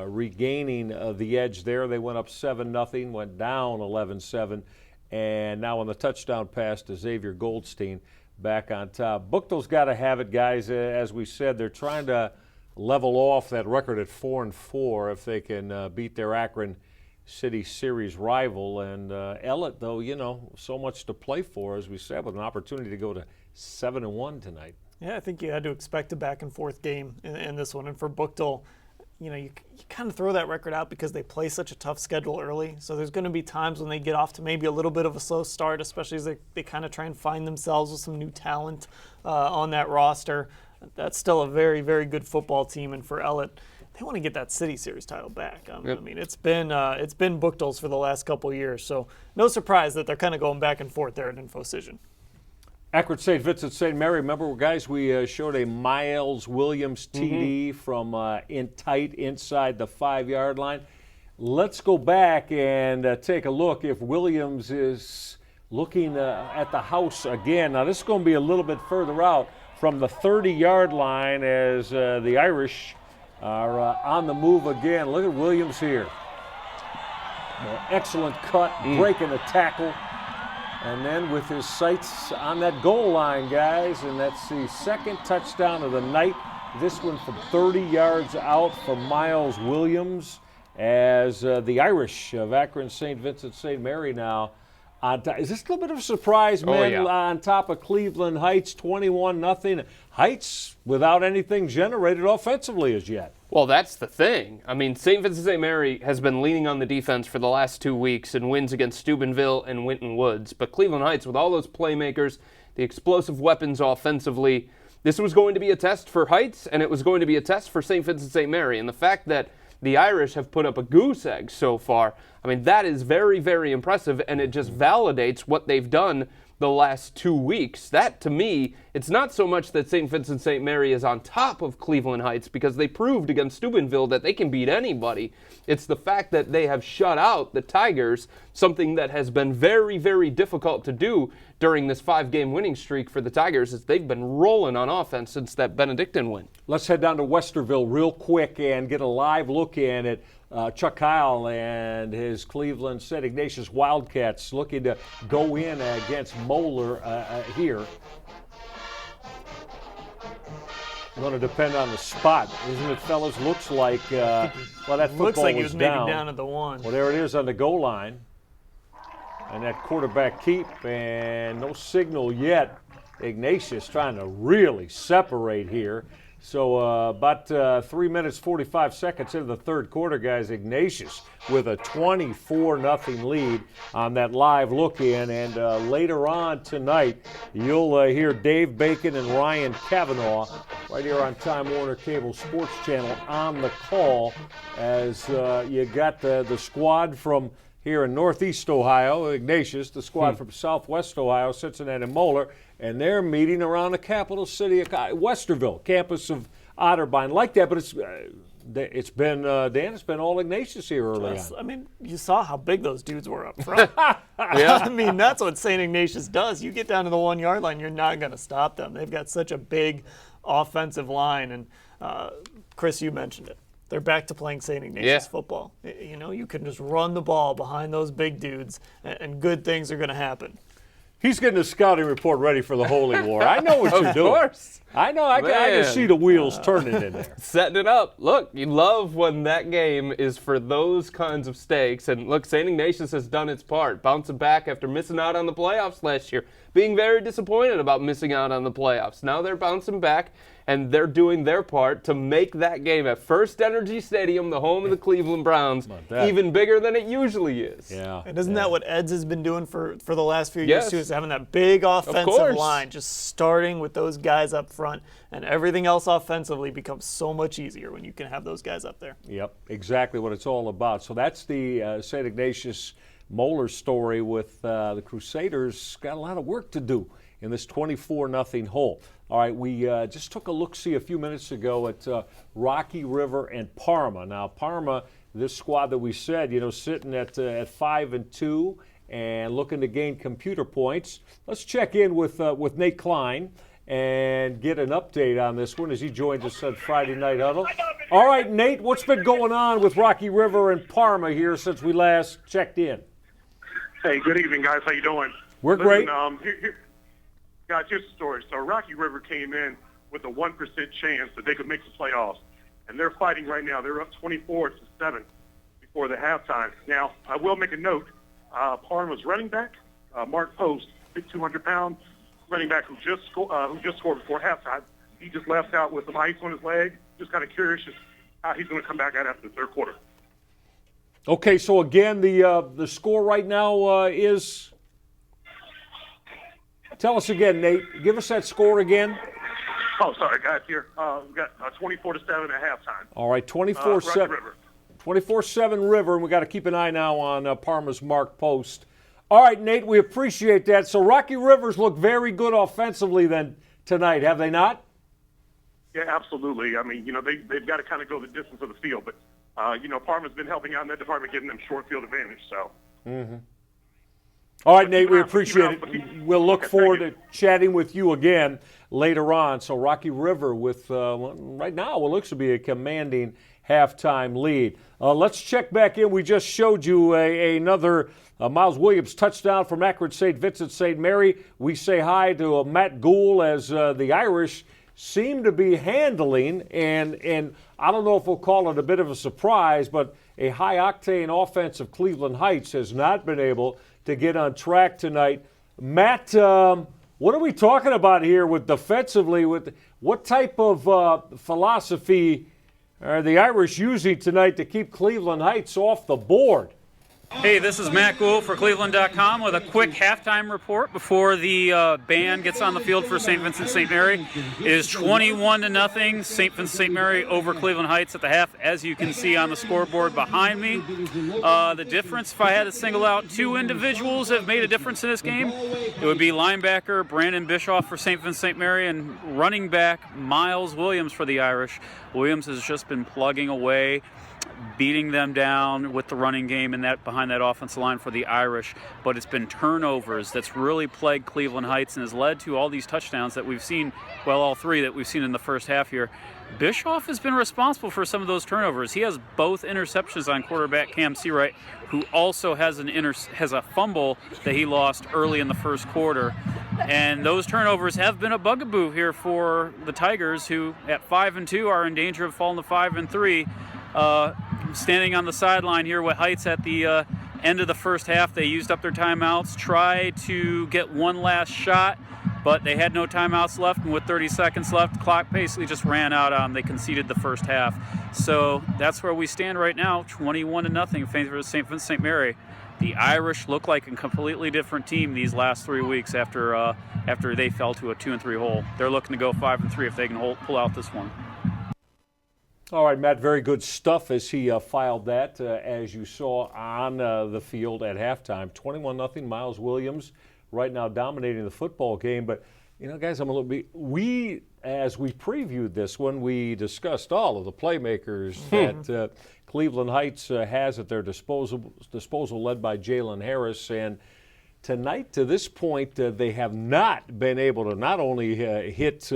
regaining the edge there. They went up 7-0, went down 11-7, and now on the touchdown pass to Xavier Goldstein back on top. Buchtel's got to have it, guys. As we said, they're trying to level off that record at 4-4 if they can beat their Akron City Series rival. And Ellet, though, so much to play for, as we said, with an opportunity to go to 7-1 tonight. Yeah, I think you had to expect a back-and-forth game in this one. And for Buchtel, you kind of throw that record out because they play such a tough schedule early. So there's going to be times when they get off to maybe a little bit of a slow start, especially as they kind of try and find themselves with some new talent on that roster. That's still a very, very good football team. And for Ellet, they want to get that City Series title back. Yep. I mean, it's been Buchtel's for the last couple of years, so no surprise that they're kind of going back and forth there at Infocision. Akron St. Vincent St. Mary, remember, guys, we showed a Miles Williams TD from tight inside the 5-yard line. Let's go back and take a look if Williams is looking at the house again. Now, this is going to be a little bit further out from the 30-yard line as the Irish are on the move again. Look at Williams here. Excellent cut, breaking the tackle. And then with his sights on that goal line, guys, and that's the second touchdown of the night. This one from 30 yards out for Miles Williams, as the Irish of Akron St. Vincent St. Mary now. Is this a little bit of a surprise, man, on top of Cleveland Hts, 21-0? Hts without anything generated offensively as yet. Well, that's the thing. I mean, St. Vincent St. Mary has been leaning on the defense for the last 2 weeks in wins against Steubenville and Winton Woods. But Cleveland Hts, with all those playmakers, the explosive weapons offensively, this was going to be a test for Hts, and it was going to be a test for St. Vincent St. Mary. And the fact that the Irish have put up a goose egg so far, I mean, that is very, very impressive, and it just validates what they've done the last 2 weeks. That, to me, it's not so much that St. Vincent St. Mary is on top of Cleveland Hts because they proved against Steubenville that they can beat anybody. It's the fact that they have shut out the Tigers, something that has been very, very difficult to do during this 5-game winning streak for the Tigers, as they've been rolling on offense since that Benedictine win. Let's head down to Westerville real quick and get a live look in at Chuck Kyle and his Cleveland St. Ignatius Wildcats looking to go in against Moeller here. Going to depend on the spot, isn't it, fellas? Looks like, well, that football looks like he was was down. maybe down at the 1. Well, there it is on the goal line. And that quarterback keep, and no signal yet. Ignatius trying to really separate here. So about 3 minutes, 45 seconds into the third quarter, guys, Ignatius with a 24-0 lead on that live look-in. And later on tonight, you'll hear Dave Bacon and Ryan Kavanaugh right here on Time Warner Cable Sports Channel on the call, as you got the squad from here in Northeast Ohio, Ignatius, the squad from Southwest Ohio, Cincinnati and Moeller, and they're meeting around the capital city of Westerville, campus of Otterbein, like that. But it's been, Dan, it's been all Ignatius here early on. I mean, you saw how big those dudes were up front. Yeah. I mean, that's what St. Ignatius does. You get down to the 1-yard line, you're not going to stop them. They've got such a big offensive line. And Chris, you mentioned it. They're back to playing St. Ignatius football. You know, you can just run the ball behind those big dudes, and good things are going to happen. He's getting a scouting report ready for the Holy War. I know what you're doing. Of course. I know. I can see the wheels turning in there. Setting it up. Look, you love when that game is for those kinds of stakes. And look, St. Ignatius has done its part, bouncing back after missing out on the playoffs last year, being very disappointed about missing out on the playoffs. Now they're bouncing back, and they're doing their part to make that game at First Energy Stadium, the home of the Cleveland Browns, even bigger than it usually is. Yeah. And isn't that what Eds has been doing for the last few years, too, is having that big offensive line, just starting with those guys up front, and everything else offensively becomes so much easier when you can have those guys up there. Yep, exactly what it's all about. So that's the St. Ignatius Moeller story with the Crusaders. Got a lot of work to do in this 24-0 hole. All right, we just took a look-see a few minutes ago at Rocky River and Parma. Now, Parma, this squad that we said, you know, sitting at 5-2 and looking to gain computer points. Let's check in with Nate Klein and get an update on this one as he joins us at Friday Night Huddle. All right, Nate, what's been going on with Rocky River and Parma here since we last checked in? Hey, good evening, guys. How you doing? We're great. Guys, here's the story. So Rocky River came in with a 1% chance that they could make the playoffs, and they're fighting right now. They're up 24-7 before the halftime. Now, I will make a note. Parma's running back, Mark Post, big 200-pound running back who just scored before halftime. He just left out with some ice on his leg. Just kind of curious how he's going to come back out after the third quarter. Okay, so again, the score right now is. Tell us again, Nate. Give us that score again. Oh, sorry, guys. Here we got 24-7 at halftime. All right, 24-7. 24-7 River, and we got to keep an eye now on Parma's Mark Post. All right, Nate, we appreciate that. So Rocky Rivers look very good offensively then tonight, have they not? Yeah, absolutely. I mean, you know, they've got to kind of go the distance of the field, but you know, Parma's been helping out in that department, giving them short field advantage. So. Mm-hmm. All right, Nate, we appreciate it. We'll look forward to chatting with you again later on. So Rocky River with, right now, what looks to be a commanding halftime lead. Let's check back in. We just showed you another Miles Williams touchdown from Akron St. Vincent St. Mary. We say hi to Matt Gould as the Irish seem to be handling, and I don't know if we'll call it a bit of a surprise, but a high-octane offense of Cleveland Heights has not been able to get on track tonight. Matt, what are we talking about here with defensively? With what type of philosophy are the Irish using tonight to keep Cleveland Heights off the board? Hey, this is Matt Gould for cleveland.com with a quick halftime report before the band gets on the field for St. Vincent St. Mary. It is 21-0, St. Vincent St. Mary over Cleveland Heights at the half, as you can see on the scoreboard behind me. The difference, if I had to single out two individuals that have made a difference in this game, it would be linebacker Brandon Bischoff for St. Vincent St. Mary and running back Miles Williams for the Irish. Williams has just been plugging away, beating them down with the running game and that behind that offensive line for the Irish. But it's been turnovers that's really plagued Cleveland Heights and has led to all these touchdowns that we've seen, well, all three that we've seen in the first half here. Bischoff has been responsible for some of those turnovers. He has both interceptions on quarterback Cam Seawright, who also has a fumble that he lost early in the first quarter. And those turnovers have been a bugaboo here for the Tigers, who at 5-2 are in danger of falling to 5-3. Standing on the sideline here with Heights at the end of the first half, they used up their timeouts, tried to get one last shot, but they had no timeouts left, and with 30 seconds left, the clock basically just ran out on them. They conceded the first half. So that's where we stand right now, 21-0 in favor of St. Vincent St. Mary. The Irish look like a completely different team these last 3 weeks after they fell to a 2-3 hole. They're looking to go 5-3 if they can pull out this one. All right, Matt, very good stuff as he filed that, as you saw on the field at halftime. 21-0, Miles Williams right now dominating the football game. But, you know, guys, as we previewed this one, we discussed all of the playmakers that Cleveland Heights has at their disposal led by Jalen Harris. And tonight, to this point, they have not been able to not only hit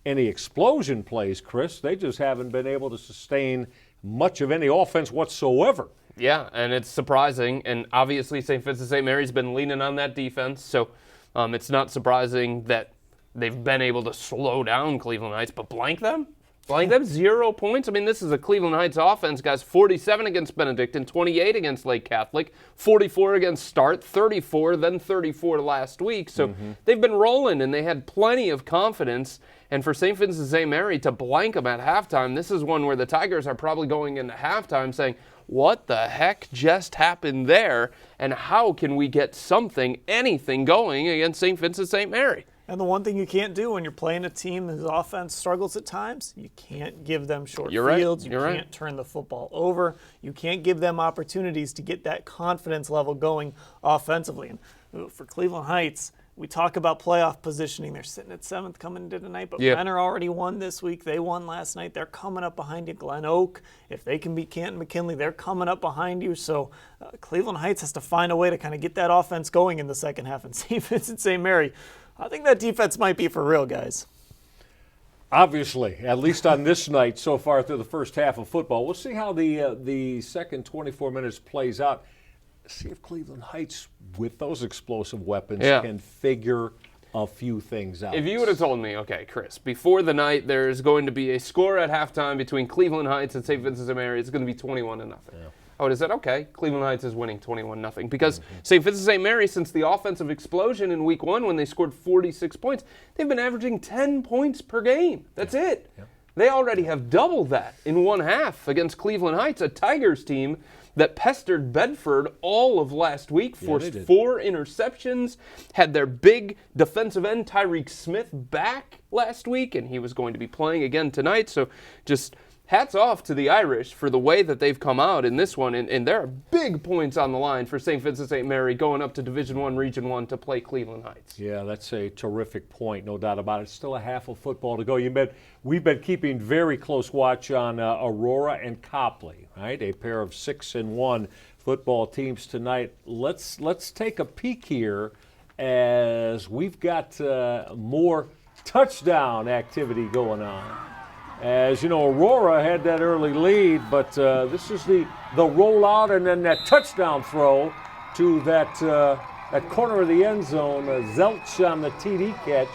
any explosion plays, Chris, they just haven't been able to sustain much of any offense whatsoever. Yeah, and it's surprising, and obviously St. Vincent St. Mary's been leaning on that defense, so it's not surprising that they've been able to slow down Cleveland Heights, but blank them? Blank them 0 points? I mean, this is a Cleveland Heights offense, guys. 47 against Benedictine, 28 against Lake Catholic, 44 against Start, 34, then 34 last week. So they've been rolling, and they had plenty of confidence. And for St. Vincent St. Mary to blank them at halftime, this is one where the Tigers are probably going into halftime saying, what the heck just happened there, and how can we get anything going against St. Vincent St. Mary? And the one thing you can't do when you're playing a team whose offense struggles at times, you can't give them short fields. You can't turn the football over. You can't give them opportunities to get that confidence level going offensively. And for Cleveland Heights, we talk about playoff positioning. They're sitting at 7th coming into tonight, but Renner already won this week. They won last night. They're coming up behind you. GlenOak, if they can beat Canton, McKinley, they're coming up behind you. So Cleveland Heights has to find a way to kind of get that offense going in the second half. And St. Vincent St. Mary, I think that defense might be for real, guys. Obviously, at least on this night so far through the first half of football. We'll see how the second 24 minutes plays out. See if Cleveland Heights, with those explosive weapons, can figure a few things out. If you would have told me, okay, Chris, before the night there's going to be a score at halftime between Cleveland Heights and St. Vincent St. Mary, it's going to be 21-0. I would have said, okay, Cleveland Heights is winning 21-0 because St. Vincent St. Mary, since the offensive explosion in week 1 when they scored 46 points, they've been averaging 10 points per game. That's it. They already have doubled that in one half against Cleveland Heights, a Tigers team that pestered Bedford all of last week, forced 4 interceptions, had their big defensive end Tyreek Smith back last week, and he was going to be playing again tonight. So just hats off to the Irish for the way that they've come out in this one, and there are big points on the line for St. Vincent St. Mary going up to Division I, Region 1 to play Cleveland Heights. Yeah, that's a terrific point, no doubt about it. Still a half of football to go. We've been keeping very close watch on Aurora and Copley, right? A pair of 6-1 football teams tonight. Let's take a peek here as we've got more touchdown activity going on. As you know, Aurora had that early lead, but this is the rollout and then that touchdown throw to that corner of the end zone. Zelch on the TD catch,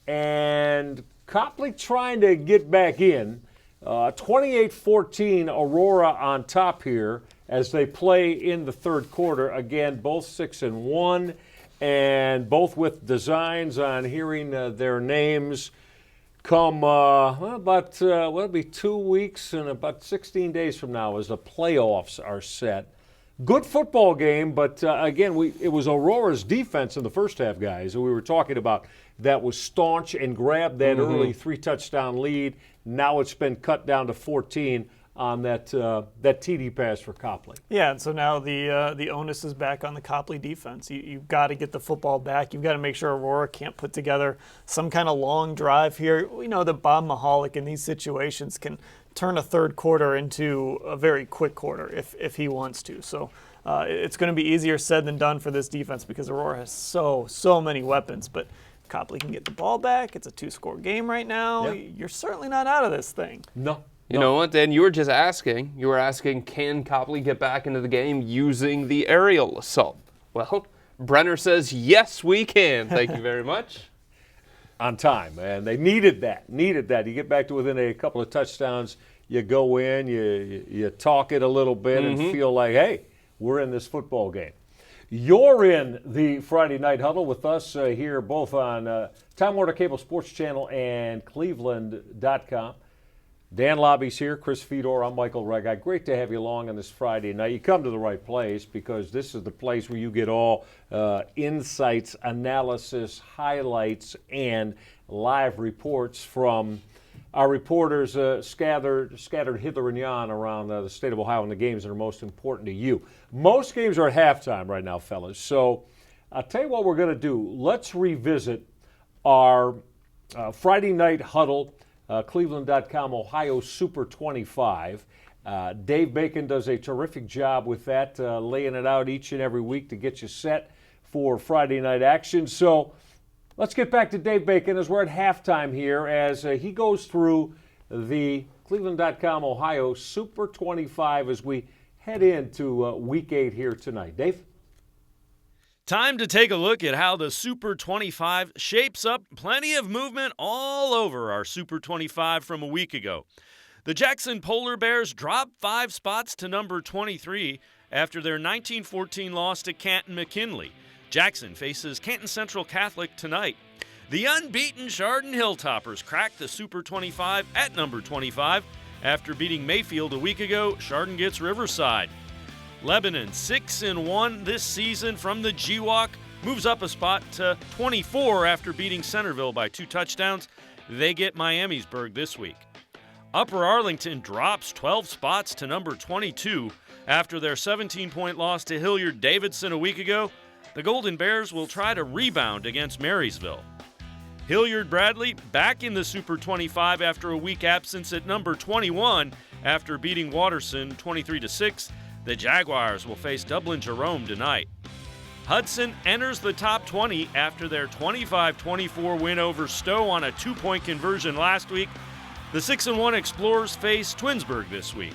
and Copley trying to get back in. 28-14, Aurora on top here as they play in the third quarter. Again, both 6-1, and both with designs on hearing their names come it'll be 2 weeks and about 16 days from now as the playoffs are set. Good football game, but again, it was Aurora's defense in the first half, guys, that we were talking about, that was staunch and grabbed that early 3-touchdown lead. Now it's been cut down to 14 on that TD pass for Copley. Yeah, and so now the onus is back on the Copley defense. You've got to get the football back. You've got to make sure Aurora can't put together some kind of long drive here. We know that Bob Mahalik in these situations can turn a third quarter into a very quick quarter if he wants to. So it's going to be easier said than done for this defense because Aurora has so many weapons. But Copley can get the ball back. It's a 2-score game right now. Yep. You're certainly not out of this thing. No. You know what, Dan? You were asking, can Copley get back into the game using the aerial assault? Well, Brenner says, yes, we can. Thank you very much. On time, and they needed that. You get back to within a couple of touchdowns, you go in, you talk it a little bit and feel like, hey, we're in this football game. You're in the Friday Night Huddle with us here both on Time Warner Cable Sports Channel and cleveland.com. Dan Labbe's here, Chris Fedor, I'm Michael Reggai. Great to have you along on this Friday night. You come to the right place because this is the place where you get all insights, analysis, highlights, and live reports from our reporters scattered hither and yon around the state of Ohio and the games that are most important to you. Most games are at halftime right now, fellas. So I'll tell you what we're going to do. Let's revisit our Friday Night Huddle, cleveland.com Ohio Super 25. Dave Bacon does a terrific job with that, laying it out each and every week to get you set for Friday night action. So let's get back to Dave Bacon as we're at halftime here as he goes through the cleveland.com Ohio Super 25 as we head into Week 8 here tonight. Dave? Time to take a look at how the Super 25 shapes up. Plenty of movement all over our Super 25 from a week ago. The Jackson Polar Bears dropped 5 spots to number 23 after their 19-14 loss to Canton McKinley. Jackson faces Canton Central Catholic tonight. The unbeaten Chardon Hilltoppers cracked the Super 25 at number 25. After beating Mayfield a week ago, Chardon gets Riverside. Lebanon, 6-1 this season from the GWAC, moves up a spot to 24 after beating Centerville by 2 touchdowns. They get Miamisburg this week. Upper Arlington drops 12 spots to number 22 after their 17-point loss to Hilliard-Davidson a week ago. The Golden Bears will try to rebound against Marysville. Hilliard-Bradley back in the Super 25 after a week absence at number 21 after beating Watterson 23-6. The Jaguars will face Dublin-Jerome tonight. Hudson enters the top 20 after their 25-24 win over Stowe on a 2-point conversion last week. The 6-1 Explorers face Twinsburg this week.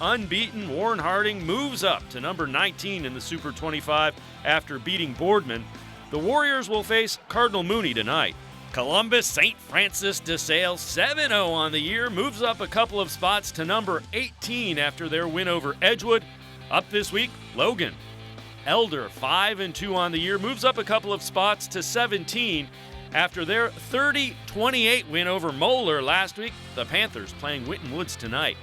Unbeaten Warren Harding moves up to number 19 in the Super 25 after beating Boardman. The Warriors will face Cardinal Mooney tonight. Columbus St. Francis de Sales 7-0 on the year moves up a couple of spots to number 18 after their win over Edgewood. Up this week, Logan. Elder 5-2 on the year moves up a couple of spots to 17 after their 30-28 win over Moeller last week. The Panthers playing Winton Woods tonight.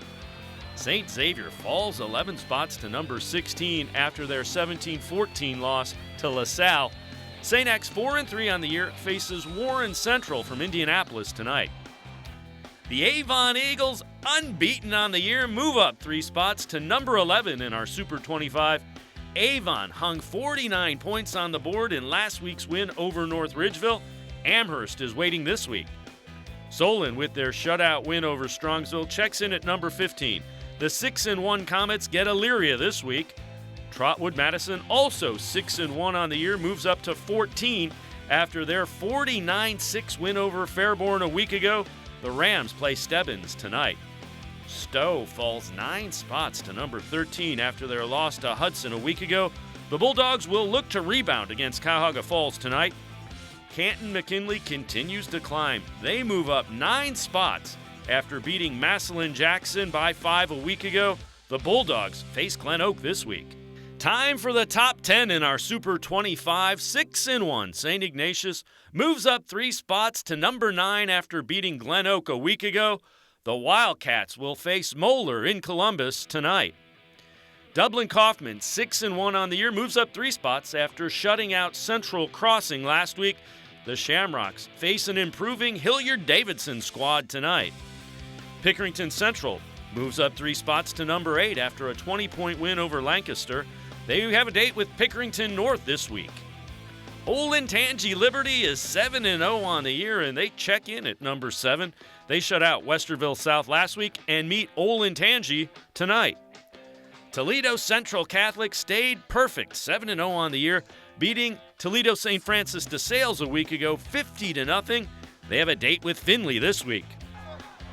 St. Xavier falls 11 spots to number 16 after their 17-14 loss to LaSalle. St. X 4-3 on the year faces Warren Central from Indianapolis tonight. The Avon Eagles, unbeaten on the year, move up 3 spots to number 11 in our Super 25. Avon hung 49 points on the board in last week's win over North Ridgeville. Amherst is waiting this week. Solon, with their shutout win over Strongsville, checks in at number 15. The 6-1 Comets get Elyria this week. Trotwood Madison, also 6-1 on the year, moves up to 14 after their 49-6 win over Fairborn a week ago. The Rams play Stebbins tonight. Stowe falls 9 spots to number 13 after their loss to Hudson a week ago. The Bulldogs will look to rebound against Cuyahoga Falls tonight. Canton McKinley continues to climb. They move up 9 spots after beating Massillon Jackson by 5 a week ago. The Bulldogs face GlenOak this week. Time for the top 10 in our Super 25. 6-1. St. Ignatius moves up 3 spots to number 9 after beating GlenOak a week ago. The Wildcats will face Moeller in Columbus tonight. Dublin Kaufman, 6-1 on the year, moves up 3 spots after shutting out Central Crossing last week. The Shamrocks face an improving Hilliard-Davidson squad tonight. Pickerington Central moves up 3 spots to number 8 after a 20-point win over Lancaster. They have a date with Pickerington North this week. Olentangy Liberty is 7-0 on the year, and they check in at number 7. They shut out Westerville South last week and meet Olentangy tonight. Toledo Central Catholic stayed perfect, 7-0 on the year, beating Toledo St. Francis de Sales a week ago, 50-0. They have a date with Findlay this week.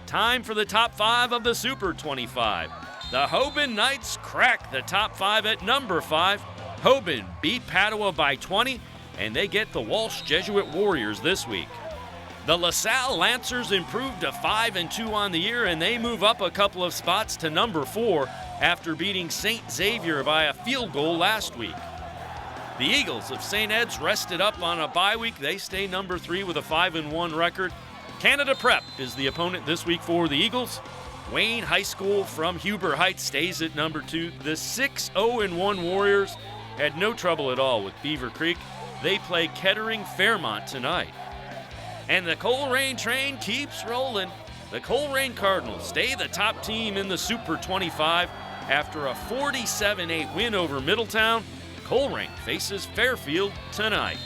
Time for the top 5 of the Super 25. The Hoban Knights crack the top 5 at number 5. Hoban beat Padua by 20, and they get the Walsh Jesuit Warriors this week. The LaSalle Lancers improved to 5-2 on the year, and they move up a couple of spots to number 4 after beating St. Xavier by a field goal last week. The Eagles of St. Ed's rested up on a bye week. They stay number 3 with a 5-1 record. Canada Prep is the opponent this week for the Eagles. Wayne High School from Huber Heights stays at number 2. The 6-0-1 Warriors had no trouble at all with Beaver Creek. They play Kettering Fairmont tonight. And the Coleraine train keeps rolling. The Coleraine Cardinals stay the top team in the Super 25 after a 47-8 win over Middletown. Coleraine faces Fairfield tonight.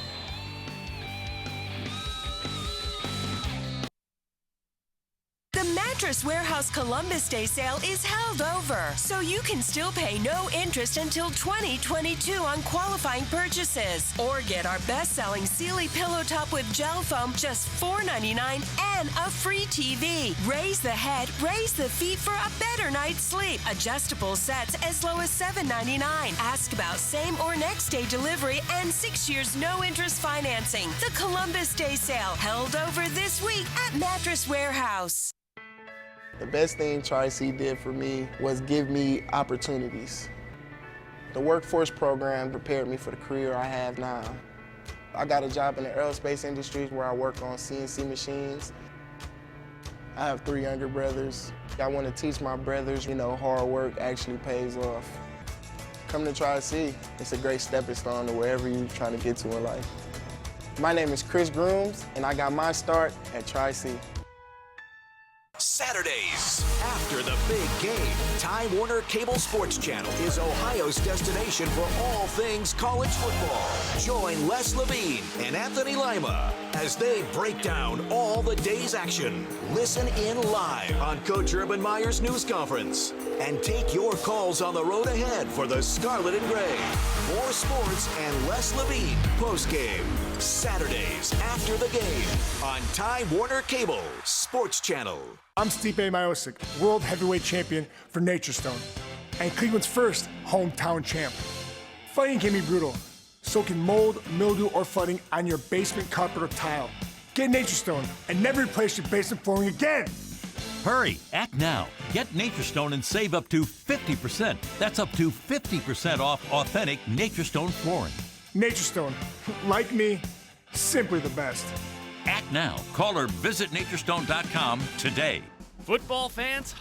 The Mattress Warehouse Columbus Day sale is held over, so you can still pay no interest until 2022 on qualifying purchases. Or get our best-selling Sealy Pillow Top with gel foam, just $4.99 and a free TV. Raise the head, raise the feet for a better night's sleep. Adjustable sets as low as $7.99. Ask about same or next day delivery and 6 years no-interest financing. The Columbus Day sale held over this week at Mattress Warehouse. The best thing Tri-C did for me was give me opportunities. The workforce program prepared me for the career I have now. I got a job in the aerospace industry where I work on CNC machines. I have 3 younger brothers. I want to teach my brothers, hard work actually pays off. Come to Tri-C. It's a great stepping stone to wherever you're trying to get to in life. My name is Chris Grooms, and I got my start at Tri-C. Saturdays, after the big game, Time Warner Cable Sports Channel is Ohio's destination for all things college football. Join Les Levine and Anthony Lima as they break down all the day's action. Listen in live on Coach Urban Meyer's news conference and take your calls on the road ahead for the Scarlet and Gray. More sports and Les Levine postgame. Saturdays after the game on Time Warner Cable Sports Channel. I'm Stipe Miocic, world heavyweight champion for Nature Stone, and Cleveland's first hometown champ. Fighting can be brutal. So can mold, mildew, or flooding on your basement carpet or tile. Get Nature Stone and never replace your basement flooring again. Hurry, act now. Get Nature Stone and save up to 50%. That's up to 50% off authentic Nature Stone flooring. Nature Stone, like me, simply the best. Act now. Call or visit naturestone.com today. Football fans,